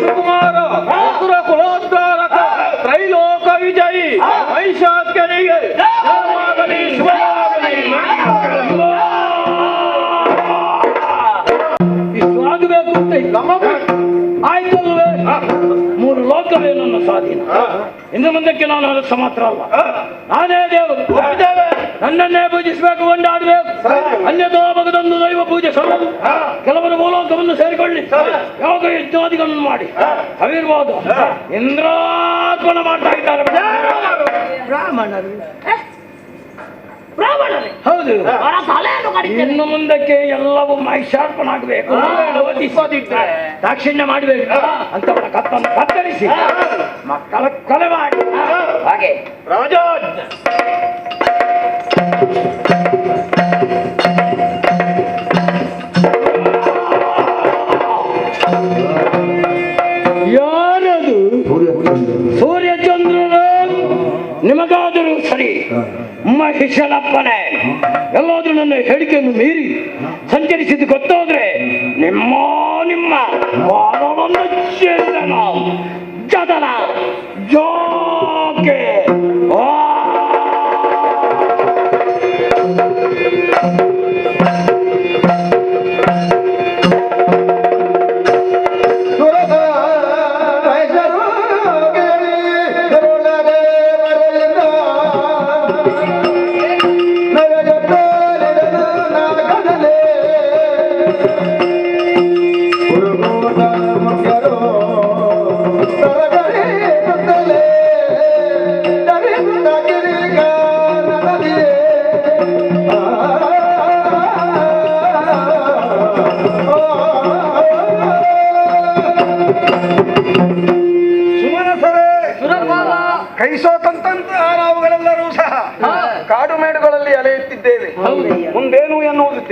ಸುಕುಮಾರ ಅಸುರ ಕುಲೋದ್ಧಾರಕ ತ್ರೈಲೋಕ ವಿಜಯಿ ವೈಶಾಖ್ಯನಿಗೆ ಇಷ್ಟು ಆಗಬೇಕು ಅಂತ ಆಯ್ತಲ್ವೇ? ಮೂರು ಲೋಕವೇ ನನ್ನ ಸ್ವಾಧೀನ. ಇನ್ನು ಮುಂದಕ್ಕೆ ನಾನು ಅರಸ ಮಾತ್ರ ಅಲ್ಲ, ನಾನೇ ದೇವರು. ನನ್ನನ್ನೇ ಪೂಜಿಸಬೇಕು, ಕೊಂಡಾಡಬೇಕು. ಅನ್ಯಥಾ ಭಗದೊಂದು ದೈವ ಪೂಜೆ ಸಲ್ಲದು. ಕೆಲವರು ಭೂಲೋಕವನ್ನು ಸೇರಿಕೊಳ್ಳಿ, ಯೋಗ ಯಜ್ಞಾದಿಗಳನ್ನು ಮಾಡಿ ಅವಿರ್ವಾದ ಇಂದ್ರಾರ್ಪಣ ಮಾಡ್ತಾ ಇದ್ದಾರೆ. ಹೌದು, ಇನ್ನು ಮುಂದಕ್ಕೆ ಎಲ್ಲವೂ ಮಹಿಷಾರ್ಪಣ ಆಗಬೇಕು. ದಾಕ್ಷಿಣ್ಯ ಮಾಡಬೇಕು ಅಂತವರ ಕತ್ತನ್ನು ಕತ್ತರಿಸಿ ಮಕ್ಕಳ ಕೊಲೆ ಮಾಡಿ ಹಾಗೆ ರಾಜಾಜ್ಞ. ಯಾರದು? ಸೂರ್ಯಚಂದ್ರನ ನಿಮಗಾದರೂ ಸರಿ, ಮಹಿಷನಪ್ಪನೇ ಎಲ್ಲಾದ್ರೂ ನನ್ನ ಹೇಳಿಕೆಯನ್ನು ಮೀರಿ ಸಂಚರಿಸಿದ್ದು ಗೊತ್ತಾದ್ರೆ ನಿಮ್ಮ ವಾರವನ್ನು ಚೇತನ ಜತನ ಜೋಕೆ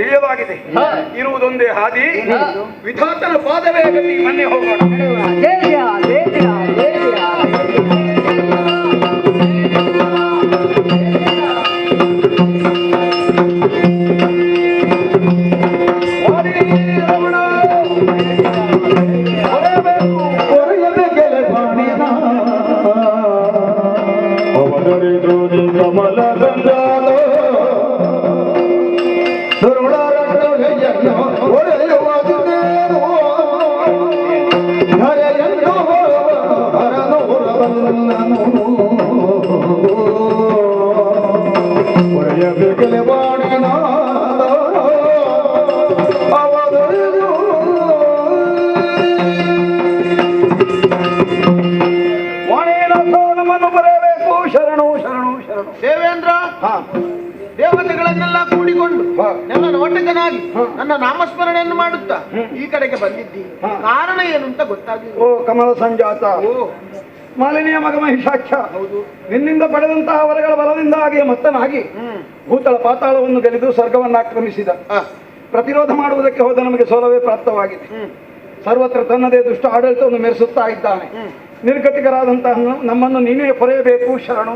ತಿಳಿಯಲಾಗಿದೆ. ಇರುವುದೊಂದೇ ಹಾದಿ, ವಿಧಾತನ ಪಾದವೇ ಗತಿ. ಮನೆ ಹೋಗೋಣ. ದೇವೇಂದ್ರ, ದೇವತೆಗಳನ್ನೆಲ್ಲ ಕೂಡಿಕೊಂಡು ನನ್ನ ನೋಟಕನಾಗಿ ನನ್ನ ನಾಮಸ್ಮರಣೆಯನ್ನು ಮಾಡುತ್ತಾ ಈ ಕಡೆಗೆ ಬಂದಿದ್ದಿ. ಕಾರಣ ಏನು ಅಂತ ಗೊತ್ತಾಗಿಲ್ಲ. ಓ ಕಮಲ ಸಂಜಾತ, ಮಾಲಿನಿಯ ಮಗ ಮಹಿಷಾಖ್ಯ, ನಿನ್ನಿಂದ ಪಡೆದಂತಹ ವರಗಳ ಬಲದಿಂದಾಗಿ ಮತ್ತನಾಗಿ ಭೂತಳ ಪಾತಾಳವನ್ನು ಗೆಲಿದು ಸ್ವರ್ಗವನ್ನು ಆಕ್ರಮಿಸಿದ. ಪ್ರತಿರೋಧ ಮಾಡುವುದಕ್ಕೆ ಹೋದ ನಮಗೆ ಸೋಲವೇ ಪ್ರಾಪ್ತವಾಗಿದೆ. ಸರ್ವತ್ರ ತನ್ನದೇ ದುಷ್ಟ ಆಡಳಿತವನ್ನು ಮೆರೆಸುತ್ತಾ ಇದ್ದಾನೆ. ನಿರ್ಗತಿಕರಾದಂತಹ ನಮ್ಮನ್ನು ನೀನೇ ಪೊರೆಯಬೇಕು. ಶರಣು.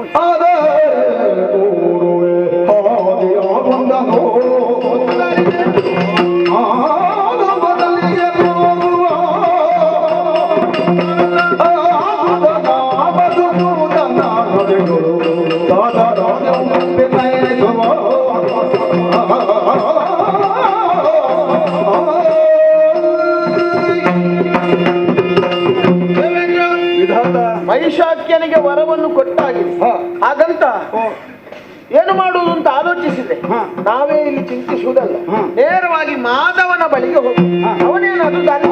ಮಹಿಷಾಖ್ಯನಿಗೆ ವರವನ್ನು ಕೊಟ್ಟಾಗಿದೆ. ಹಾಗಂತ ಏನು ಮಾಡುವುದು ಅಂತ ಆಲೋಚಿಸಿದೆ. ನಾವೇ ಇಲ್ಲಿ ಚಿಂತಿಸುವುದಲ್ಲ, ನೇರವಾಗಿ ಮಾಧವನ ಬಳಿಗೆ ಹೋಗಿ ಅವನೇನಾದ್ರೂ ದಾರಿ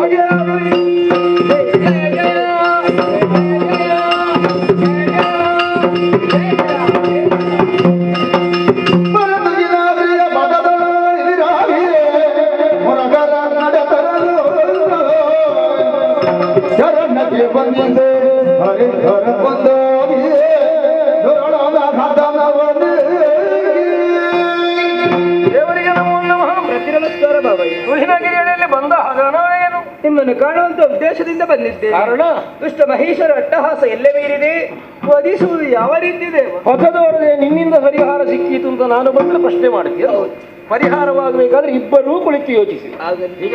ದೇವರಿಗೆ ನಮೋ ನಮಃ. ಪ್ರತಿ ನಮಸ್ಕಾರ ಬಾಬಯ್ಯ. ತುಹಿನಗಿರಿಯಲ್ಲಿ ಬಂದ ಹಗರಣವೇನು? ನಿಮ್ಮನ್ನು ಕಾಣುವಂತ ಉದ್ದೇಶದಿಂದ ಬಂದಿದ್ದೆ. ಕಾರಣ ದುಷ್ಟ ಮಹೇಶ್ವರ ಅಟ್ಟಹಾಸ ಎಲ್ಲೇ ಮೀರಿದೆ. ವಧಿಸುವುದು ಯಾವ ರೀತಿ ಇದೆ? ಪಥದವರೇ ನಿನ್ನಿಂದ ಪರಿಹಾರ ಸಿಕ್ಕಿತು ಅಂತ ನಾನು ಬಂದ್ರೆ ಪ್ರಶ್ನೆ ಮಾಡ್ತೀಯ. ಪರಿಹಾರವಾಗಬೇಕಾದ್ರೆ ಇಬ್ಬರೂ ಕುಳಿತು ಯೋಚಿಸಿ. ಈಗ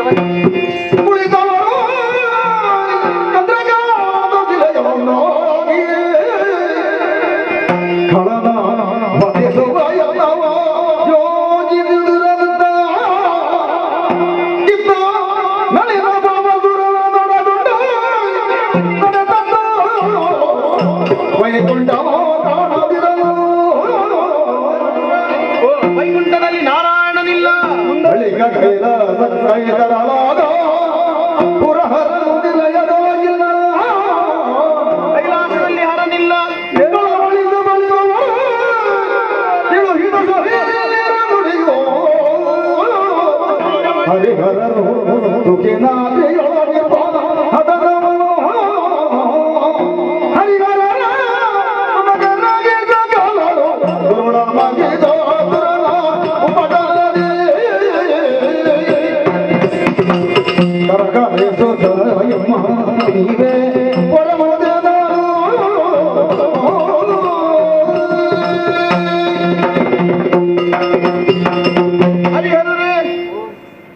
ವೈಕುಂಠದಲ್ಲಿ ನಾರಾಯಣನಿಲ್ಲ, ಕೈಲಾಸದಲ್ಲಿ ಹರನಿಲ್ಲ,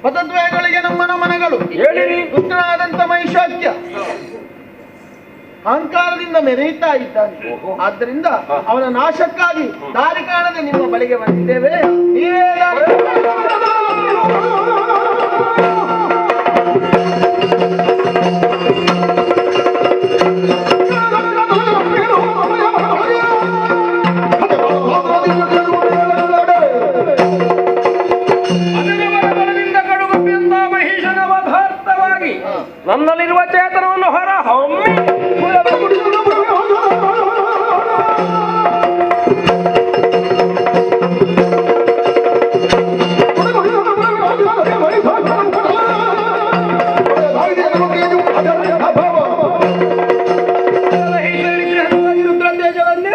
ಪದದ್ವಯಗಳಿಗೆ ನಮ್ಮ ನಮನಗಳು. ದುಷ್ಟನಾದಂತ ಮಹಿಷಾಖ್ಯ ಅಹಂಕಾರದಿಂದ ಮೆರೆಯುತ್ತಾ ಇದ್ದಾನೆ. ಆದ್ದರಿಂದ ಅವನ ನಾಶಕ್ಕಾಗಿ ದಾರಿ ಕಾಣದೆ ನಿಮ್ಮ ಬಳಿಗೆ ಬಂದಿದ್ದೇವೆ. ನೀವೇ ನನ್ನಲ್ಲಿರುವ ಚೇತನವನ್ನು ಹೊರ ಹೊಮ್ಮಿ ರುದ್ರ ತೇಜವನ್ನೇ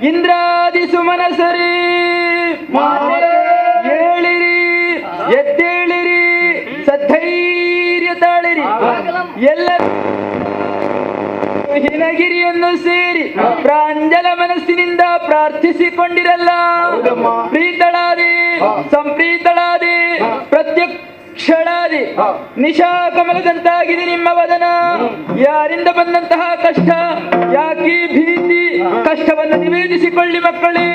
ಇಂದ್ರಾದಿ ಸುಮನಸರಿ ಏಳಿರಿ ಎದ್ದೇಳಿರಿ ಸದ್ಧೈರ್ಯ ತಾಳಿ ಎಲ್ಲರೂ ಹಿನಗಿರಿಯನ್ನು ಸೇರಿ ಪ್ರಾಂಜಲ ಮನಸ್ಸಿನಿಂದ ಪ್ರಾರ್ಥಿಸಿಕೊಂಡಿರಲ್ಲ. ಪ್ರೀತಳಾದಿ ಸಂಪ್ರೀತಳಾದಿ ಪ್ರತ್ಯಕ್ಷಳಾದಿ ನಿಶಾ ಕಮಲದಂತಾಗಿದೆ ನಿಮ್ಮ ವದನ. ಯಾರಿಂದ ಬಂದಂತಹ ಕಷ್ಟ, ಯಾಕೀ ಭೀತಿ, ಕಷ್ಟವನ್ನು ನಿವೇದಿಸಿಕೊಳ್ಳಿ ಮಕ್ಕಳೇ.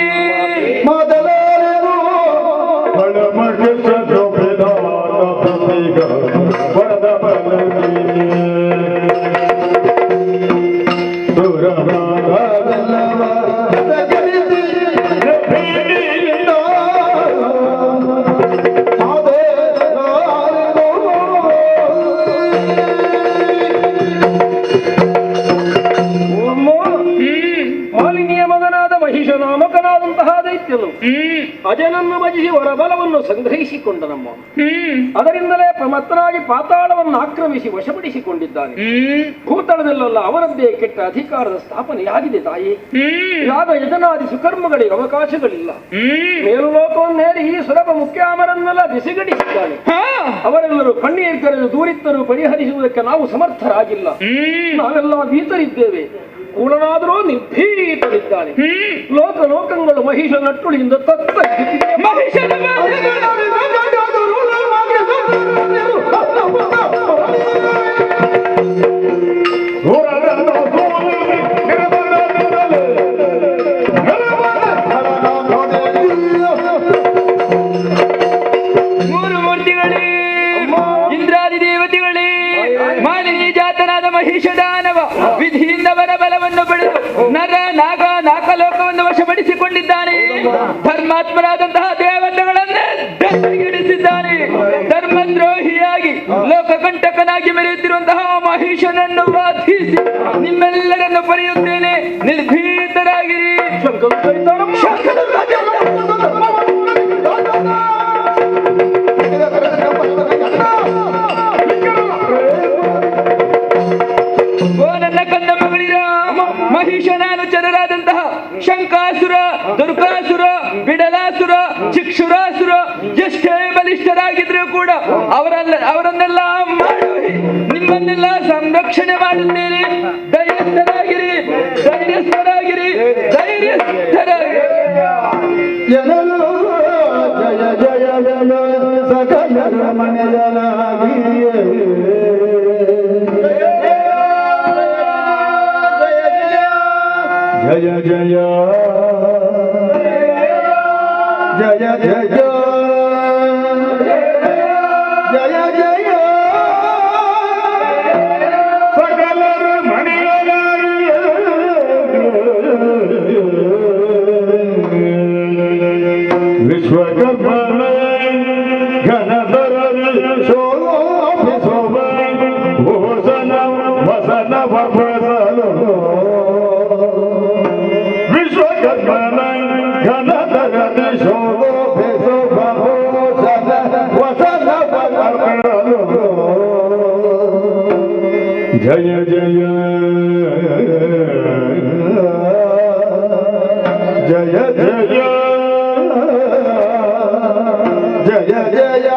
ಮಹಿಷನಾಮಕನಾದಂತಹ ದೈತ್ಯನು ಅಜನನ್ನು ಭಜಿಸಿ ವರಬಲವನ್ನು ಸಂಗ್ರಹಿಸಿಕೊಂಡನಮ್ಮ. ಅದರಿಂದಲೇ ಪ್ರಮತ್ತನಾಗಿ ಪಾತಾಳವನ್ನು ಆಕ್ರಮಿಸಿ ವಶಪಡಿಸಿಕೊಂಡಿದ್ದಾನೆ. ಭೂತಳದಲ್ಲೆಲ್ಲ ಅವರದ್ದೇ ಕೆಟ್ಟ ಅಧಿಕಾರದ ಸ್ಥಾಪನೆಯಾಗಿದೆ ತಾಯಿ. ಯಾಗ ಯಜನಾದಿ ಸುಕರ್ಮಗಳಿಗೆ ಅವಕಾಶಗಳಿಲ್ಲ. ಮೇಲು ಲೋಕವನ್ನೇರಿ ಈ ಸುಲಭ ಮುಖ್ಯಾಮರನ್ನೆಲ್ಲ ಬಿಸಿಗಡಿಸಿದ್ದಾನೆ. ಅವರೆಲ್ಲರೂ ಕಣ್ಣೀರು ಕರೆದು ದೂರಿತ್ತರು ಪರಿಹರಿಸುವುದಕ್ಕೆ ನಾವು ಸಮರ್ಥರಾಗಿಲ್ಲ. ನಾವೆಲ್ಲ ಭೀತರಿದ್ದೇವೆ. ಕೂಳನಾದರೂ ನಿರ್ಭೀತರಿದ್ದಾನೆ. ಲೋಕ ಲೋಕಗಳು ಮಹಿಷ ನಟ್ಟುಳಿಯಿಂದ ತತ್ತ ಮೂರು ಮೂರ್ತಿಗಳೇ, ಇಂದ್ರಾದಿ ದೇವತೆಗಳೇ, ಮಾಲಿನಿ ಜಾತನಾದ ಮಹಿಷ ದಾನವ ವಿಧಿಯಿಂದ ಬಲವನ್ನು ಪಡೆದು ನರ ನಾಗ ನಾಕಲೋಕವನ್ನು ವಶಪಡಿಸಿಕೊಂಡಿದ್ದಾನೆ. ಧರ್ಮಾತ್ಮರಾದಂತಹ ದೇವತೆಗಳನ್ನೇ ದಂಡಿಗಿಡಿಸಿದ್ದಾನೆ. ಧರ್ಮದ್ರೋಹಿಯಾಗಿ ಲೋಕಕಂಟಕನಾಗಿ ಮೆರೆಯುತ್ತಿರುವಂತಹ ಮಹಿಷನನ್ನು ಬಾಧಿಸಿ ನಿಮ್ಮೆಲ್ಲರನ್ನು ಪಡೆಯುತ್ತೇನೆ. ನಿರ್ಭೀತರಾಗಿರಿ. ಓ ನನ್ನ ಕಂದ ಮಗಳಿರ, ಮಹಿಷನಾನುಚರರಾದಂತಹ ಶಂಕಾಸುರ, ದುರ್ಗಾಸುರ, ಬಿಡಲಾಸುರ, ಚಿಕ್ಷುರಾಸುರ ಎಷ್ಟೇ ಬಲಿಷ್ಠರಾಗಿದ್ರು ಕೂಡ ಅವರನ್ನೆಲ್ಲ ಮಾಡಿ ನಿಮ್ಮನ್ನೆಲ್ಲ ಸಂರಕ್ಷಣೆ ಮಾಡುತ್ತೇನೆ. ಧೈರ್ಯಸ್ಥರಾಗಿರಿ, ಧೈರ್ಯಸ್ಥರಾಗಿರಿ, ಧೈರ್ಯಸ್ಥರಾಗಿರಿ. ಜಯ ಜಯ ಜಯ ಜಯ ಜಯ ಜಯ ಸಕಲರ ಮನೆಯ ವಿಶ್ವಕರ್ಮನ ಘನಧರ ಶೋಭಿಸೋಭ ಭೂಷಣ ವಸನ ವರ್ಭಸಲು ವಿಶ್ವಕರ್ಮನ ಘನಧರ ಶೋಭಿಸೋಭ ಭೂಷಣ ವಸನ ವರ್ಭಸಲು ಜಯ ಜಯ ಜಯ ಜಯ ಜಯ ಜಯ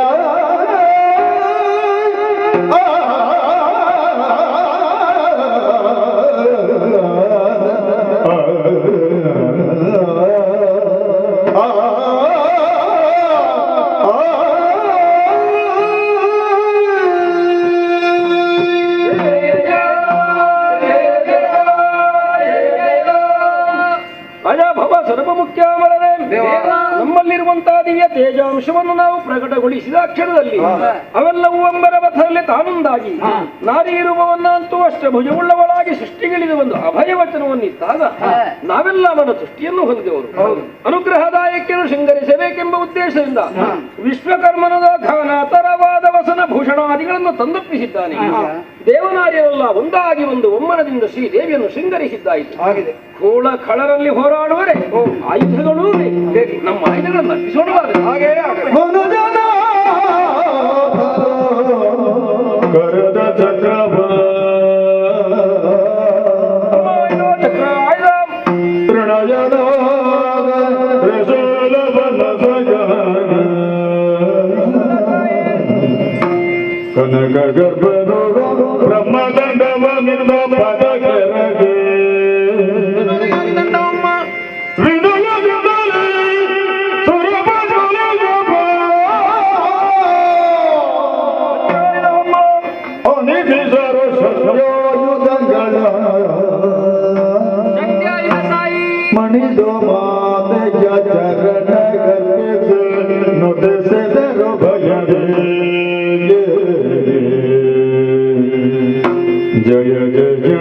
ಅಜಾಭವ ಸರ್ವಮುಖ್ಯಾಮರನೇ, ನಮ್ಮಲ್ಲಿರುವಂತಹ ದಿವ್ಯ ತೇಜಾಂಶವನ್ನು ನಾವು ಪ್ರಕಟಗೊಳಿಸಿದ ಕ್ಷಣದಲ್ಲಿ ಅವೆಲ್ಲವೂ ಅಂಬರವಥರಲ್ಲಿ ತಾನೊಂದಾಗಿ ನಾರಿ ಇರುವವನ್ನಂತೂ ಅಷ್ಟಭುಜವುಳ್ಳವಳಾಗಿ ಸೃಷ್ಟಿಗಿಳಿದ ಒಂದು ಅಭಯ ವಚನವನ್ನಿದ್ದಾಗ ನಾವೆಲ್ಲ ಅವನ ದೃಷ್ಟಿಯನ್ನು ಹೊಂದಿದವರು. ಅನುಗ್ರಹದಾಯಕರು ಶೃಂಗರಿಸಬೇಕೆಂಬ ಉದ್ದೇಶದಿಂದ ವಿಶ್ವಕರ್ಮನದ ಘನತರವಾದ ವಸನ ಭೂಷಣಾದಿಗಳನ್ನು ತಂದೊಪ್ಪಿಸಿದ್ದಾನೆ. ದೇವನಾರ್ಯರೆಲ್ಲ ಒಂದಾಗಿ ಒಂದು ಒಮ್ಮನದಿಂದ ಶ್ರೀದೇವಿಯನ್ನು ಶೃಂಗರಿಸಿದ್ದಾಯಿತು. ಕೂಳ ಖಳರಲ್ಲಿ ಹೋರಾಡುವರೆ ಆಯುಧಗಳೂ ನಮ್ಮ ಆಯುಧಗಳನ್ನು ಅರ್ಪಿಸೋಣವಾದರೆ ಕರದ ಚಕ್ರವ ಚಕ್ರ ಆಯುಧ ಪ್ರಣಯದ ತ್ರಿಶೂಲವನ ಕನಕ ಗರ್ಭ ಬ್ರಹ್ಮದಂಡವ ನಿನ್ನ ಪದ ಕೆರಗೆ ಮಣಿದು ಮಾತೆಯ ಚರಣ ಗರ್ಭಿಸಿ ನುಡಿಸಿದರು ಭಯದೇ ಜಯ ಜಯ ಜಯ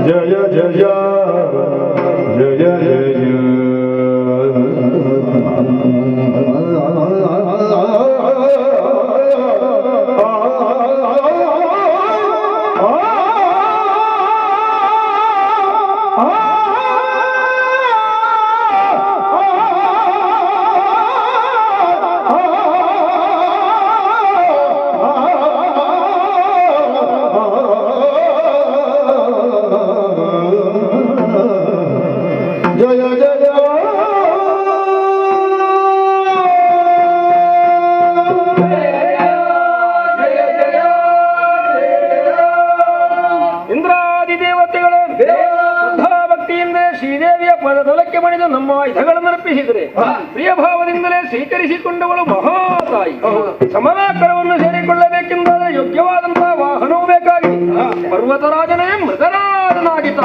ಜಯ ಜಯ ಜಯ ಜಯ ಜಯ ಪದದೊಳಕ್ಕೆ ಮಣಿದು ನಮ್ಮ ಆಯುಧಗಳನ್ನು ಅರ್ಪಿಸಿದರೆ ಪ್ರಿಯ ಭಾವದಿಂದಲೇ ಸ್ವೀಕರಿಸಿಕೊಂಡವಳು ಮಹಾತಾಯಿ. ಸಮರಾಕರವನ್ನು ಸೇರಿಕೊಳ್ಳಬೇಕೆಂದಾದರೆ ಯೋಗ್ಯವಾದಂತಹ ವಾಹನವೂ ಬೇಕಾಗಿ ಪರ್ವತರಾಜನೇ ಮೃತರಾಜನಾಗಿದ್ದ.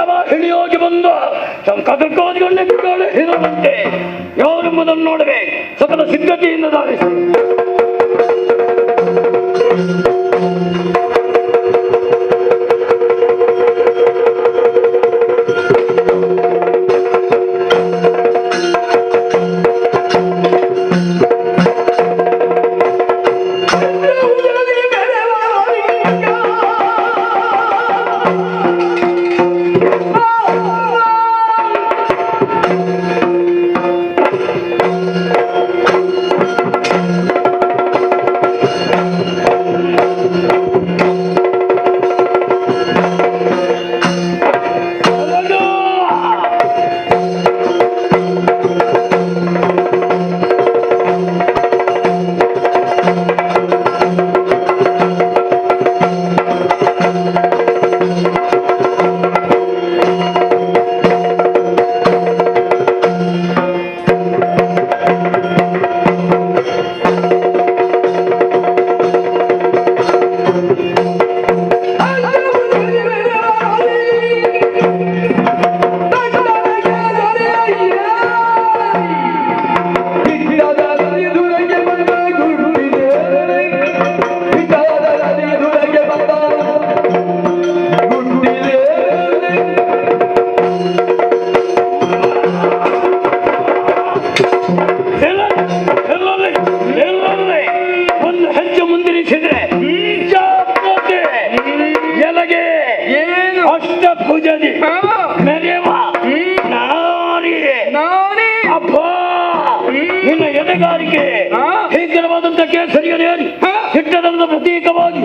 ಮುಖ್ಯವಾಹಿನಿಯಾಗಿ ಬಂದ ಶಂಕದುರ್ಗಾದಿಗಳನ್ನೇ ಬಿಡೋಳು ಇರುವಂತೆ ಯಾರೆಂಬುದನ್ನು ನೋಡಬೇಕು. ಸಕಲ ಸಿದ್ಧತೆಯಿಂದ ಧಾರಿಸಿ ಭೀಕರವಾದಂತ ಕೇಸರಿಯನೇರಿ ಹಿಟ್ಟದ ಪ್ರತೀಕವಾಗಿ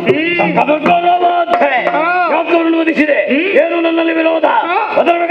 ಯಾಕವನ್ನು ವಧಿಸಿದೆ. ಏನು ನನ್ನಲ್ಲಿ ವಿರೋಧ ಅದರ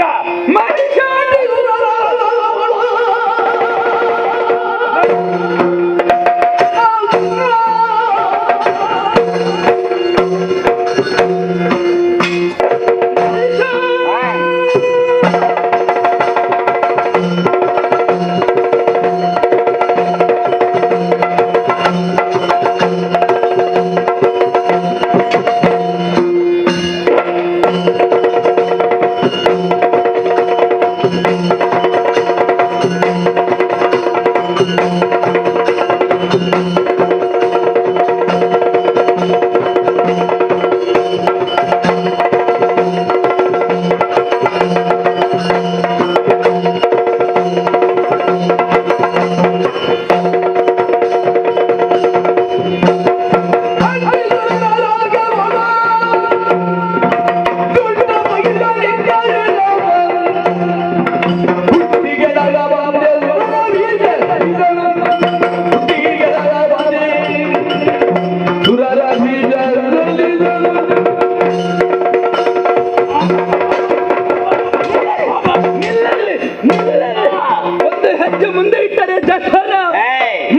ಒಂದು ಹೆಜ್ಜೆ ಮುಂದೆ ಇಟ್ಟರೆ ದಸರ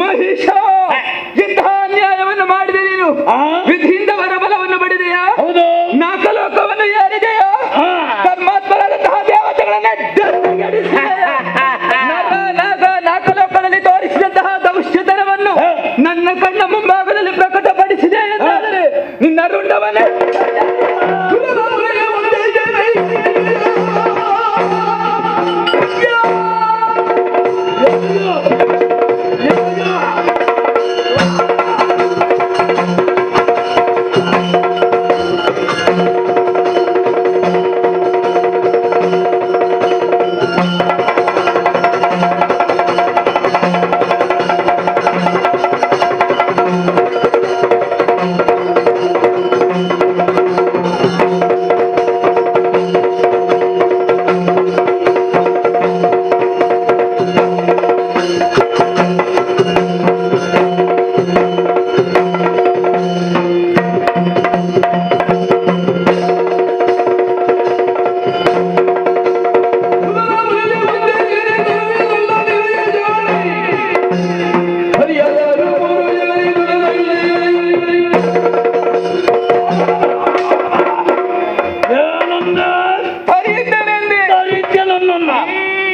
ಮಹಿಷ ಇಂತಹ ಅನ್ಯಾಯವನ್ನು ಮಾಡಿದೆ ನೀನು. ವಿಧಿಯಿಂದ ವರಬಲವನ್ನು ಪಡೆದೆಯಾ? ನಾಕಲೋಕವನ್ನು ಯಾರಿದೆಯಾ? ಧರ್ಮಾತ್ಮರಾದಂತಹ ದೇವತೆಗಳನ್ನೇ ನಾಕಲೋಕದಲ್ಲಿ ತೋರಿಸಿದಂತಹ ದೌಷ್ಯತನವನ್ನು ನನ್ನ ಕಣ್ಣ ಮುಂಭಾಗದಲ್ಲಿ ಪ್ರಕಟಪಡಿಸಿದೆ ಎಂದಾದರೆ ನಿನ್ನ ರುಂಡವನ್ನೇ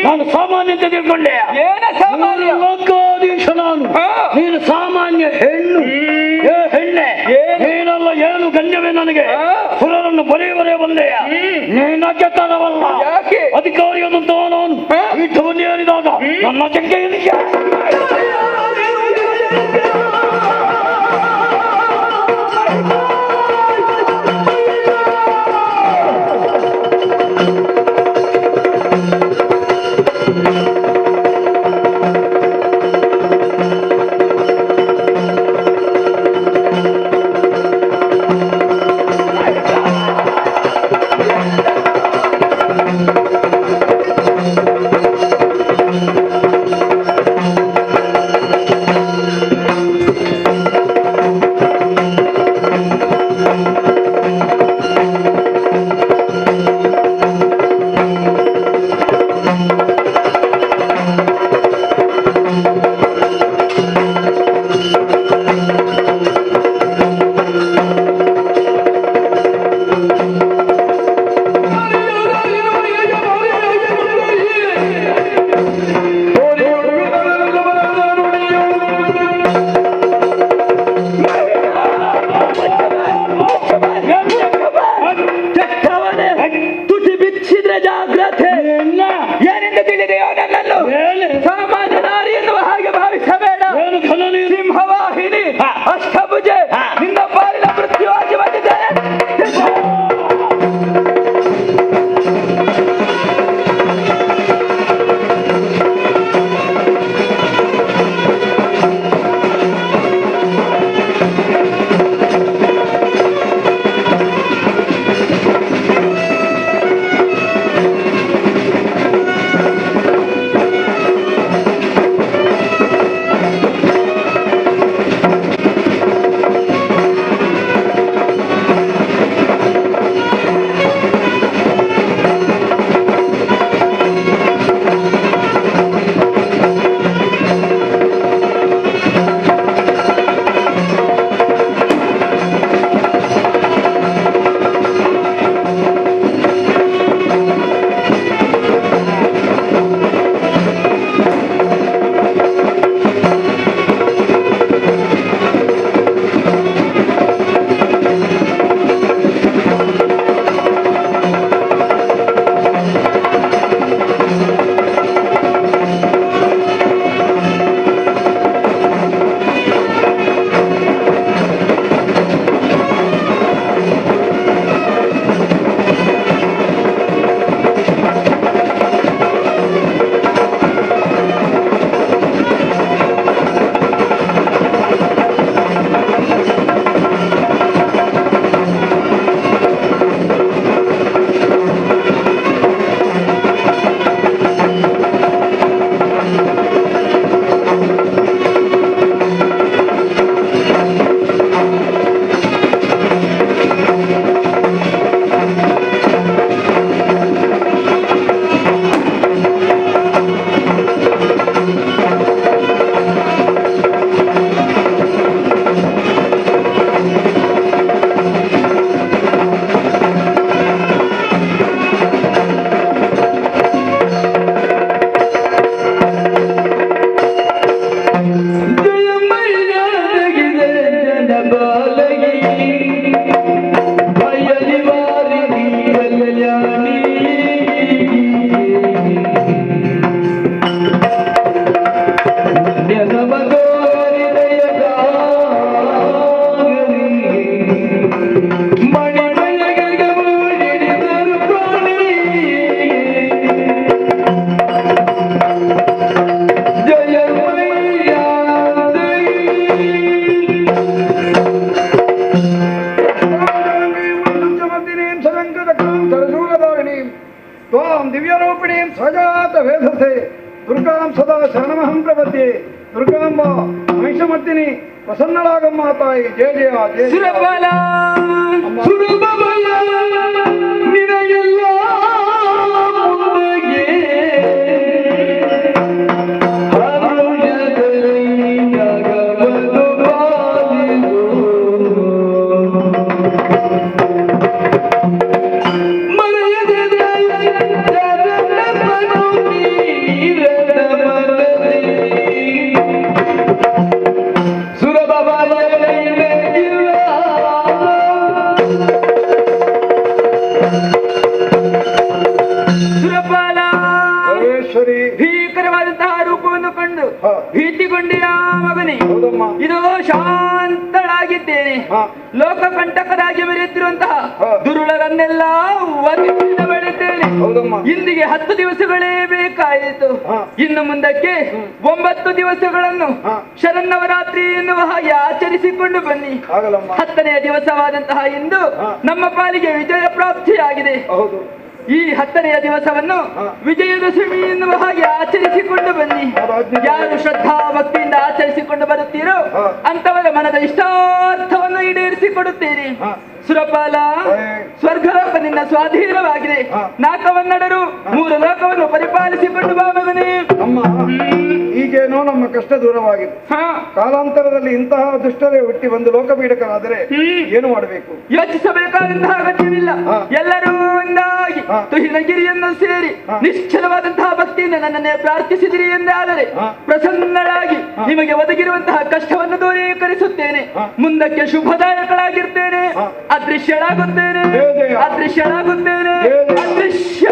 ನಾನು ಸಾಮಾನ್ಯ ಅಂತ ತಿಳ್ಕೊಂಡೆ. ಏನ ಸಾಮಾನ್ಯ? ಲೋಕಾಧೀಶ ನಾನು, ನೀನು ಸಾಮಾನ್ಯ ಹೆಣ್ಣು. ಹೆಣ್ಣೆ ನೀನಲ್ಲ ಏನು ಗಣ್ಯವೇ ನನಗೆ ಸುರರನ್ನು ಬರೆಯುವರೇ ಬಂದೆಯ ನಿನಗೆ ತರವಲ್ಲ ಯಾಕೆ? ಅಧಿಕಾರಿಯನ್ನು ನಾನು ಪೀಠವನ್ನು ಏರಿದಾಗ ನನ್ನ ಜಗ್ಗೆಯಲ್ಲಿ ತುಟಿ ಬಿಚ್ಚಿದ್ರೆ ಜಾಗ್ರತೆ ಏನೆಂದು ತಿಳಿದೆಯೋ ನನ್ನನ್ನು ಸಾಮಾನ್ಯ ನಾರಿ ಎನ್ನುವ ಹಾಗೆ ಭಾವಿಸಬೇಡ ಸಿಂಹವಾಹಿನಿ ಅಷ್ಟಭುಜೆ ನಿನ್ನ ಪಾಲಿನ ಮೃತ್ಯುವಾಗಿ ಬಂದಿದ್ದೇನೆ त्वां दिव्यरूपिणीं स्वजात वेधसे दुर्गां सदा शरणमहं प्रपद्ये दुर्गांबा महिषमर्दिनी प्रसन्नळागम्मा ताಯಿ जय जय जय ಸುರಬಲ ಸುರಬಲ ನಿನಗೆಲ್ಲ ಮುಂದೆಗೆ ಹರುಷದಲ್ಲಿ ಜಗವನ್ನು ಪಾಲಿಸು ಮರೆಯದೆ ಜಗನ್ನಪ್ಪನು ನೀರದ ಮನದಿ ಸುರಬಲ ಭೀತಿಗೊಂಡಿನ ಮಗನೇ, ಹೌದಮ್ಮ. ಇದು ಶಾಂತಳಾಗಿದ್ದೇನೆ. ಲೋಕ ಕಂಟಕರಾಗಿ ಮೆರೆಯುತ್ತಿರುವಂತಹ ದುರುಳರನ್ನೆಲ್ಲ ವಧಿಸಿದ ಬೆಳೆದ್ದೇನೆ. ಹೌದಮ್ಮ. ಇಂದಿಗೆ 10 ದಿವಸಗಳೇ ಬೇಕಾಯಿತು. ಇನ್ನು ಮುಂದಕ್ಕೆ 9 ದಿವಸಗಳನ್ನು ಶರನ್ನವರಾತ್ರಿ ಎನ್ನುವ ಹಾಗೆ ಆಚರಿಸಿಕೊಂಡು ಬನ್ನಿ. ಆಗಲಮ್ಮ. 10ನೆಯ ದಿವಸವಾದಂತಹ ಇಂದು ನಮ್ಮ ಪಾಲಿಗೆ ವಿಜಯ ಪ್ರಾಪ್ತಿಯಾಗಿದೆ. ಹೌದು. ಈ 10ನೆಯ ದಿವಸವನ್ನು ವಿಜಯದಶಮಿ ಎನ್ನುವ ಹಾಗೆ ಆಚರಿಸಿಕೊಂಡು ಬನ್ನಿ. ಯಾರು ಶ್ರದ್ಧಾ ಭಕ್ತಿಯಿಂದ ಆಚರಿಸಿಕೊಂಡು ಬರುತ್ತೀರೋ ಅಂತವರ ಮನದ ಇಷ್ಟಾರ್ಥವನ್ನು ಈಡೇರಿಸಿಕೊಡುತ್ತೇನೆ. ಸುರಪಾಲ, ಸ್ವರ್ಗಲೋಕ ನಿನ್ನ ಸ್ವಾಧೀನವಾಗಿದೆ. ನಾಲ್ಕವನ್ನಡರು 3 ಲೋಕವನ್ನು ಪರಿಪಾಲಿಸಿಕೊಂಡು ಬಾ ಮಗನೇ. ಅಮ್ಮ, ಈಗೇನೋ ನಮ್ಮ ಕಷ್ಟ ದೂರವಾಗಿದೆ. ಕಾಲಾಂತರದಲ್ಲಿ ಇಂತಹ ದುಷ್ಟರೇ ಹುಟ್ಟಿ ಒಂದು ಲೋಕಪೀಡಕರಾದರೆ ಏನು ಮಾಡಬೇಕು? ಯೋಚಿಸಬೇಕಾದಂತಹ ಅಗತ್ಯವಿಲ್ಲ. ಎಲ್ಲರೂ ಒಂದಾಗಿ ತುಹಿನಗಿರಿಯನ್ನು ಸೇರಿ ನಿಶ್ಚಲವಾದಂತಹ ಭಕ್ತಿಯಿಂದ ನನ್ನನ್ನೇ ಪ್ರಾರ್ಥಿಸಿದಿರಿ ಎಂದಾದರೆ ಪ್ರಸನ್ನಳಾಗಿ ನಿಮಗೆ ಒದಗಿರುವಂತಹ ಕಷ್ಟವನ್ನು ದೂರೀಕರಿಸುತ್ತೇನೆ. ಮುಂದಕ್ಕೆ ಶುಭದಾಯಕಳಾಗಿರ್ತೇನೆ. ಅದೃಶ್ಯಳಾಗುತ್ತೇನೆ. ಅದೃಶ್ಯಳಾಗುತ್ತೇನೆ. ಅದೃಶ್ಯ